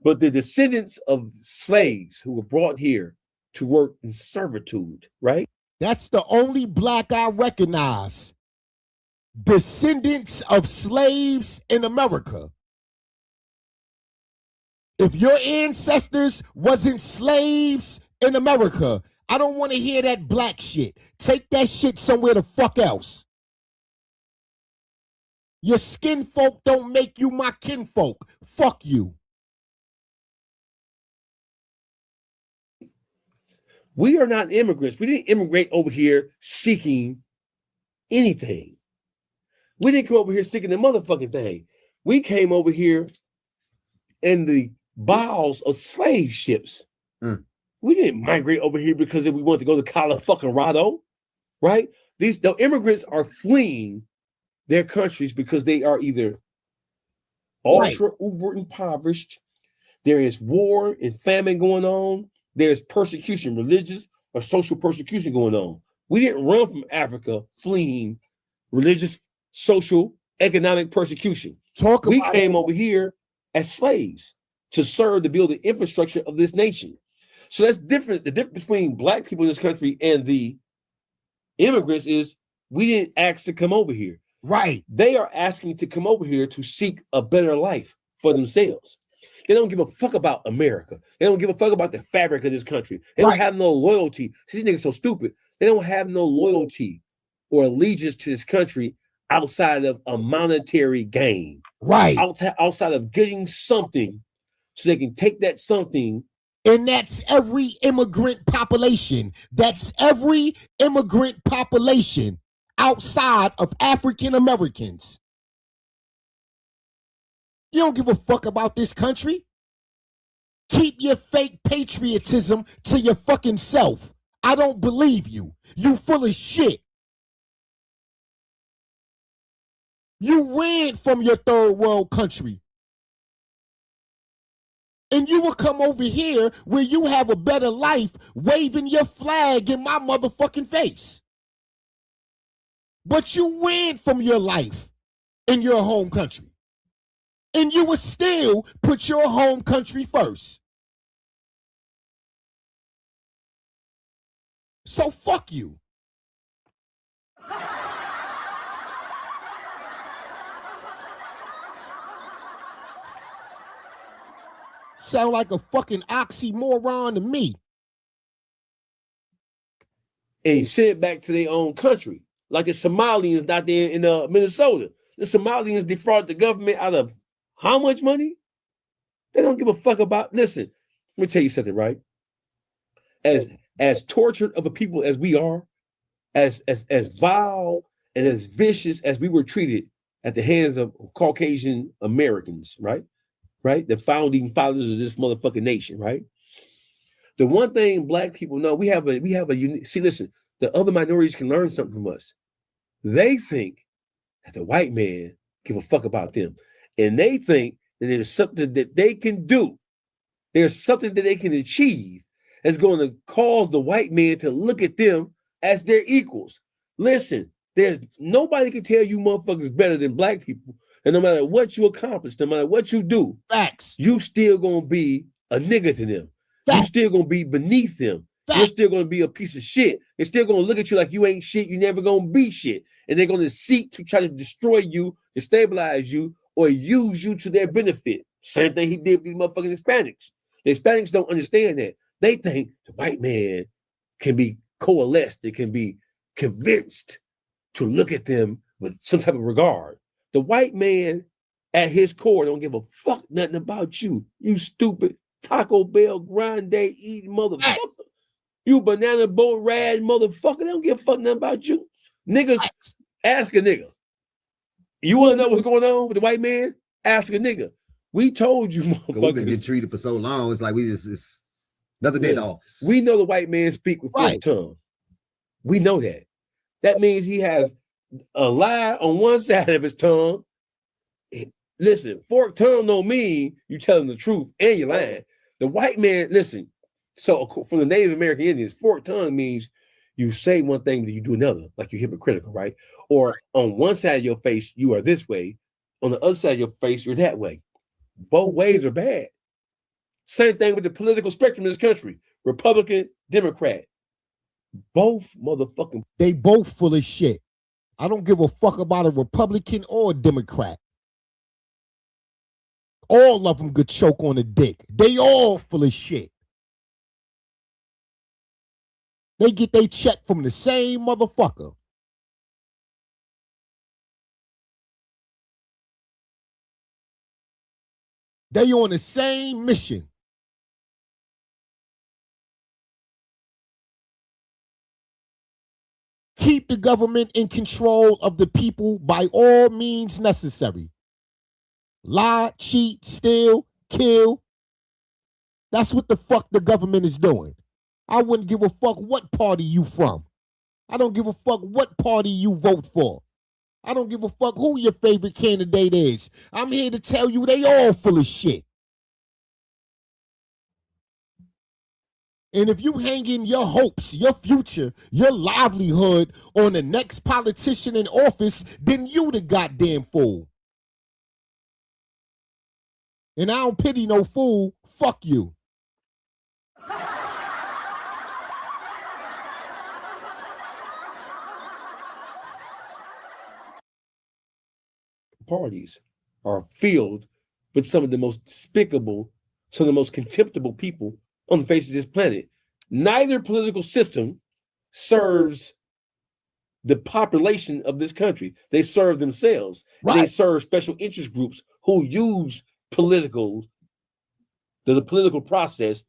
But the descendants of slaves who were brought here to work in servitude, right? That's the only black I recognize. Descendants of slaves in America. If your ancestors wasn't slaves in America, I don't want to hear that black shit. Take that shit somewhere the fuck else. Your skin folk don't make you my kinfolk. Fuck you. We are not immigrants. We didn't immigrate over here seeking anything. We didn't come over here seeking the motherfucking thing. We came over here in the bowels of slave ships. We didn't migrate over here because we wanted to go to Colorado, right? The immigrants are fleeing their countries because they are either ultra uber impoverished. There is war and famine going on. There's persecution, religious or social persecution going on. We didn't run from Africa fleeing religious, social, economic persecution. We came over here as slaves to serve to build the infrastructure of this nation. So that's different. The difference between black people in this country and the immigrants is we didn't ask to come over here. Right. They are asking to come over here to seek a better life for themselves. They don't give a fuck about America. They don't give a fuck about the fabric of this country. They don't have no loyalty. These niggas so stupid. They don't have no loyalty or allegiance to this country outside of a monetary gain. Right. Outside of getting something so they can take that something. And that's every immigrant population. That's every immigrant population outside of African Americans. You don't give a fuck about this country. Keep your fake patriotism to your fucking self. I don't believe you. You full of shit. You ran from your third world country. And you will come over here where you have a better life waving your flag in my motherfucking face. But you ran from your life in your home country. And you will still put your home country first. So fuck you. Sound like a fucking oxymoron to me. And send it back to their own country. Like the Somalians not there in Minnesota. The Somalians defraud the government out of how much money? They don't give a fuck about. Listen, let me tell you something, right? As tortured of a people as we are, as vile and as vicious as we were treated at the hands of Caucasian Americans, right? Right? The founding fathers of this motherfucking nation, right? The one thing black people know, we have a unique, see, listen, the other minorities can learn something from us. They think that the white man give a fuck about them. And they think that there's something that they can do. There's something that they can achieve that's going to cause the white man to look at them as their equals. Listen, there's nobody can tell you motherfuckers better than black people. And no matter what you accomplish, no matter what you do, facts, you still gonna be a nigga to them. You still gonna be beneath them. You're still gonna be a piece of shit. They're still gonna look at you like you ain't shit. You never gonna be shit. And they're gonna seek to try to destroy you, destabilize you, or use you to their benefit. Same thing he did with these motherfucking Hispanics. The Hispanics don't understand that. They think the white man can be coalesced. They can be convinced to look at them with some type of regard. The white man at his core don't give a fuck nothing about you. You stupid Taco Bell grande eating motherfucker. You banana boat rad motherfucker. They don't give a fuck nothing about you. Niggas, ask a nigga. You want to know what's going on with the white man? Ask a nigga. We told you, motherfuckers. We've been getting treated for so long. It's like it's another day in office. We know the white man speak with forked tongue. We know that. That means he has a lie on one side of his tongue. Listen, forked tongue don't mean you telling the truth and you're lying. The white man, listen, so from the Native American Indians, forked tongue means you say one thing, but you do another, like you're hypocritical, right? Or on one side of your face, you are this way. On the other side of your face, you're that way. Both ways are bad. Same thing with the political spectrum in this country. Republican, Democrat. Both motherfucking. They both full of shit. I don't give a fuck about a Republican or a Democrat. All of them could choke on a dick. They all full of shit. They get their check from the same motherfucker. They on the same mission. Keep the government in control of the people by all means necessary. Lie, cheat, steal, kill. That's what the fuck the government is doing. I wouldn't give a fuck what party you from. I don't give a fuck what party you vote for. I don't give a fuck who your favorite candidate is. I'm here to tell you they all full of shit. And if you hanging your hopes, your future, your livelihood on the next politician in office, then you the goddamn fool. And I don't pity no fool. Fuck you. Parties are filled with some of the most despicable, some of the most contemptible people on the face of this planet. Neither political system serves the population of this country. They serve themselves. Right. They serve special interest groups who use the political process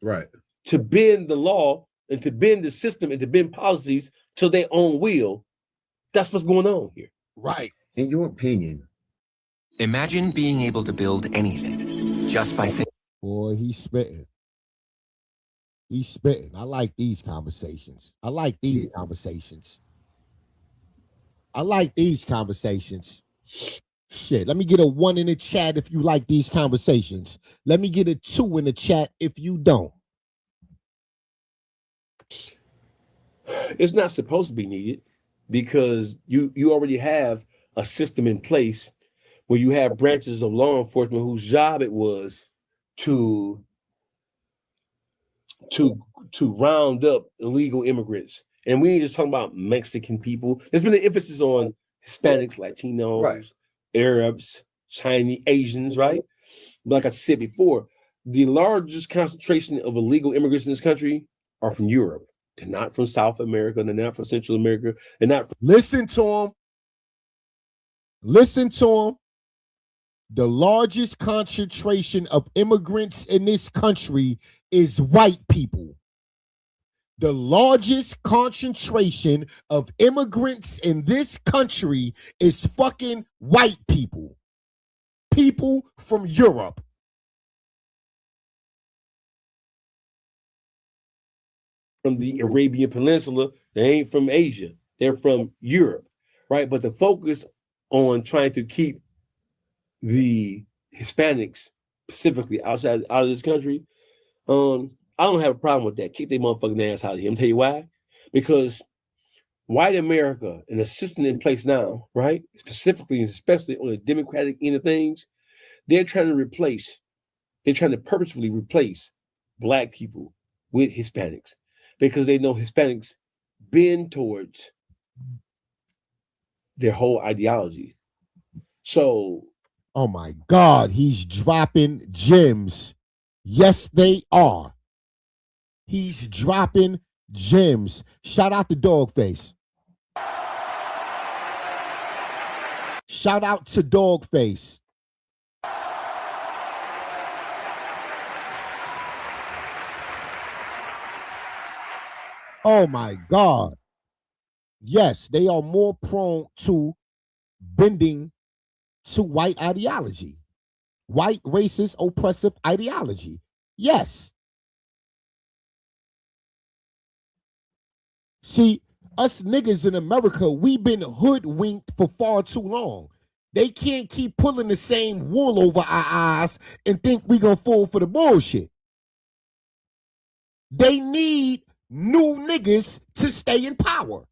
to bend the law and to bend the system and to bend policies to their own will. That's what's going on here. Right. In your opinion, imagine being able to build anything just by thinking. Boy, he's spitting. He's spitting. I like these conversations. I like these conversations. Shit, let me get a 1 in the chat if you like these conversations. Let me get a 2 in the chat if you don't. It's not supposed to be needed because you already have a system in place where you have branches of law enforcement whose job it was to round up illegal immigrants. And we ain't just talking about Mexican people. There's been an emphasis on Hispanics, Latinos, Arabs, Chinese, Asians, right? But like I said before, the largest concentration of illegal immigrants in this country are from Europe. They're not from South America. They're not from Central America. They're not from— Listen to them. Listen to them. The largest concentration of immigrants in this country is white people. The largest concentration of immigrants in this country is fucking white people. People from Europe. From the Arabian Peninsula. They ain't from Asia. They're from Europe, right? But the focus on trying to keep the Hispanics specifically out of this country, I don't have a problem with that. Kick their motherfucking ass out of here. I'm tell you why. Because white America and the system in place now, right, specifically and especially on the Democratic end of things, they're trying to purposefully replace Black people with Hispanics because they know Hispanics bend towards their whole ideology. So, oh my God, he's dropping gems. Yes, they are. He's dropping gems. Shout out to Dogface. Shout out to Dogface. Oh my God. Yes, they are more prone to bending to white ideology. White, racist, oppressive ideology. Yes. See, us niggas in America, we've been hoodwinked for far too long. They can't keep pulling the same wool over our eyes and think we gonna fall for the bullshit. They need new niggas to stay in power.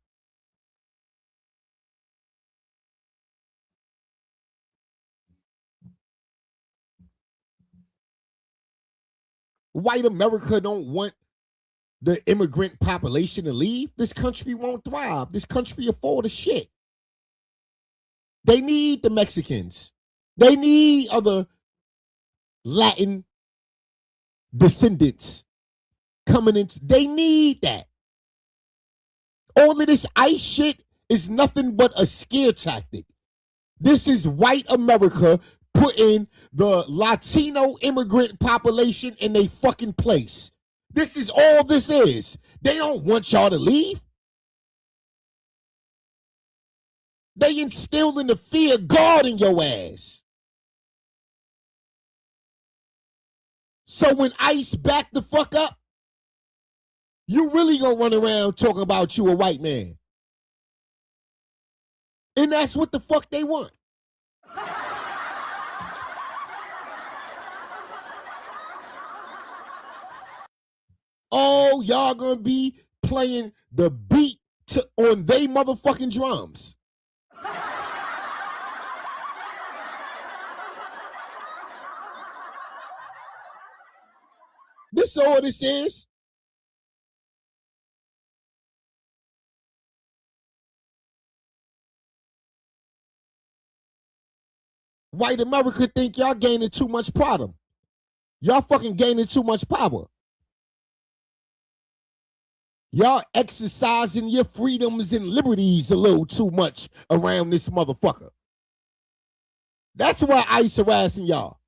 White America don't want the immigrant population to leave. This country won't thrive. This country is full of shit. They need the Mexicans. They need other Latin descendants coming in. They need that. All of this ICE shit is nothing but a scare tactic. This is white America putting the Latino immigrant population in a fucking place. This is all this is. They don't want y'all to leave. They instilling the fear of God in your ass. So when ICE back the fuck up, you really gonna run around talking about you a white man. And that's what the fuck they want. Oh, y'all gonna be playing the beat on they motherfucking drums. This all this is. White America think y'all gaining too much power. Y'all fucking gaining too much power. Y'all exercising your freedoms and liberties a little too much around this motherfucker. That's why ICE harassing y'all.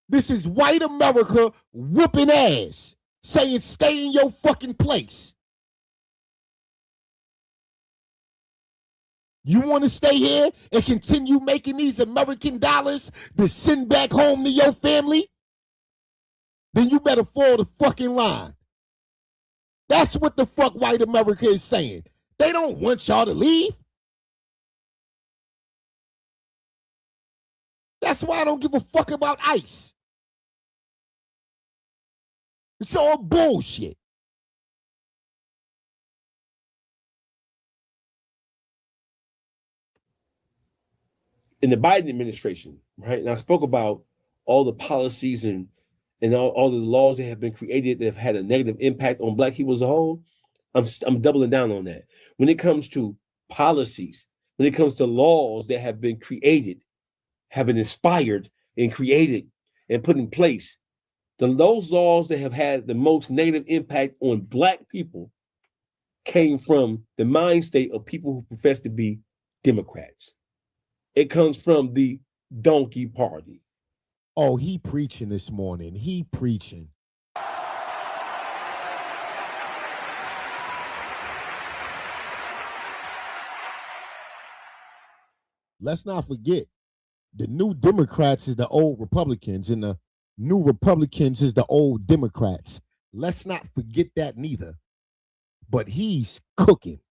This is white America whooping ass, saying stay in your fucking place. You want to stay here and continue making these American dollars to send back home to your family? Then you better fall the fucking line. That's what the fuck white America is saying. They don't want y'all to leave. That's why I don't give a fuck about ICE. It's all bullshit. In the Biden administration, right? And I spoke about all the policies and all the laws that have been created that have had a negative impact on Black people as a whole. I'm doubling down on that. When it comes to policies, when it comes to laws that have been created, have been inspired and created and put in place, those laws that have had the most negative impact on Black people came from the mind state of people who profess to be Democrats. It comes from the donkey party. Oh, he preaching this morning. He preaching. Let's not forget, the new Democrats is the old Republicans, and the new Republicans is the old Democrats. Let's not forget that neither. But he's cooking.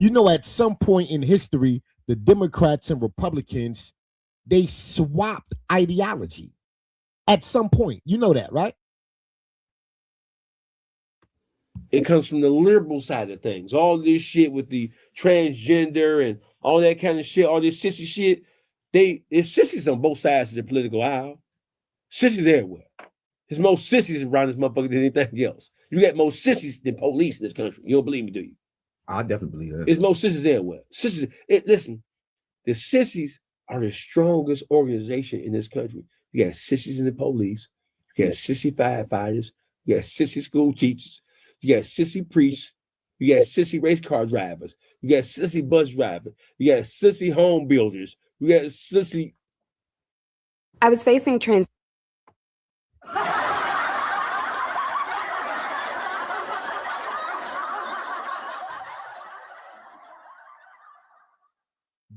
You know, at some point in history, the Democrats and Republicans, they swapped ideology. At some point, you know that, right? It comes from the liberal side of things. All this shit with the transgender and all that kind of shit, all this sissy shit, it's sissies on both sides of the political aisle. Sissies everywhere. There's more sissies around this motherfucker than anything else. You got more sissies than police in this country. You don't believe me, do you? I definitely believe that. There's more sissies everywhere. Sissies, listen, the sissies are the strongest organization in this country. You got sissies in the police. You got sissy firefighters. You got sissy school teachers. You got sissy priests. You got sissy race car drivers. You got sissy bus drivers. You got sissy home builders. You got sissy. I was facing trans.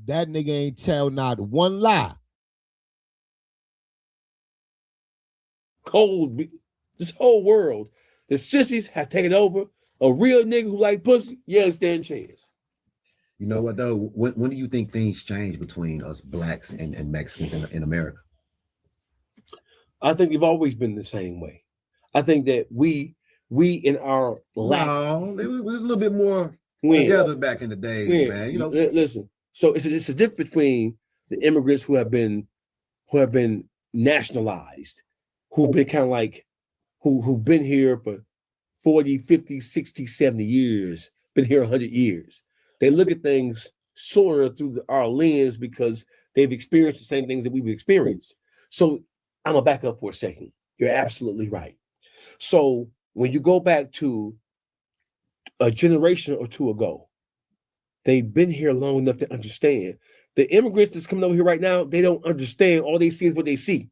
That nigga ain't tell not one lie. Cold. This whole world, the sissies have taken over. A real nigga who like pussy, you understand chance. You know what though? When do you think things change between us Blacks and Mexicans in America? I think you've always been the same way. I think that we in our lack. No, it was a little bit more together back in the days, man. You know, listen. So it's a difference between the immigrants who have been nationalized, who've been kind of like who've been here for 40, 50, 60, 70 years, been here 100 years. They look at things sort of through our lens because They've experienced the same things that we've experienced. So I'm gonna back up for a second. You're absolutely right. So when you go back to a generation or two ago, they've been here long enough to understand. The immigrants that's coming over here right now, they don't understand. All they see is what they see.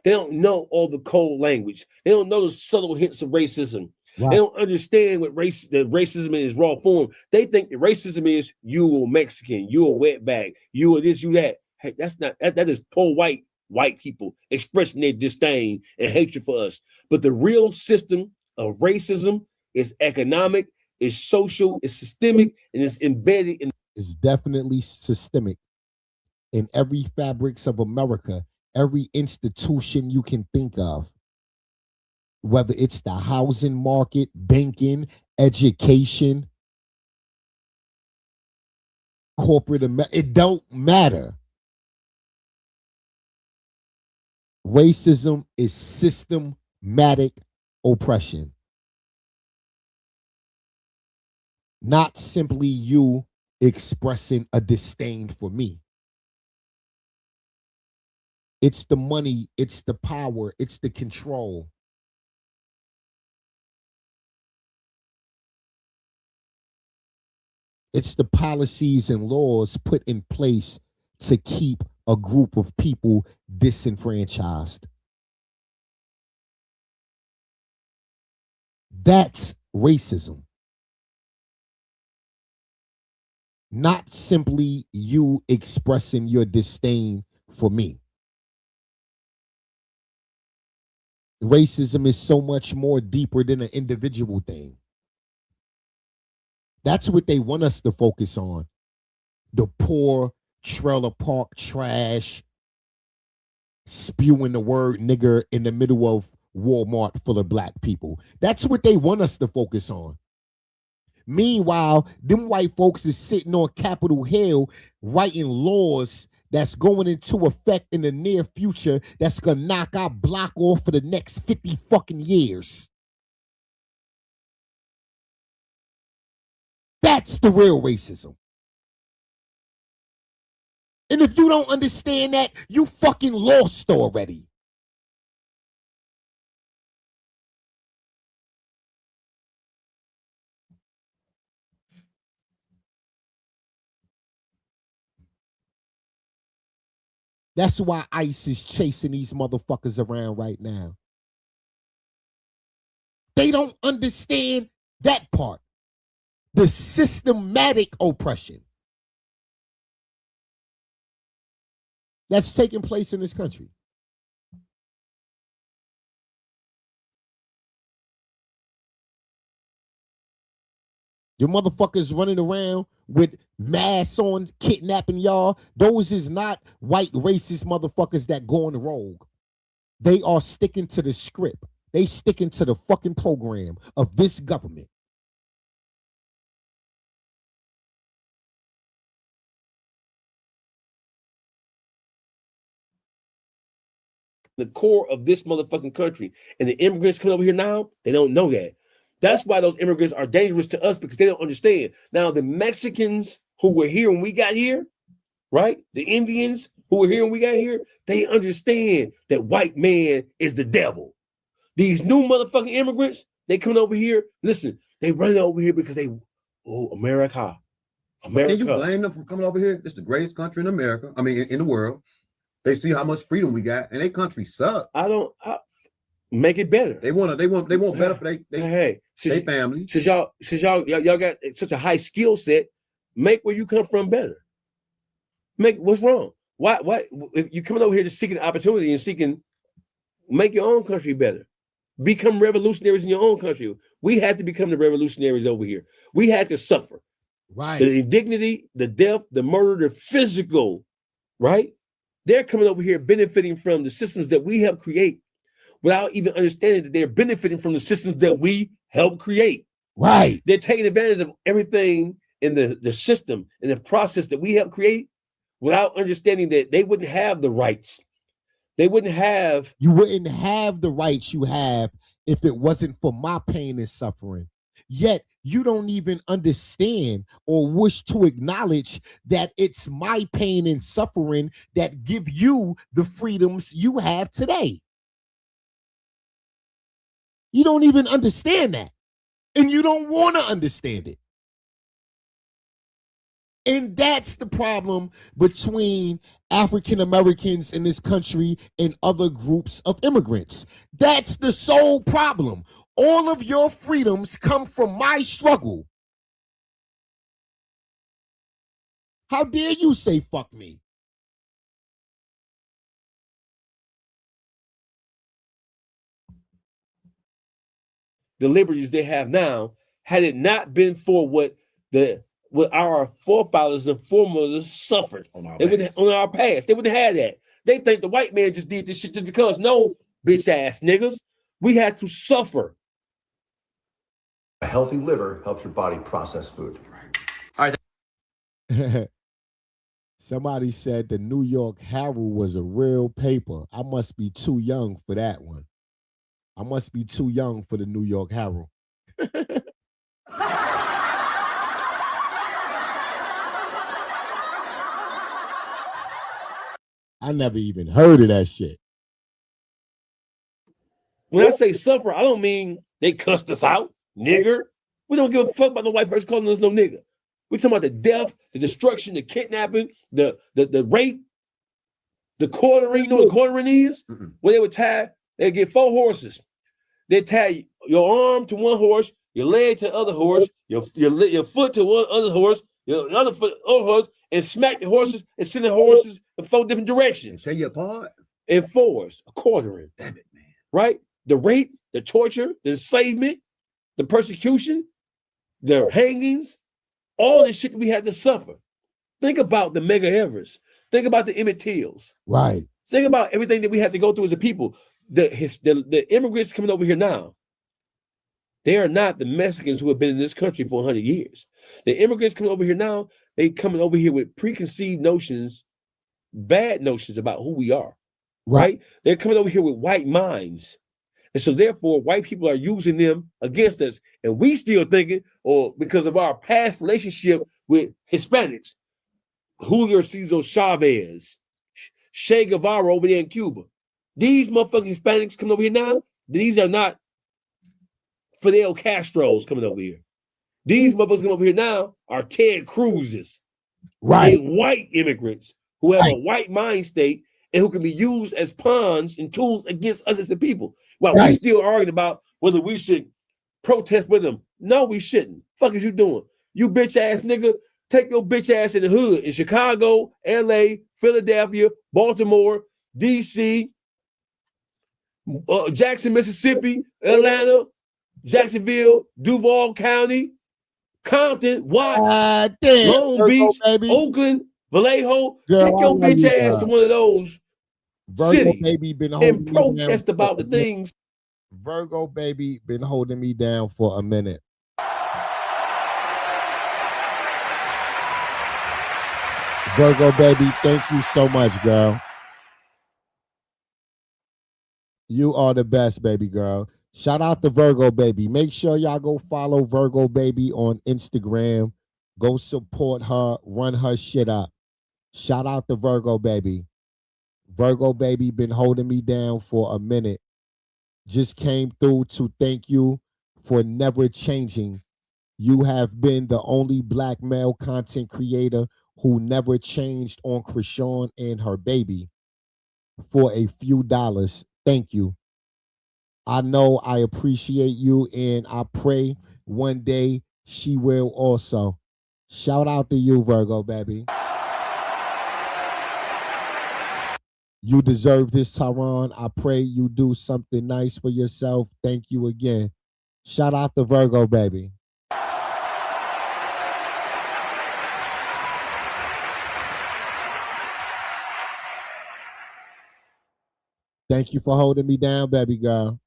They don't know all the cold language. They don't know the subtle hints of racism. Right. They don't understand what racism is raw form. They think that racism is you a Mexican, you a wetback, you a this, you that. Hey, that's not that is poor white people expressing their disdain and hatred for us. But the real system of racism is economic, is social, is systemic, and it's embedded in. It's definitely systemic in every fabrics of America, every institution you can think of. Whether it's the housing market, banking, education, corporate, it don't matter. Racism is systematic oppression. Not simply you expressing a disdain for me. It's the money, it's the power, it's the control. It's the policies and laws put in place to keep a group of people disenfranchised. That's racism. Not simply you expressing your disdain for me. Racism is so much more deeper than an individual thing. That's what they want us to focus on. The poor trailer park trash spewing the word nigger in the middle of Walmart full of black people. That's what they want us to focus on. Meanwhile, them white folks is sitting on Capitol Hill writing laws that's going into effect in the near future that's going to knock our block off for the next 50 fucking years. That's the real racism. And if you don't understand that, you fucking lost already. That's why ICE is chasing these motherfuckers around right now. They don't understand that part. The systematic oppression that's taking place in this country. Your motherfuckers running around with masks on, kidnapping y'all. Those is not white racist motherfuckers that go on the rogue. They are sticking to the script. They sticking to the fucking program of this government. The core of this motherfucking country. And the immigrants coming over here now, they don't know that. That's why those immigrants are dangerous to us, because they don't understand. Now, the Mexicans who were here when we got here, right? The Indians who were here when we got here, they understand that white man is the devil. These new motherfucking immigrants, they coming over here. Listen, they running over here because they, America. Can you blame them for coming over here? It's the greatest country in America. I mean, in the world. They see how much freedom we got, and their country sucks. I make it better. They want better for their family. Since y'all got such a high skill set, make where you come from better. Make what's wrong? Why if you coming over here to seeking opportunity and make your own country better? Become revolutionaries in your own country. We had to become the revolutionaries over here. We had to suffer. Right. The indignity, the death, the murder, the physical, right? They're coming over here benefiting from the systems that we help create without even understanding that they're benefiting from the systems that we help create. Right. They're taking advantage of everything in the system and the process that we help create without understanding that they wouldn't have the rights. You wouldn't have the rights you have if it wasn't for my pain and suffering. Yet you don't even understand or wish to acknowledge that it's my pain and suffering that give you the freedoms you have today. You don't even understand that. And you don't want to understand it. And that's the problem between African Americans in this country and other groups of immigrants. That's the sole problem. All of your freedoms come from my struggle. How dare you say fuck me? The liberties they have now, had it not been for what our forefathers and foremothers suffered on our past, they wouldn't have had that. They think the white man just did this shit just because. No, bitch ass niggas. We had to suffer. A healthy liver helps your body process food. All right. Somebody said the New York Herald was a real paper. I must be too young for that one. I must be too young for the New York Herald. I never even heard of that shit. When I say suffer, I don't mean they cussed us out, nigger. We don't give a fuck about no white person calling us no nigger. We talking about the death, the destruction, the kidnapping, the rape, the quartering. You know what quartering is? Where they would tie, they'd get 4 horses. They'd tie your arm to one horse, your leg to the other horse, your foot to one other horse, your other foot to other horse, and smack the horses and send the horses in 4 different directions. Say you apart? In 4s, a quartering. Damn it, man. Right? The rape, the torture, the enslavement, the persecution, the hangings, all this shit we had to suffer. Think about the Mega Everest. Think about the Emmett Tills. Right. Think about everything that we had to go through as a people. The immigrants coming over here now, they are not the Mexicans who have been in this country for 100 years. The immigrants coming over here now, they coming over here with preconceived notions, bad notions about who we are. Right? They're coming over here with white minds. And so therefore, white people are using them against us. And we still thinking, or because of our past relationship with Hispanics, Julio Cesar Chavez, Che Guevara over there in Cuba. These motherfucking Hispanics coming over here now, these are not Fidel Castro's coming over here. These motherfuckers coming over here now are Ted Cruz's. Right. They white immigrants who have a white mind state and who can be used as pawns and tools against us as a people. While we still arguing about whether we should protest with them. No, we shouldn't. Fuck is you doing? You bitch ass nigga, take your bitch ass in the hood in Chicago, LA, Philadelphia, Baltimore, DC, Jackson, Mississippi, Atlanta, Jacksonville, Duval County, Compton, Watts, Long Beach, Oakland, Vallejo. Take your bitch ass to one of those cities baby been and protest about the things. Virgo baby been holding me down for a minute. Virgo baby, thank you so much, girl. You are the best, baby girl. Shout out to Virgo baby. Make sure y'all go follow Virgo baby on Instagram. Go support her, run her shit up. Shout out to Virgo baby. Virgo baby been holding me down for a minute. Just came through to thank you for never changing. You have been the only black male content creator who never changed on Chrisean and her baby for a few dollars. Thank you. I know I appreciate you, and I pray one day she will also. Shout out to you, Virgo baby. You deserve this, Tyron. I pray you do something nice for yourself. Thank you again. Shout out to Virgo baby. Thank you for holding me down, baby girl.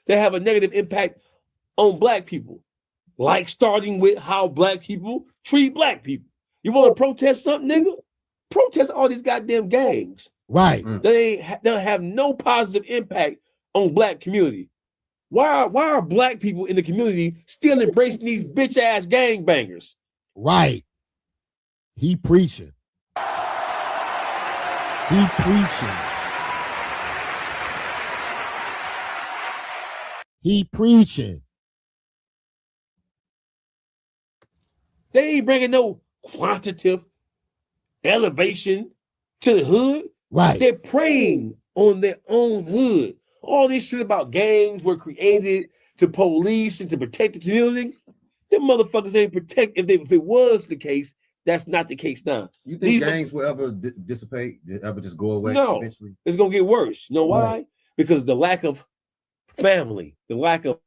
They have a negative impact on black people, like starting with how black people treat black people. You want to protest something, nigga? Protest all these goddamn gangs. Right. They don't have no positive impact on black community. Why are black people in the community still embracing these bitch ass gangbangers? Right. He preaching. He preaching. He preaching. They ain't bringing no quantitative elevation to the hood. Right. They're preying on their own hood. All this shit about gangs were created to police and to protect the community. Them motherfuckers ain't protect. If it was the case, that's not the case now. You think gangs will ever dissipate? Ever just go away? No, eventually? it's gonna get worse. You know why? Right. Because the lack of family, the lack of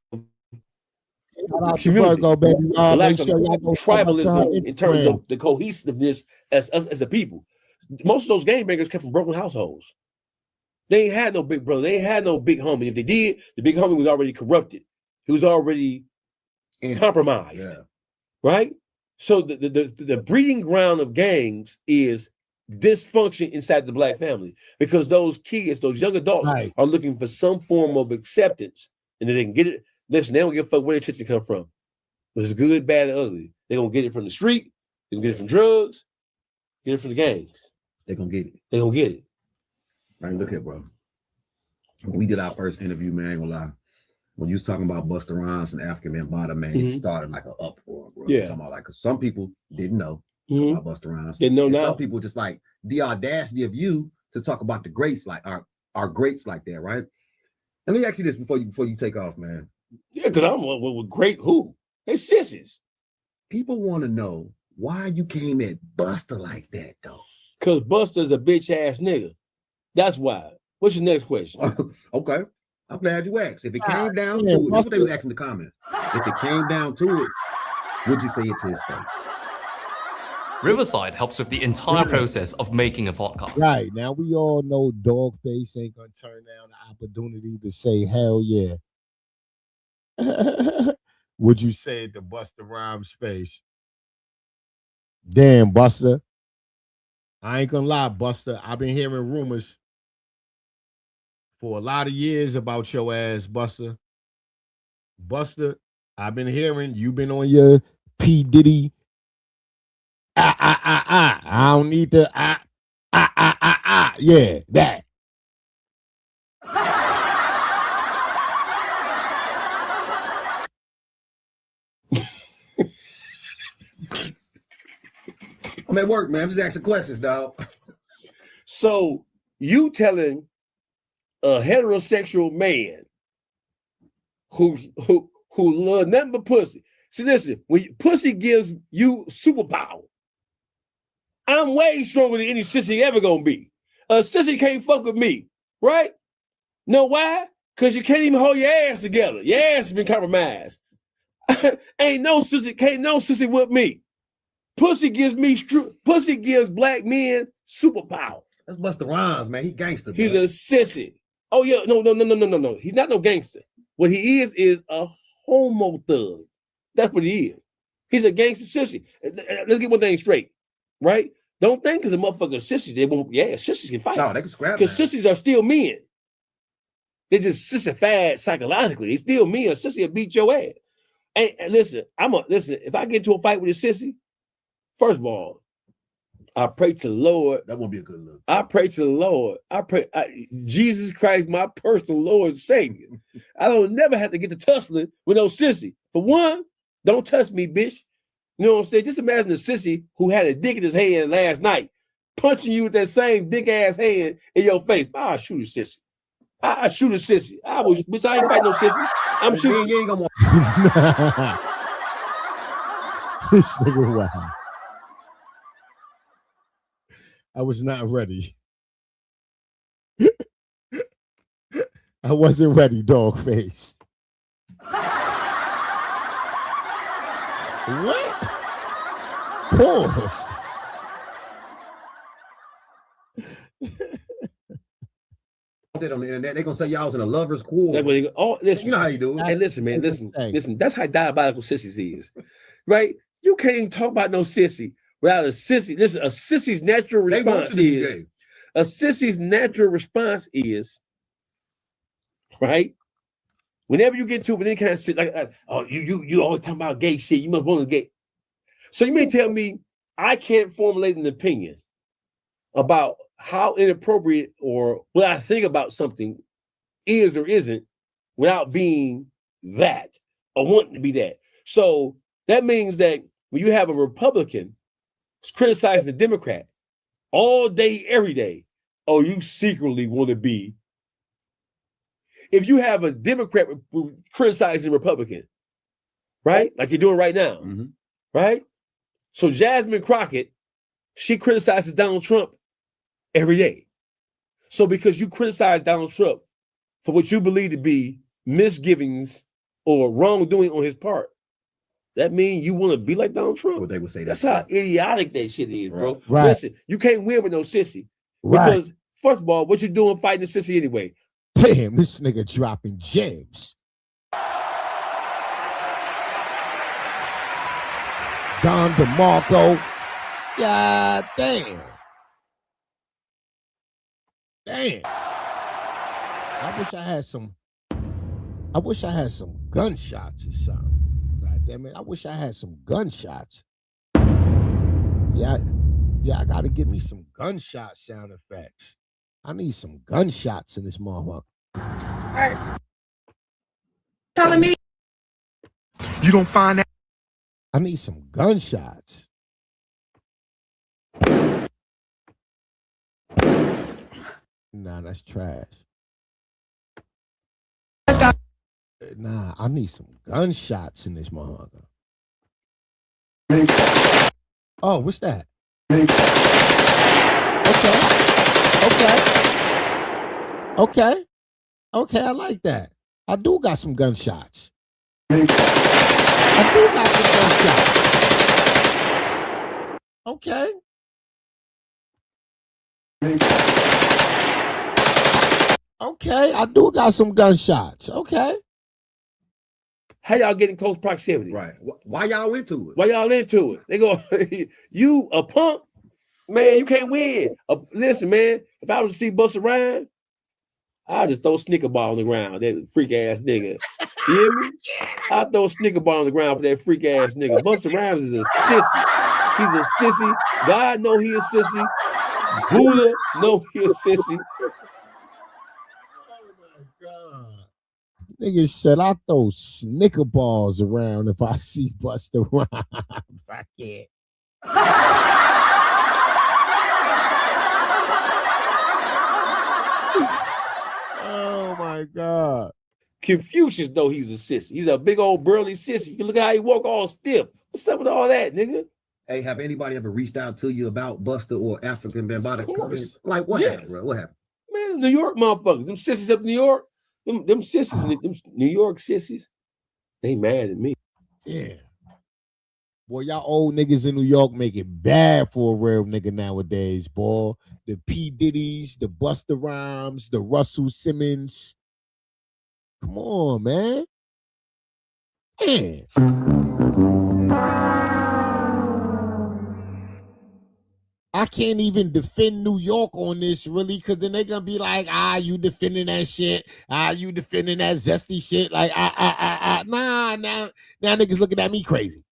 community, Virgo, baby. the lack Make of sure y'all go sub up to her tribalism in terms Instagram. of the cohesiveness as us as a people. Most of those gangbangers come from broken households. They ain't had no big brother. They ain't had no big homie. If they did, the big homie was already corrupted. He was already compromised. Yeah. Right? So the breeding ground of gangs is dysfunction inside the black family, because those kids, those young adults, are looking for some form of acceptance, and then they can get it. Listen, they don't give a fuck where their attention come from. Whether it's good, bad, or ugly. They're gonna get it from the street, they're gonna get it from drugs, get it from the gangs. They're gonna get it. They're gonna get it. Man, look here, bro. When we did our first interview, man, I ain't gonna lie. When you was talking about Busta Rhymes and African Man Bada, man, it started like an uproar, bro. Yeah. Talking about like, cause some people didn't know about Busta Rhymes. Didn't know And now. Some people just like the audacity of you to talk about the greats, like our greats like that, right? And let me ask you this before you take off, man. Yeah, because I'm with great who? They sissies. People want to know why you came at Busta like that, though. Because Busta's a bitch ass nigga. That's why. What's your next question? Okay. I'm glad you asked. If it came down to it, that's what they was asking in the comments. If it came down to it, would you say it to his face? Riverside helps with the entire process of making a podcast. Right. Now we all know Dogface ain't gonna turn down the opportunity to say hell yeah. Would you say it to Busta Rhymes' face? Damn, Busta. I ain't gonna lie, Busta. I've been hearing rumors for a lot of years about your ass, Busta. Busta, I've been hearing you've been on your P. Diddy. I don't need to. Yeah, that. I'm at work, man. I'm just asking questions, dog. So you telling a heterosexual man who love nothing but pussy. See, listen, when pussy gives you superpower, I'm way stronger than any sissy ever gonna be. A sissy can't fuck with me, right? Know why? Because you can't even hold your ass together. Your ass has been compromised. Ain't no sissy with me. Pussy gives black men superpower. That's Busta Rhymes, man. He gangster. He's a sissy. Oh yeah, no. He's not no gangster. What he is a homo thug. That's what he is. He's a gangster sissy. Let's get one thing straight, right? Don't think because a motherfucker sissies, they won't. Yeah, sissies can fight. No, they can scrap. Because sissies are still men. They just sissified psychologically. They still men. A sissy will beat your ass. And listen, listen. If I get into a fight with a sissy, first of all, I pray to the Lord. That won't be a good look. I pray to the Lord. Jesus Christ, my personal Lord and Savior. I don't never have to get to tussling with no sissy. For one, don't touch me, bitch. You know what I'm saying? Just imagine a sissy who had a dick in his hand last night, punching you with that same dick ass hand in your face. I'll shoot a sissy. I shoot a sissy. Bitch, I ain't fighting no sissy. I'm shooting. You ain't gonna want. This nigga, wow. I was not ready. I wasn't ready, Dogface. What? Pause. On the internet, they're gonna say y'all was in a lover's quarrel. That's what they go. Oh, listen, you know how you do it. And listen, man, listen. That's how diabolical sissies is, right? You can't even talk about no sissy without a sissy. Listen, a sissy's natural response is right Whenever you get to any kind of shit, like, oh, you always talking about gay shit. You must want to gay. So you may tell me I can't formulate an opinion about how inappropriate or what I think about something is or isn't without being that or wanting to be that. So that means that when you have a Republican criticizing a Democrat all day, every day, oh, you secretly want to be. If you have a Democrat criticizing a Republican, right? Like you're doing right now, right? So Jasmine Crockett, she criticizes Donald Trump every day. So because you criticize Donald Trump for what you believe to be misgivings or wrongdoing on his part, that means you want to be like Donald Trump. What they would say. That's how idiotic that shit is, bro. Right. Listen, you can't win with no sissy. Right. Because first of all, what you doing fighting the sissy anyway? Damn, this nigga dropping gems. Don DeMarco. God damn. Damn. I wish I had some gunshots or something. God damn it. I wish I had some gunshots. Yeah, I gotta give me some gunshot sound effects. I need some gunshots in this motherfucker. Hey. Telling me you don't find that. I need some gunshots. Nah, that's trash. Nah, I need some gunshots in this motherfucker. Oh, what's that? Okay, I like that. I do got some gunshots. Okay. Okay, I do got some gunshots. Okay. How y'all get in close proximity? Right. Why y'all into it? Why y'all into it? They go, you a punk? Man, you can't win. Listen, man, if I was to see Busta Rhymes, I'd just throw a Snicker ball on the ground. That freak ass nigga. You hear me? I'd throw a Snicker ball on the ground for that freak ass nigga. Busta Rhymes is a sissy. He's a sissy. God know he a sissy. Buddha know he a sissy. Nigga said I throw Snicker balls around if I see Busta Rhymes. I can't. Oh my God. Confucius know he's a sissy. He's a big old burly sissy. You look how he walk all stiff. What's up with all that, nigga? Hey, have anybody ever reached out to you about Busta or African Bambaataa? Like what happened, bro? What happened? Man, New York motherfuckers. Them sissies up in New York. Them sissies, them New York sissies, they mad at me. Yeah. Boy, y'all old niggas in New York make it bad for a real nigga nowadays, boy. The P. Diddy's, the Busta Rhymes, the Russell Simmons. Come on, man. Man. I can't even defend New York on this, really, because then they're going to be like, you defending that shit. You defending that zesty shit. Like, Nah, now niggas looking at me crazy.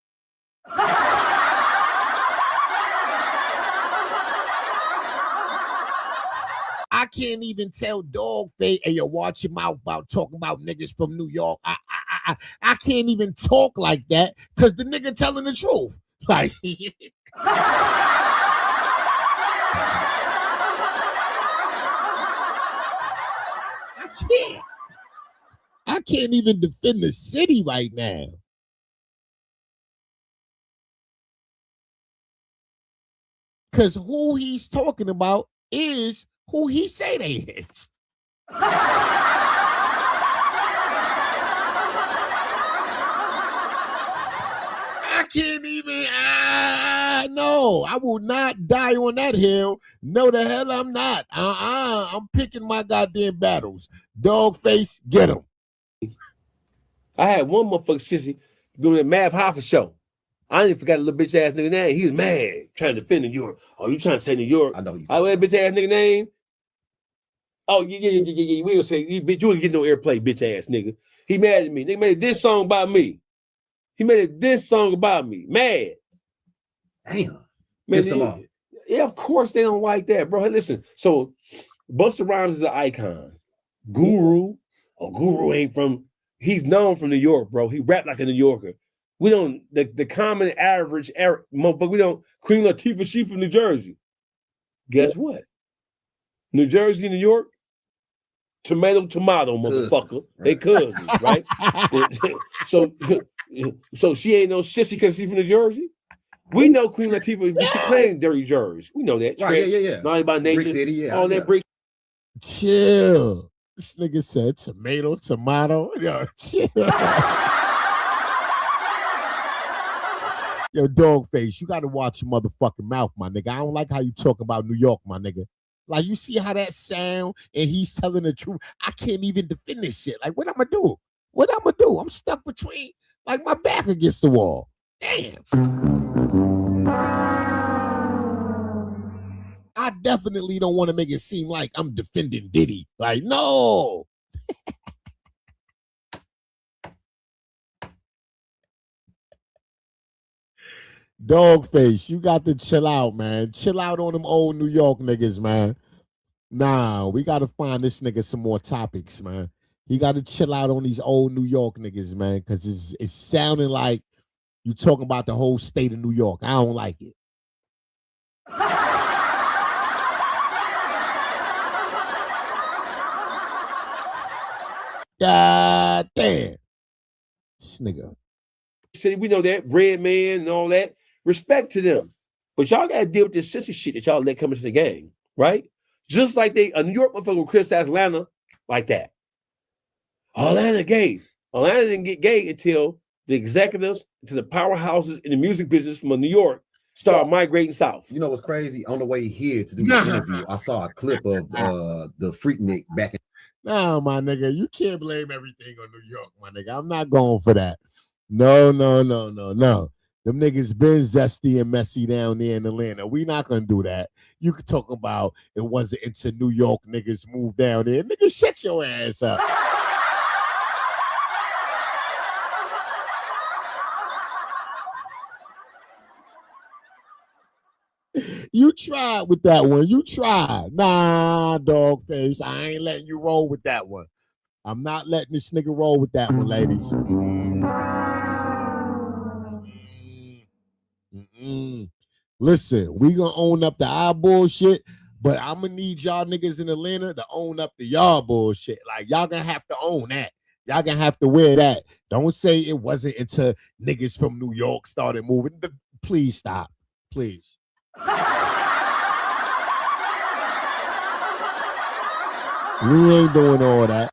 I can't even tell Dogface, hey, yo, watch your mouth about talking about niggas from New York. I can't even talk like that because the nigga telling the truth. Like, I can't even defend the city right now. Because who he's talking about is who he say they is. I can't even, no, I will not die on that hill. No, the hell I'm not. I'm picking my goddamn battles. Dogface, get him. I had one motherfucker sissy doing the Mav Hoffa show. I didn't forget a little bitch ass nigga name. He was mad, trying to defend New York. Oh, you trying to say New York? I know you. I that bitch ass nigga name. Oh, yeah. We gonna say, bitch, you ain't get no airplay, bitch ass nigga. He mad at me. They made this song about me. He made this song about me. Mad. Damn. Man, Pissed them off. Yeah, of course they don't like that, bro. Hey, listen, so Busta Rhymes is an icon. Guru ain't from, he's known from New York, bro. He rap like a New Yorker. We don't, the common average motherfucker, we don't, Queen Latifah, she from New Jersey. Guess what? New Jersey, New York, tomato, motherfucker. Right. They cousins, right? so she ain't no sissy because she's from New Jersey. We know Queen Latifah, she claimed dirty Jersey. We know that. Right, yeah. Naughty by nature. Brick City, yeah. All that brick. Chill. This nigga said tomato. Yo, chill. Yo, Dogface, you got to watch your motherfucking mouth, my nigga. I don't like how you talk about New York, my nigga. Like, you see how that sound and he's telling the truth. I can't even defend this shit. Like, what I'm going to do? What I'm going to do? I'm stuck between, like, my back against the wall. Damn. I definitely don't want to make it seem like I'm defending Diddy. Like, no. Dogface, you got to chill out, man. Chill out on them old New York niggas, man. Nah, we got to find this nigga some more topics, man. He got to chill out on these old New York niggas, man, because it's sounding like you talking about the whole state of New York. I don't like it. God damn. This nigga. See, we know that. Red Man and all that. Respect to them. But y'all got to deal with this sissy shit that y'all let come into the game, right? Just like a New York motherfucker will criticize Atlanta like that. Atlanta gay. Atlanta didn't get gay until the executives, to the powerhouses in the music business from New York started migrating south. You know what's crazy? On the way here to do the interview, I saw a clip of the Freaknik back in. No, my nigga, you can't blame everything on New York, my nigga. I'm not going for that. No. Them niggas been zesty and messy down there in Atlanta. We not gonna do that. You could talk about it wasn't into New York niggas moved down there. Nigga, shut your ass up. You tried with that one. You tried. Nah, Dogface. I ain't letting you roll with that one. I'm not letting this nigga roll with that one, ladies. Listen, we gonna own up to our bullshit, but I'm gonna need y'all niggas in Atlanta to own up to y'all bullshit. Like, y'all gonna have to own that. Y'all gonna have to wear that. Don't say it wasn't until niggas from New York started moving. Please stop. Please. We ain't doing all that.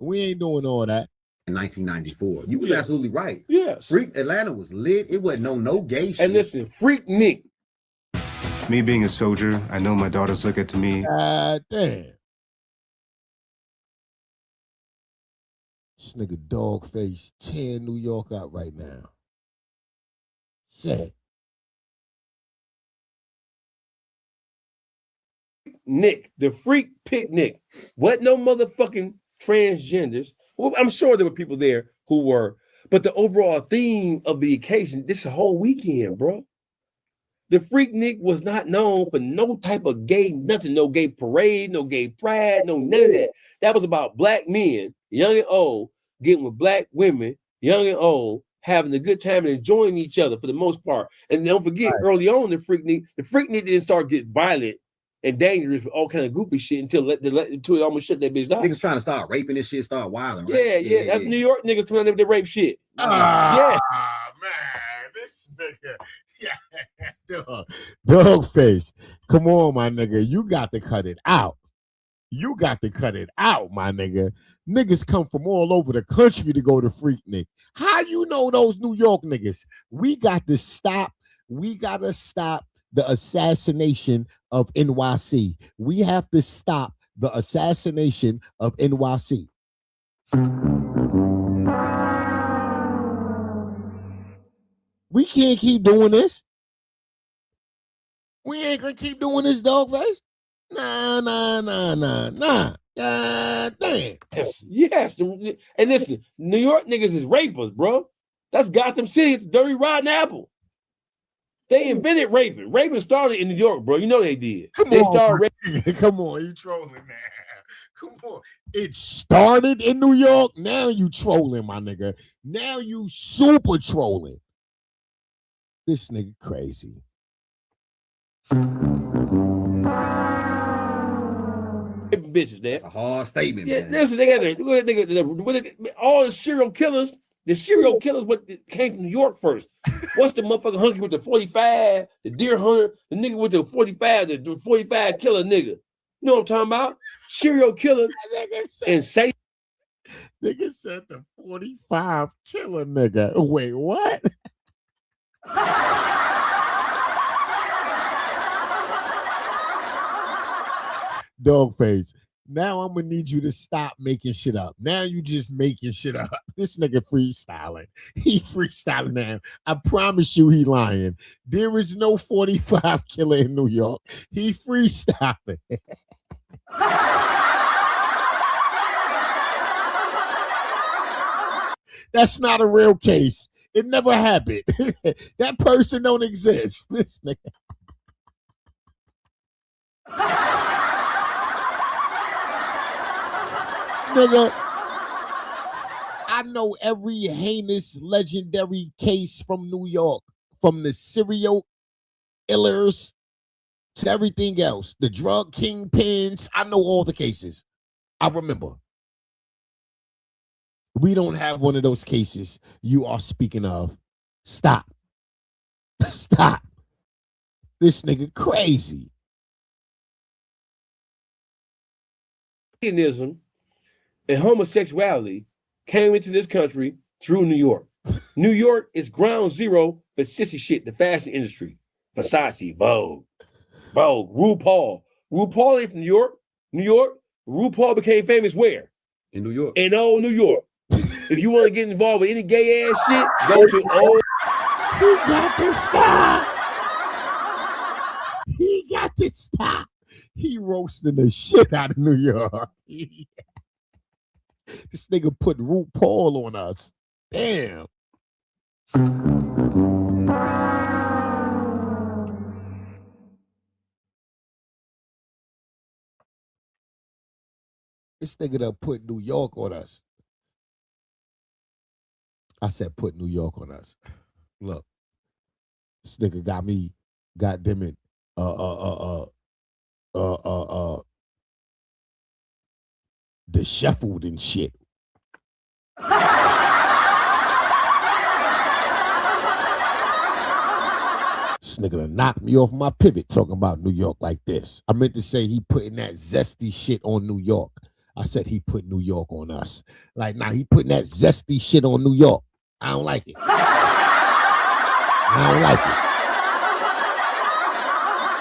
In 1994. You was absolutely right. Yes. Freak Atlanta was lit. It wasn't no gay shit. And listen, Freaknik. Me being a soldier, I know my daughters look up to me. Damn. This nigga Dogface tearing New York out right now. Shit. Nick, the freak picnic. What no motherfucking transgenders. Well, I'm sure there were people there who were, but the overall theme of the occasion, this whole weekend, bro. The Freaknik was not known for no type of gay, nothing, no gay parade, no gay pride, no none of that. That was about black men, young and old, getting with black women, young and old, having a good time and enjoying each other for the most part. And don't forget, early on, the Freaknik didn't start getting violent and dangerous with all kind of goofy shit until it almost shut that bitch down. Niggas trying to start raping this shit, start wilding. Right? Yeah. That's New York niggas trying to rape shit. Man, this nigga. Dogface. Come on, my nigga. You got to cut it out. My nigga. Niggas come from all over the country to go to Freaknik. How you know those New York niggas? We got to stop the assassination of NYC. We have to stop the assassination of NYC. We can't keep doing this. We ain't gonna keep doing this, Dogface. Nah. Damn. Yes. And listen, New York niggas is rapers, bro. That's Gotham City. It's dirty rotten apple. They invented raping. Raping started in New York, bro. You know they did. They started raping. Come on, you trolling, man. Come on. It started in New York. Now you trolling, my nigga. Now you super trolling. This nigga crazy. Bitches, That's a hard statement, man. Listen, they got all the serial killers. The serial killers came from New York first. What's the motherfucker hunky with the 45, the deer hunter, the nigga with the 45, the 45 killer nigga? You know what I'm talking about? Serial killer and say. Nigga said the 45 killer nigga. Wait, what? Dogface. Now I'm gonna need you to stop making shit up. Now you just making shit up. This nigga freestyling. He freestyling now. I promise you he lying. There is no 45 killer in New York. He freestyling. That's not a real case. It never happened. That person don't exist. This nigga. Nigga, I know every heinous, legendary case from New York, from the serial killers to everything else, the drug kingpins. I know all the cases. I remember. We don't have one of those cases you are speaking of. Stop. Stop. This nigga crazy. And homosexuality came into this country through New York. New York is ground zero for sissy shit, the fashion industry. Versace, Vogue, RuPaul. RuPaul ain't from New York. New York, RuPaul became famous where? In New York. In old New York. If you want to get involved with any gay ass shit, go to old. He got to stop. He got to stop. He roasting the shit out of New York. This nigga put RuPaul on us. Damn. This nigga done put New York on us. I said put New York on us. Look. This nigga got me, goddamn it, disheveled and shit. This nigga done knocked me off my pivot talking about New York like this. I meant to say he putting that zesty shit on New York. I said he put New York on us. Like, nah, he putting that zesty shit on New York. I don't like it. I don't like it.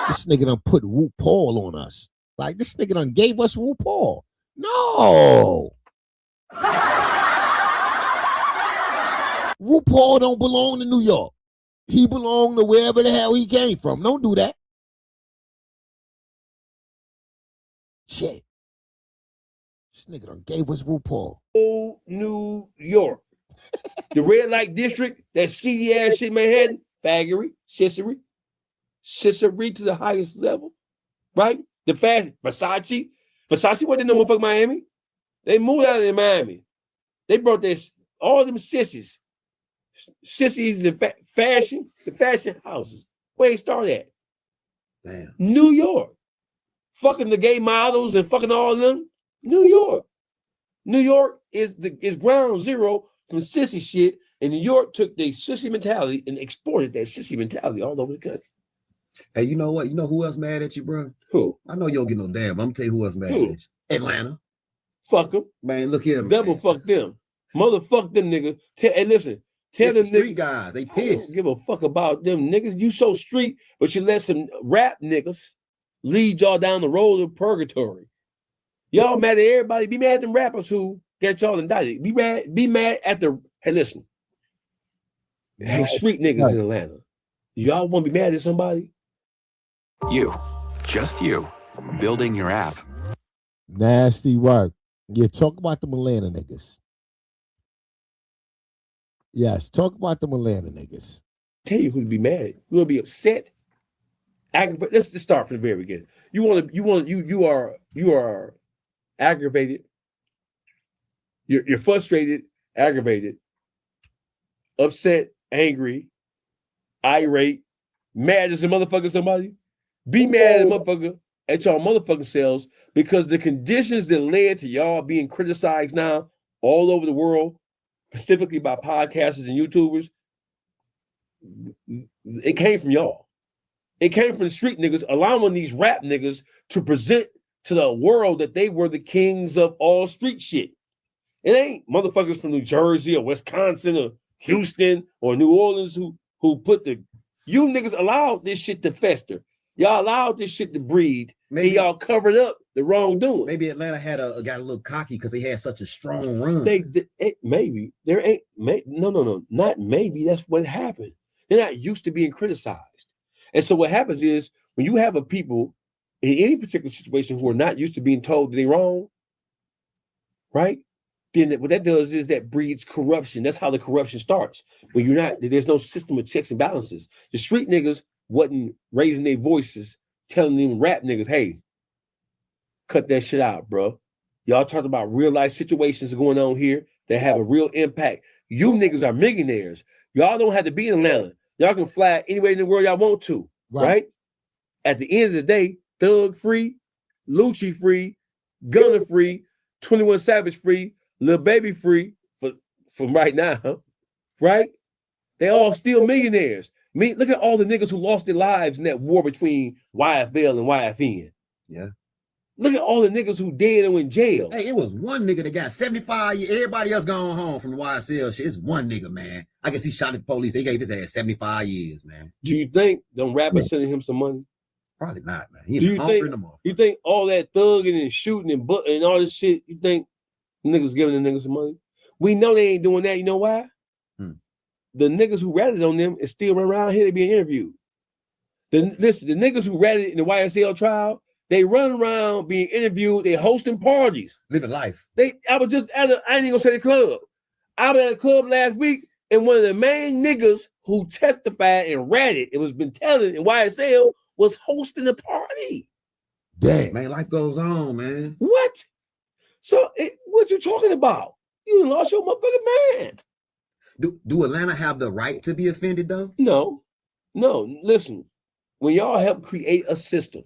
This nigga done put RuPaul on us. Like, this nigga done gave us RuPaul. No. RuPaul don't belong to New York. He belong to wherever the hell he came from. Don't do that. Shit. This nigga done gave us RuPaul. Old New York. The red light district, that seedy ass shit in Manhattan, faggery, scissory to the highest level, right? The fashion, Versace wasn't in no motherfucking Miami. They moved out of Miami. They brought this, all them sissies in fashion, the fashion houses. Where they start at? Damn. New York. Fucking the gay models and fucking all of them. New York. New York is ground zero from sissy shit, and New York took the sissy mentality and exported that sissy mentality all over the country. Hey, you know what? You know who else mad at you, bro? Who? I know you don't get no damn. I'm gonna tell you who else mad at you. Atlanta. Fuck them. Man, look here. Double fuck them. Motherfuck them niggas. Hey, listen. Tell them street niggas, guys, they I pissed. don't give a fuck about them niggas. You so street, but you let some rap niggas lead y'all down the road of purgatory. Y'all mad at everybody. Be mad at them rappers who get y'all indicted. Be mad at the, hey, listen. Hey, street niggas in Atlanta. Y'all want to be mad at somebody? You, just you, building your app. Nasty work. Yeah, talk about the Atlanta niggas. Yes, talk about the Atlanta niggas. Tell you who'd be mad. You'll be upset. Aggravated. Let's just start from the very beginning. You are aggravated. You're frustrated, aggravated, upset, angry, irate, mad as a motherfucker. Somebody be mad at a motherfucker at y'all motherfucking selves because the conditions that led to y'all being criticized now all over the world, specifically by podcasters and YouTubers, it came from y'all. It came from the street niggas allowing these rap niggas to present to the world that they were the kings of all street shit. It ain't motherfuckers from New Jersey or Wisconsin or Houston or New Orleans who put the... You niggas allowed this shit to fester. Y'all allowed this shit to breed. Maybe y'all covered up the wrongdoing. Maybe Atlanta got a little cocky because they had such a strong run. Maybe. There ain't... No. Not maybe. That's what happened. They're not used to being criticized. And so what happens is when you have a people in any particular situation who are not used to being told that they're wrong, right? Then what that does is that breeds corruption. That's how the corruption starts. When there's no system of checks and balances. The street niggas wasn't raising their voices, telling them rap niggas, hey, cut that shit out, bro. Y'all talking about real life situations going on here that have a real impact. You niggas are millionaires. Y'all don't have to be in Atlanta. Y'all can fly anywhere in the world y'all want to, right? At the end of the day, Thug free, Lucci free, Gunner free, 21 Savage free, Lil Baby free from right now, right? They all still millionaires. Look at all the niggas who lost their lives in that war between YFL and YFN. Yeah. Look at all the niggas who dead and in jail. Hey, it was one nigga that got 75 years. Everybody else gone home from the YSL shit. It's one nigga, man. I guess he shot at the police. They gave his ass 75 years, man. Do you think them rappers sending him some money? Probably not, man. You think all that thugging and shooting and all this shit, you think niggas giving the niggas some money? We know they ain't doing that. You know why? The niggas who ratted on them is still around here to be interviewed. The niggas who ratted in the YSL trial, they run around being interviewed. They hosting parties, living life. I was just I ain't even gonna say the club. I was at a club last week, and one of the main niggas who testified and ratted, it was been telling in YSL, was hosting the party. Damn, man, life goes on, man. What? So what you talking about? You lost your motherfucking man. Do Atlanta have the right to be offended though? No. Listen, when y'all help create a system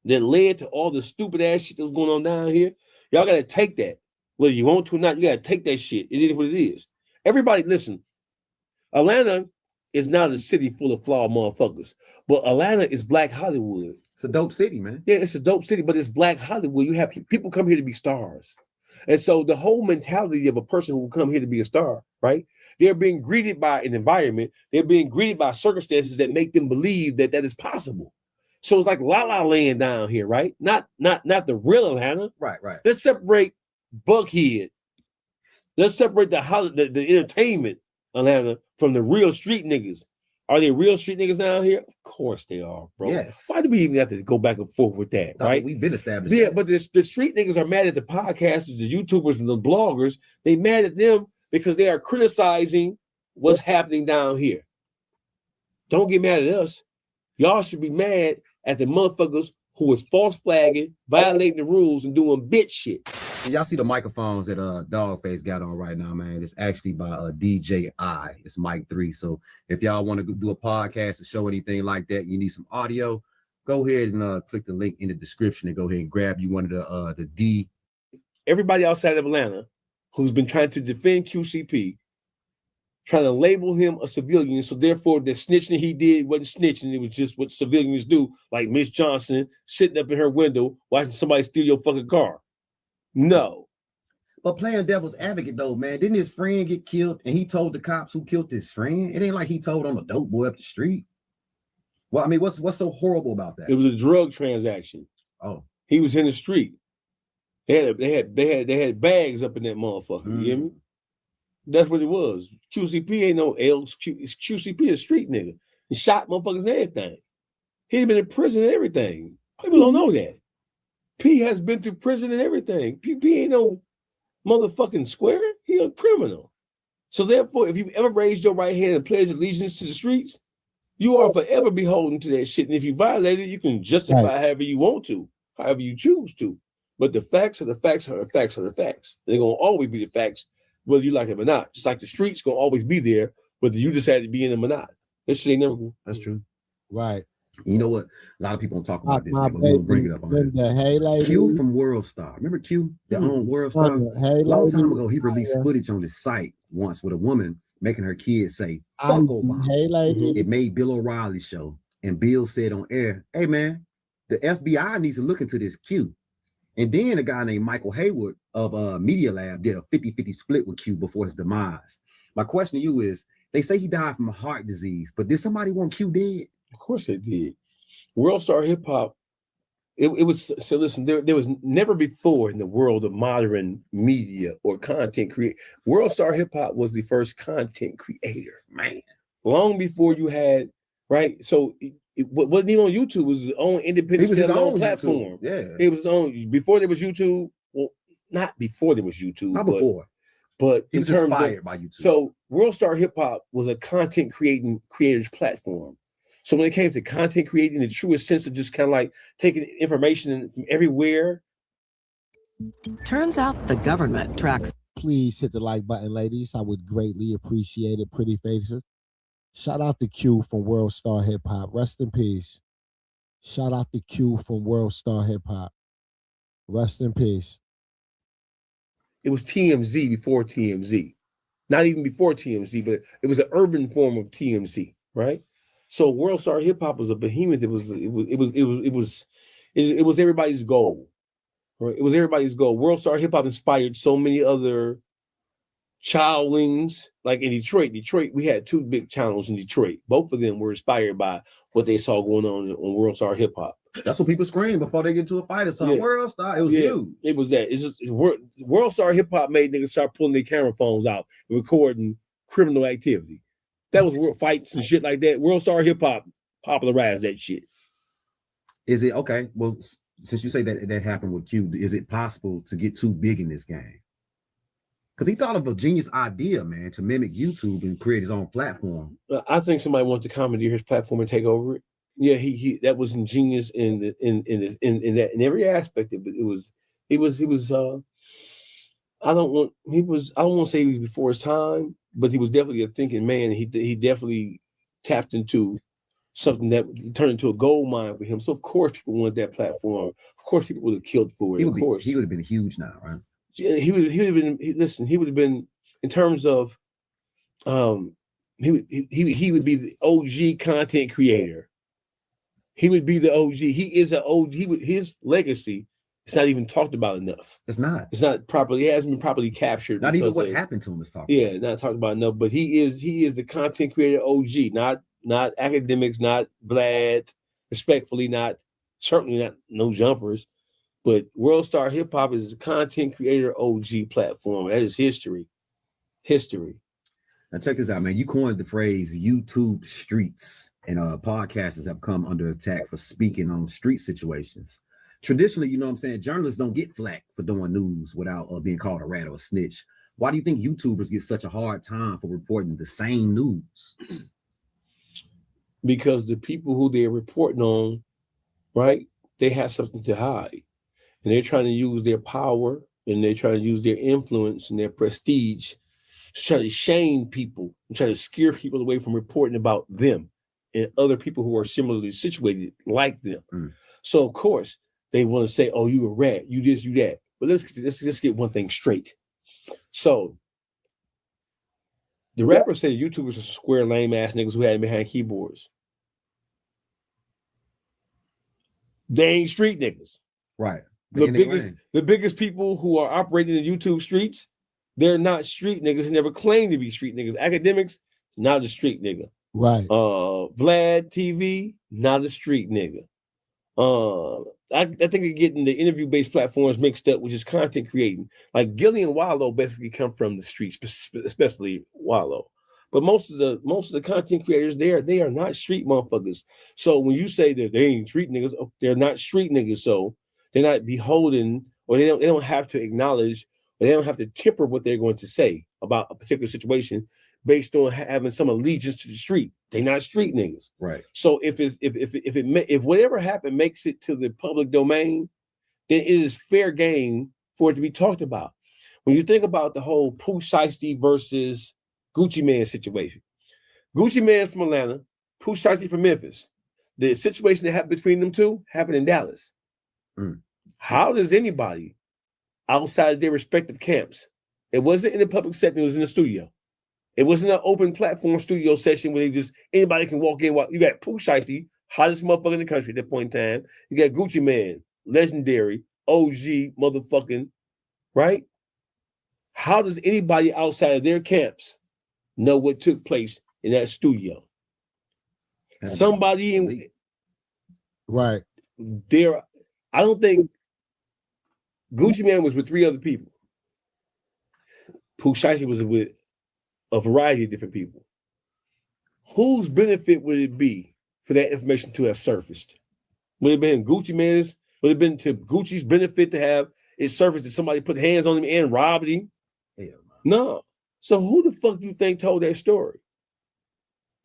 that led to all the stupid ass shit that was going on down here, y'all gotta take that. Whether you want to or not, you gotta take that shit. It is what it is. Everybody, listen. Atlanta is not a city full of flawed motherfuckers, but Atlanta is Black Hollywood. It's a dope city, man. Yeah, it's a dope city, but it's Black Hollywood. You have people come here to be stars. And so the whole mentality of a person who come here to be a star, right? They're being greeted by an environment. They're being greeted by circumstances that make them believe that is possible. So it's like La La Land down here, right? Not the real Atlanta. Right. Let's separate Buckhead. Let's separate the entertainment Atlanta from the real street niggas. Are they real street niggas down here? Of course they are, bro. Yes. Why do we even have to go back and forth with that, right? We've been established. Yeah, but the street niggas are mad at the podcasters, the YouTubers, and the bloggers. They mad at them because they are criticizing what's happening down here. Don't get mad at us. Y'all should be mad at the motherfuckers who is false flagging, violating the rules, and doing bitch shit. Y'all see the microphones that Dogface got on right now, man. It's actually by DJI. It's mic 3. So if y'all want to do a podcast to show anything like that, you need some audio, go ahead and click the link in the description and go ahead and grab you one of the D. Everybody outside of Atlanta who's been trying to defend QCP, trying to label him a civilian, so therefore the snitching he did wasn't snitching, it was just what civilians do, like Miss Johnson sitting up in her window watching somebody steal your fucking car. No. But playing devil's advocate though, man, didn't his friend get killed and he told the cops who killed his friend? It ain't like he told on a dope boy up the street. Well, I mean, what's so horrible about that? It was a drug transaction. Oh. He was in the street. They had bags up in that motherfucker. You hear me? That's what it was. QCP ain't no L. QCP a street nigga. He shot motherfuckers and everything. He'd been in prison and everything. People don't know that. P has been to prison and everything. P ain't no motherfucking square. He a criminal. So therefore, if you've ever raised your right hand and pledged allegiance to the streets, you are forever beholden to that shit. And if you violate it, you can justify however you want to, however you choose to. But the facts are the facts are the facts are the facts. They're gonna always be the facts, whether you like them or not. Just like the streets gonna always be there, whether you decide to be in them or not. That shit ain't never cool. That's true. Right. You know what? A lot of people don't talk about this, My but we'll bring baby it up on Linda, hey lady. Q from World Star. Remember Q, the own World Star? Hey, A long lady. time ago, he released footage on his site once with a woman making her kids say, fuck Obama. Hey lady. It made Bill O'Reilly's show. And Bill said on air, hey man, the FBI needs to look into this Q. And then a guy named Michael Hayward of Media Lab did a 50-50 split with Q before his demise. My question to you is, they say he died from a heart disease, but did somebody want Q dead? Of course they did. World Star Hip Hop, it was, so listen, there was never before in the world of modern media or content create. World Star Hip Hop was the first content creator, man. Long before you had, right? So it wasn't even on YouTube, it was his own independent His own platform. YouTube. Yeah. It was his own, before there was YouTube, well, not before there was YouTube. Not before. But He in was terms inspired of, by YouTube. So World Star Hip Hop was a content creators platform. So when it came to content creating, the truest sense of just kind of like taking information from everywhere. Turns out the government tracks. Please hit the like button, ladies. I would greatly appreciate it. Pretty faces. Shout out to Q from World Star Hip Hop. Rest in peace. Shout out to Q from World Star Hip Hop. Rest in peace. It was TMZ before TMZ. Not even before TMZ, but it was an urban form of TMZ, right? So World Star Hip Hop was a behemoth. It was everybody's goal. Right? It was everybody's goal. World Star Hip Hop inspired so many other childlings. Like in Detroit, we had two big channels in Detroit. Both of them were inspired by what they saw going on World Star Hip Hop. That's what people scream before they get to a fight or something. Yeah. World Star, it was huge. It was that. It's just World Star Hip Hop made niggas start pulling their camera phones out and recording criminal activity. That was world fights and shit like that. World Star Hip Hop popularized that shit. Is it okay? Well, since you say that happened with Q, is it possible to get too big in this game? Because he thought of a genius idea, man, to mimic YouTube and create his own platform. I think somebody wanted to commandeer his platform and take over it. Yeah, he that was ingenious in every aspect of it. He was I don't want to say he was before his time, but he was definitely a thinking man. He definitely tapped into something that turned into a gold mine for him. So of course people wanted that platform. Of course people would have killed for it. He would have been huge now, right? He would have been. Listen, he would have been in terms of he would be the OG content creator. He would be the OG. He is an OG. His legacy is not even talked about enough. It's not. It's not properly. It hasn't been properly captured. Not even what happened to him is talked about. Yeah, not talked about enough. But he is the content creator OG. Not academics. Not Vlad. Respectfully, certainly not no jumpers. But World Star Hip Hop is a content creator OG platform. That is history. History. Now check this out, man. You coined the phrase YouTube streets, and podcasters have come under attack for speaking on street situations. Traditionally, you know what I'm saying, journalists don't get flack for doing news without being called a rat or a snitch. Why do you think YouTubers get such a hard time for reporting the same news? Because the people who they're reporting on, right, they have something to hide. And they're trying to use their power and they're trying to use their influence and their prestige to try to shame people and try to scare people away from reporting about them and other people who are similarly situated like them. So of course they want to say, "Oh, you a rat, you this, you that." But let's get one thing straight. So the rappers say YouTubers are square lame ass niggas who had behind keyboards. They ain't street niggas, right? The biggest people who are operating the YouTube streets, they're not street niggas and never claim to be street niggas. Academics, not a street nigga. Right. Vlad TV, not a street nigga. I think they're getting the interview-based platforms mixed up, which is content creating. Like Gilly and Wallow basically come from the streets, especially Wallow. But most of the content creators there, they are not street motherfuckers. So when you say that they ain't street niggas, they're not street niggas. So They're not beholden, or they don't have to acknowledge, or they don't have to temper what they're going to say about a particular situation based on having some allegiance to the street. They're not street niggas. Right. So if whatever happened makes it to the public domain, then it is fair game for it to be talked about. When you think about the whole Pooh Shiesty versus Gucci Mane situation, Gucci Mane from Atlanta, Pooh Shiesty from Memphis. The situation that happened between them two happened in Dallas. How does anybody outside of their respective camps, it wasn't in the public setting, it was in the studio. It wasn't an open platform studio session where anybody can walk in. You got Pooh Shiesty, hottest motherfucker in the country at that point in time. You got Gucci Mane, legendary, OG motherfucking, right? How does anybody outside of their camps know what took place in that studio? Somebody in right there. I don't think Gucci Mane was with 3 other people. Pooh Shiesty was with a variety of different people. Whose benefit would it be for that information to have surfaced? Would it have been Gucci Mane's? Would it have been to Gucci's benefit to have it surfaced that somebody put hands on him and robbed him? No. So who the fuck do you think told that story?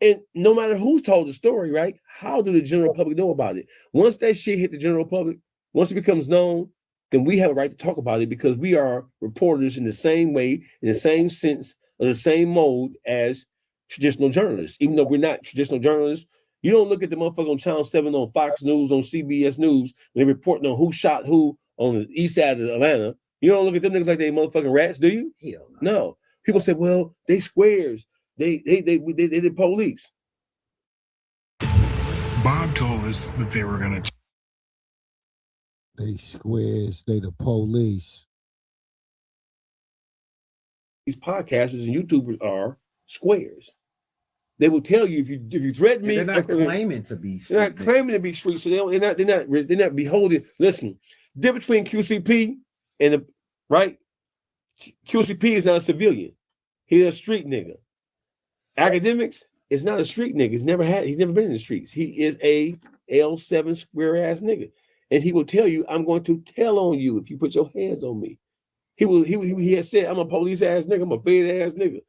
And no matter who's told the story, right? How do the general public know about it? Once that shit hit the general public, once it becomes known, then we have a right to talk about it because we are reporters in the same way, in the same sense, or the same mode as traditional journalists. Even though we're not traditional journalists, you don't look at the motherfucker on Channel 7, on Fox News, on CBS News, when they're reporting on who shot who on the east side of Atlanta. You don't look at them niggas like they motherfucking rats, do you? Hell no. No. People say, well, they squares. They the police. Bob told us that they were going to. They squares. They the police. These podcasters and YouTubers are squares. They will tell you if you threaten me. They're not claiming to be. They're not claiming to be street, so they're not beholding. Listen, difference between QCP and the right. QCP is not a civilian. He's a street nigga. Academics is not a street nigga. He's never been in the streets. He is a L7 square ass nigga. And he will tell you, I'm going to tell on you if you put your hands on me. He has said, I'm a police ass nigga, I'm a fed ass nigga.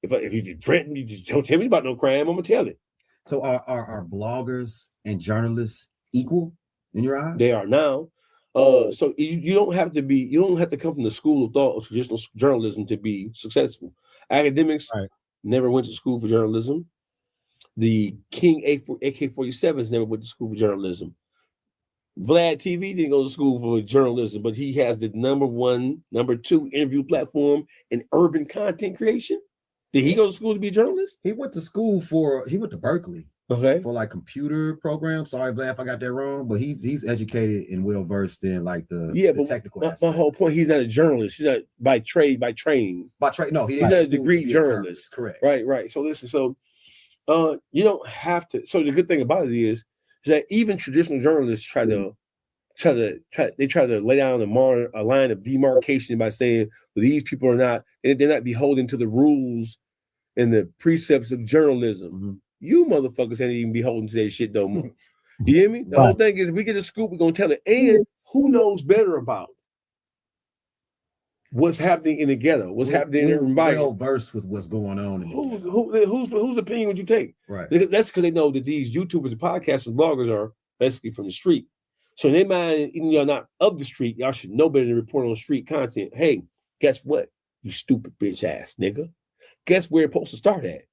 If you threaten me, just don't tell me about no crime, I'm gonna tell it. So are bloggers and journalists equal in your eyes? They are now. So you don't have to come from the school of thought of traditional journalism to be successful. Academics never went to school for journalism. The King AK-47s never went to school for journalism. Vlad TV didn't go to school for journalism, but he has the number 1, number 2 interview platform in urban content creation. Did he go to school to be a journalist? He went to Berkeley. Okay. For like computer programs. Sorry, Vlad, if I got that wrong, but he's educated and well versed in like the technical aspect. My whole point, he's not a journalist. He's not by trade, by training. No, he's not a degree journalist. Correct. Right. So listen, you don't have to. So the good thing about it is that even traditional journalists try to lay down a line of demarcation by saying, well, these people are not, they're not beholden to the rules and the precepts of journalism. Mm-hmm. You motherfuckers ain't even beholden to that shit no more. You hear me? The whole thing is, if we get a scoop, we're gonna tell it. And who knows better about what's happening in the ghetto, what's happening in everybody? Well versed with what's going on. Whose opinion would you take? Right. That's because they know that these YouTubers and podcasters and bloggers are basically from the street. So in their mind, even y'all not of the street, y'all should know better than report on street content. Hey, guess what? You stupid bitch ass nigga. Guess where it's supposed to start at?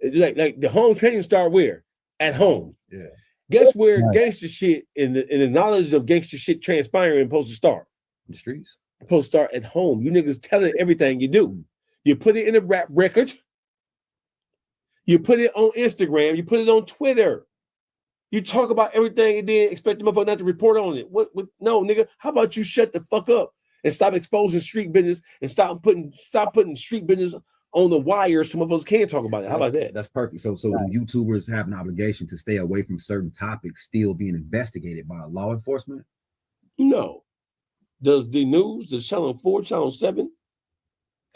Like the home training start where? At home. Yeah. Guess where gangster shit and the knowledge of gangster shit transpiring supposed to start? In the streets. Supposed to start at home. You niggas telling everything you do. You put it in a rap record. You put it on Instagram. You put it on Twitter. You talk about everything and then expect the motherfucker not to report on it. What? No, nigga. How about you shut the fuck up and stop exposing street business and stop putting street business on the wire? Some of us can't talk about it. How about that? That's perfect. So do YouTubers have an obligation to stay away from certain topics still being investigated by law enforcement? No. Does the news, does Channel 4, Channel 7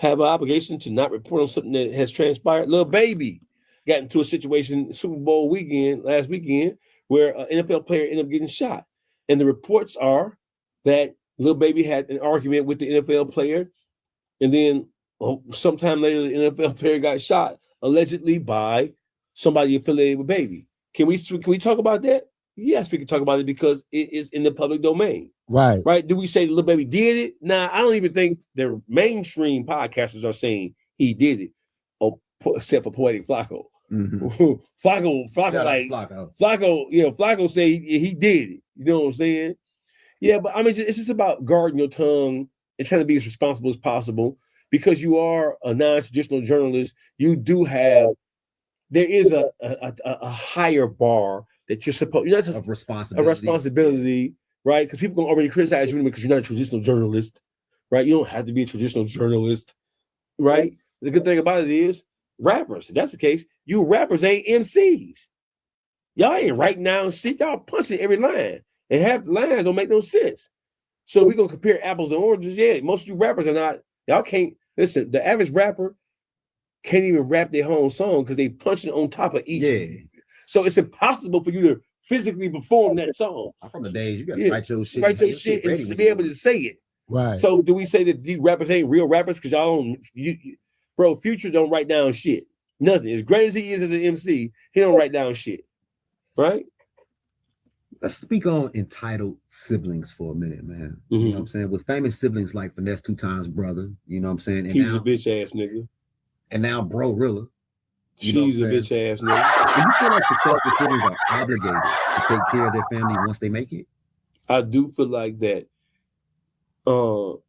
have an obligation to not report on something that has transpired? Lil Baby got into a situation Super Bowl weekend, last weekend, where an NFL player ended up getting shot. And the reports are that Lil Baby had an argument with the NFL player, and then sometime later the NFL player got shot allegedly by somebody affiliated with Baby. Can we talk about that? Yes, we can talk about it because it is in the public domain. Right. Right. Do we say Lil Baby did it? Nah, I don't even think the mainstream podcasters are saying he did it, except for Poetic Flacco. Mm-hmm. Flacco say he did it. You know what I'm saying? Yeah, but I mean, it's just about guarding your tongue and trying to be as responsible as possible because you are a non-traditional journalist. You do have, there is a higher bar that you're supposed, you're not just responsibility. A responsibility, right? Because people can already criticize you because you're not a traditional journalist, right? You don't have to be a traditional journalist, right? The good thing about it is rappers. If that's the case, you rappers ain't MCs. Y'all ain't writing down shit. Y'all punching every line. And half the lines don't make no sense. So we're going to compare apples and oranges. Yeah, most of you rappers are not. Y'all can't. Listen, the average rapper can't even rap their whole song because they punching on top of each. Yeah. So it's impossible for you to physically perform that song. I'm from the days you got to write your shit. Write your shit and be able to say it. Right. So do we say that these rappers ain't real rappers because y'all don't? Bro, Future don't write down shit. Nothing. As great as he is as an MC, he don't write down shit. Right? Let's speak on entitled siblings for a minute, man. Mm-hmm. You know what I'm saying? With famous siblings like Finesse 2 Times brother, you know what I'm saying? And he's now, a bitch ass nigga. And now Bro Rilla. She's a bitch ass nigga. Do you feel like successful siblings are obligated to take care of their family once they make it? I do feel like that.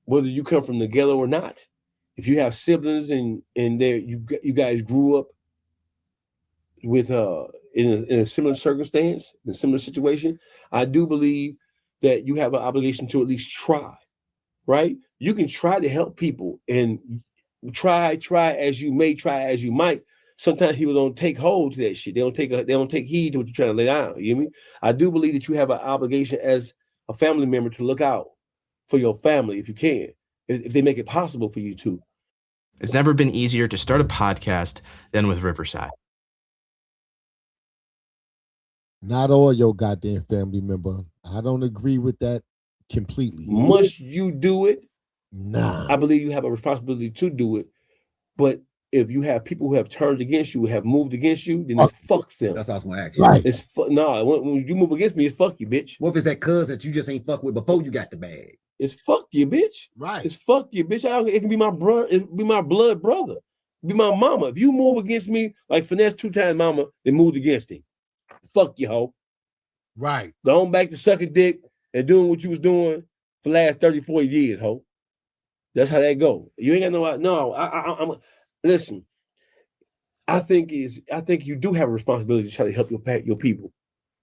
Whether you come from the ghetto or not, if you have siblings and you guys grew up with in a similar circumstance, in a similar situation, I do believe that you have an obligation to at least try, right? You can try to help people and try as you may, try as you might. Sometimes people don't take hold to that shit. They don't take heed to what you're trying to lay down. You know what I mean? I do believe that you have an obligation as a family member to look out for your family if you can, if they make it possible for you to. It's never been easier to start a podcast than with Riverside. Not all your goddamn family member. I don't agree with that completely. Must you do it? Nah. I believe you have a responsibility to do it. But if you have people who have turned against you, have moved against you, then it's fuck them. That's what I was gonna ask you. Right. It's when you move against me, it's fuck you, bitch. What if it's that cuz that you just ain't fuck with before you got the bag? It's fuck you, bitch. Right. It's fuck you, bitch. It can be my brother, it can be my blood brother, it can be my mama. If you move against me like Finesse 2 Times mama, then moved against him. Fuck you, hoe. Right. Go on back to sucking dick and doing what you was doing for the last 30, 40 years, hoe. That's how that go. You ain't got I'm listen. I think you do have a responsibility to try to help your people,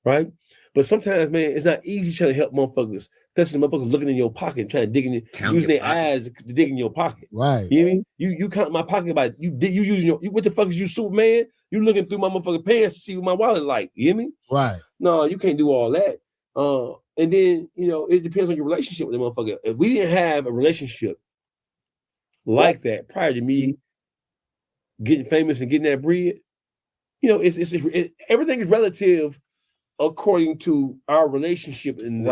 right? But sometimes, man, it's not easy trying to help motherfuckers, especially motherfuckers looking in your pocket and trying to dig in using their eyes to dig in your pocket. Right. You know what I mean? You count my pocket by you using what the fuck is you, Superman? You looking through my motherfucking pants to see what my wallet like. You hear me? Right. No, you can't do all that. And then, it depends on your relationship with the motherfucker. If we didn't have a relationship like that prior to me getting famous and getting that bread, everything is relative according to our relationship and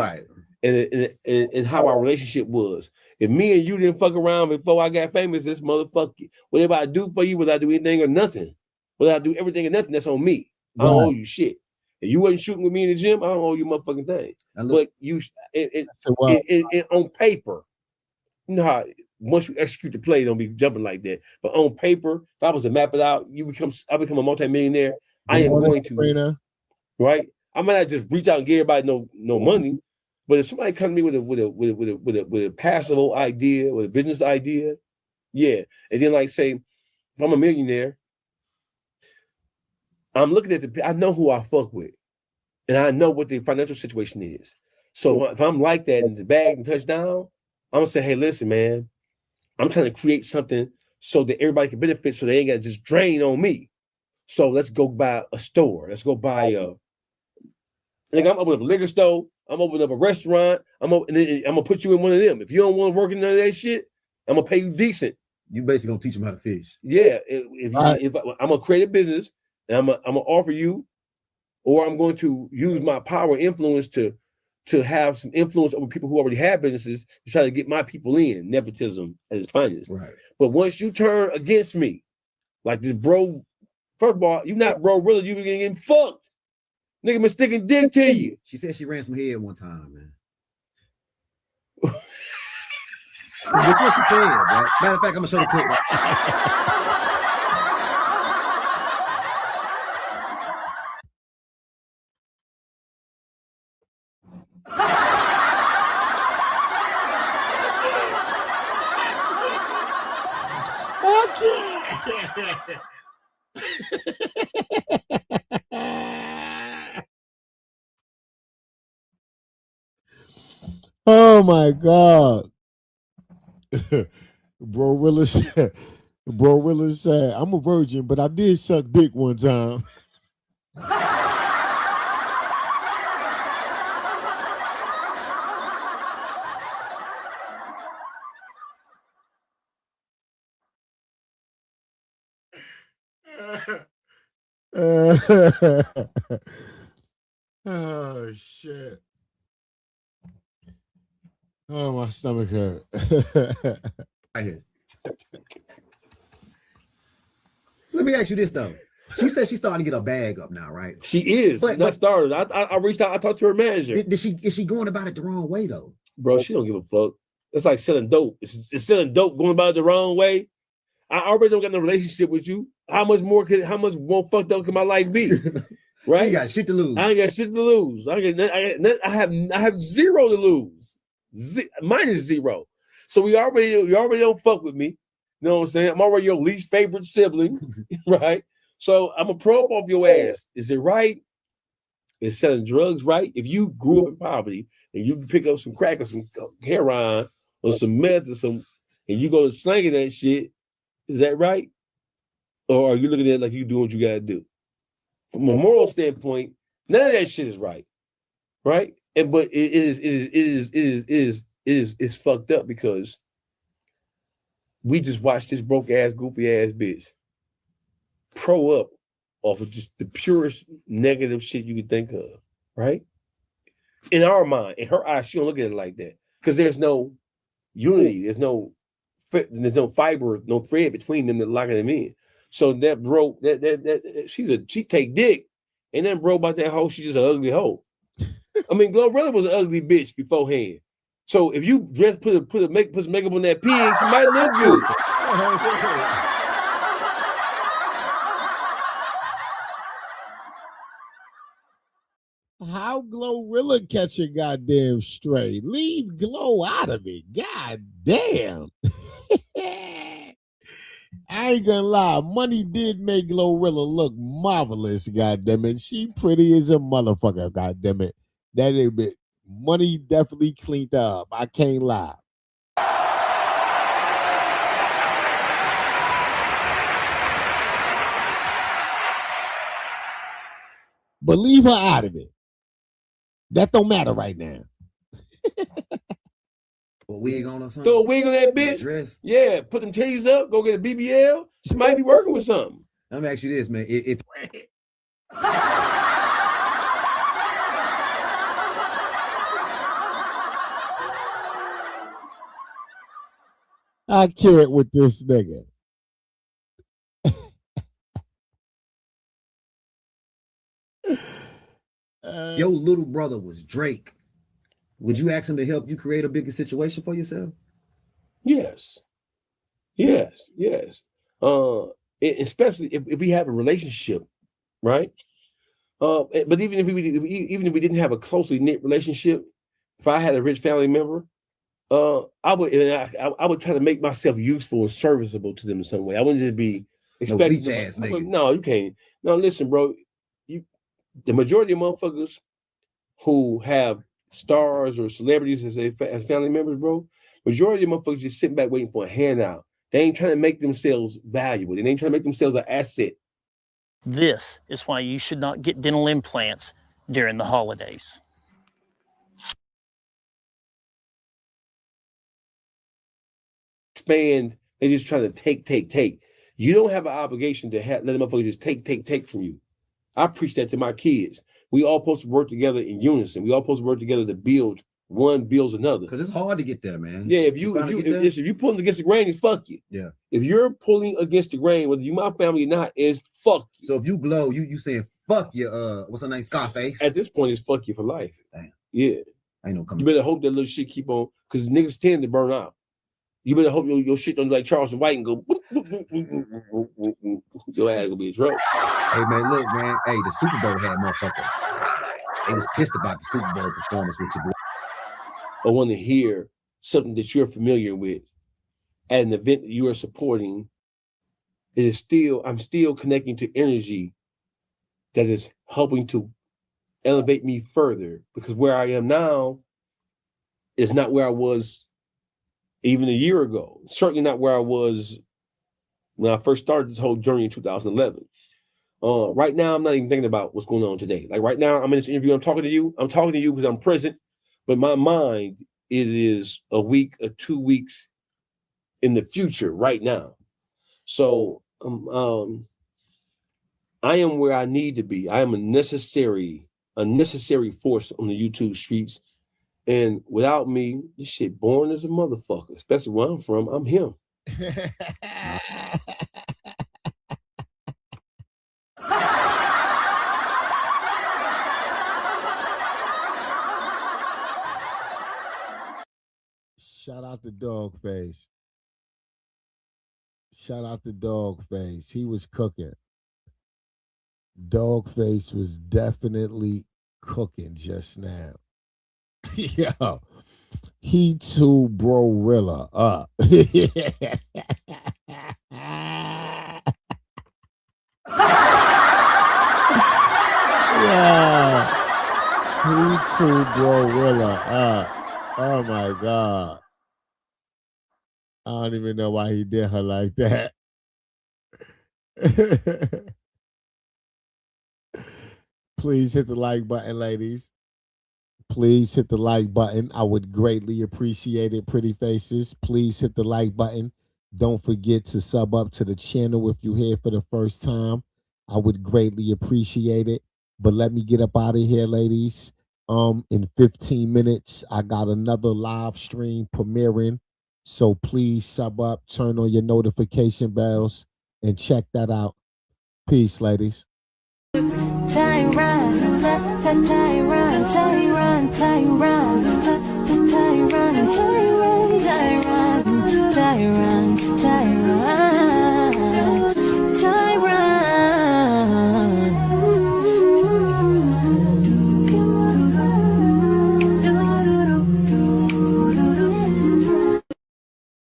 how our relationship was. If me and you didn't fuck around before I got famous, this motherfucker, whatever I do for you, whether I do anything or nothing, whether I do everything or nothing, that's on me. I don't owe you shit. If you wasn't shooting with me in the gym, I don't owe you motherfucking thing. But you, on paper, once you execute the play, don't be jumping like that. But on paper, if I was to map it out, I become a multimillionaire. I am going to, right? I might not just reach out and give everybody no money, but if somebody comes to me with a passive idea, with a business idea, yeah. And then like say, if I'm a millionaire, I'm looking at I know who I fuck with, and I know what the financial situation is. So if I'm like that in the bag and touchdown, I'm gonna say, hey, listen, man, I'm trying to create something so that everybody can benefit, so they ain't gotta just drain on me. So let's go buy a store. Let's go buy I'm opening up a liquor store. I'm opening up a restaurant. I'm gonna put you in one of them. If you don't want to work in none of that shit, I'm gonna pay you decent. You basically gonna teach them how to fish. Yeah. If I'm gonna create a business and I'm gonna offer you, or I'm going to use my power and influence to to have some influence over people who already have businesses to try to get my people in. Nepotism at its finest. Right. But once you turn against me, like this bro, first of all, you not bro really, you be getting fucked. Nigga been sticking dick to you. She said she ran some head one time, man. That's what she said, bro. Matter of fact, I'm gonna show the clip. Oh my God. Bro Willis said, I'm a virgin, but I did suck dick one time. Oh shit. Oh, my stomach hurt. Right here. Let me ask you this though. She said she's starting to get her bag up now, right? She is. But started. I reached out. I talked to her manager. Is she going about it the wrong way though? Bro, she don't give a fuck. It's like selling dope. It's selling dope going about it the wrong way. I already don't got no relationship with you. How much more fucked up can my life be? Right? You got shit to lose. I ain't got shit to lose. I have zero to lose. Minus zero. So you already don't fuck with me. You know what I'm saying? I'm already your least favorite sibling, right? So I'm a probe off your ass. Is it right? Is selling drugs right? If you grew up in poverty and you pick up some crack or some heroin or some meth or some, and you go to slanging that shit, is that right? Or are you looking at it like you doing what you gotta do? From a moral standpoint, none of that shit is right, right? But it is fucked up because we just watched this broke ass, goofy ass bitch pro up off of just the purest negative shit you could think of, right? In our mind, in her eyes, she don't look at it like that because there's no unity, there's no fiber, no thread between them that locking them in. So that bro, she take dick, and then bro about that hoe, she's just an ugly hoe. I mean, Glorilla was an ugly bitch beforehand. So if you dress put some makeup on that pig, she might look good. How Glorilla catch a goddamn stray? Leave Glow out of it. God damn. I ain't gonna lie, money did make Glorilla look marvelous, goddamn it. She pretty as a motherfucker, goddamn it. That is bit. Money definitely cleaned up. I can't lie. But leave her out of it. That don't matter right now. A wig on or something? Throw a wig on that bitch. Dress. Yeah, put them titties up, go get a BBL. She might be working with something. Let me ask you this, man. If I can't with this nigga. Your little brother was Drake, would you ask him to help you create a bigger situation for yourself? Yes. Especially if we have a relationship, right? But even if we didn't have a closely knit relationship, if I had a rich family member, I would try to make myself useful and serviceable to them in some way. I wouldn't just be expecting. No, you can't. No, listen, bro. The majority of motherfuckers who have stars or celebrities as family members, bro, majority of motherfuckers just sitting back waiting for a handout. They ain't trying to make themselves valuable. They ain't trying to make themselves an asset. This is why you should not get dental implants during the holidays. Expand, they just trying to take. You don't have an obligation to let the motherfuckers just take from you. I preach that to my kids. We all supposed to work together in unison. We all supposed to work together to build. One builds another. Because it's hard to get there, man. Yeah, if you're pulling against the grain, it's fuck you. Yeah. If you're pulling against the grain, whether you my family or not, it's fuck you. So if you glow, you saying fuck your what's her name, Scarface? At this point, it's fuck you for life. Damn. Yeah. I ain't no coming. You better hope that little shit keep on, because niggas tend to burn out. You better hope your shit don't like Charleston White and go. Your ass gonna be in trouble. Hey man, look, man. Hey, the Super Bowl had motherfuckers. They was pissed about the Super Bowl performance with your boy. I want to hear something that you're familiar with at an event that you are supporting. I'm still connecting to energy that is helping to elevate me further, because where I am now is not where I was even a year ago. Certainly not where I was when I first started this whole journey in 2011. Right now, I'm not even thinking about what's going on today. Like right now, I'm in this interview, I'm talking to you because I'm present, but my mind, it is a week or 2 weeks in the future right now. So I am where I need to be. I am a necessary force on the YouTube streets. And without me, this shit boring as a motherfucker, especially where I'm from. I'm him. Shout out to Dogface. Shout out to Dogface. He was cooking. Dogface was definitely cooking just now. Yo, he too bro-rilla up. Yeah. He too bro-rilla up. Oh my God. I don't even know why he did her like that. Please hit the like button, ladies. Please hit the like button. I would greatly appreciate it, pretty faces. Please hit the like button. Don't forget to sub up to the channel if you're here for the first time. I would greatly appreciate it. But let me get up out of here, ladies. In 15 minutes, I got another live stream premiering. So please sub up, turn on your notification bells, and check that out. Peace, ladies. Tyrant.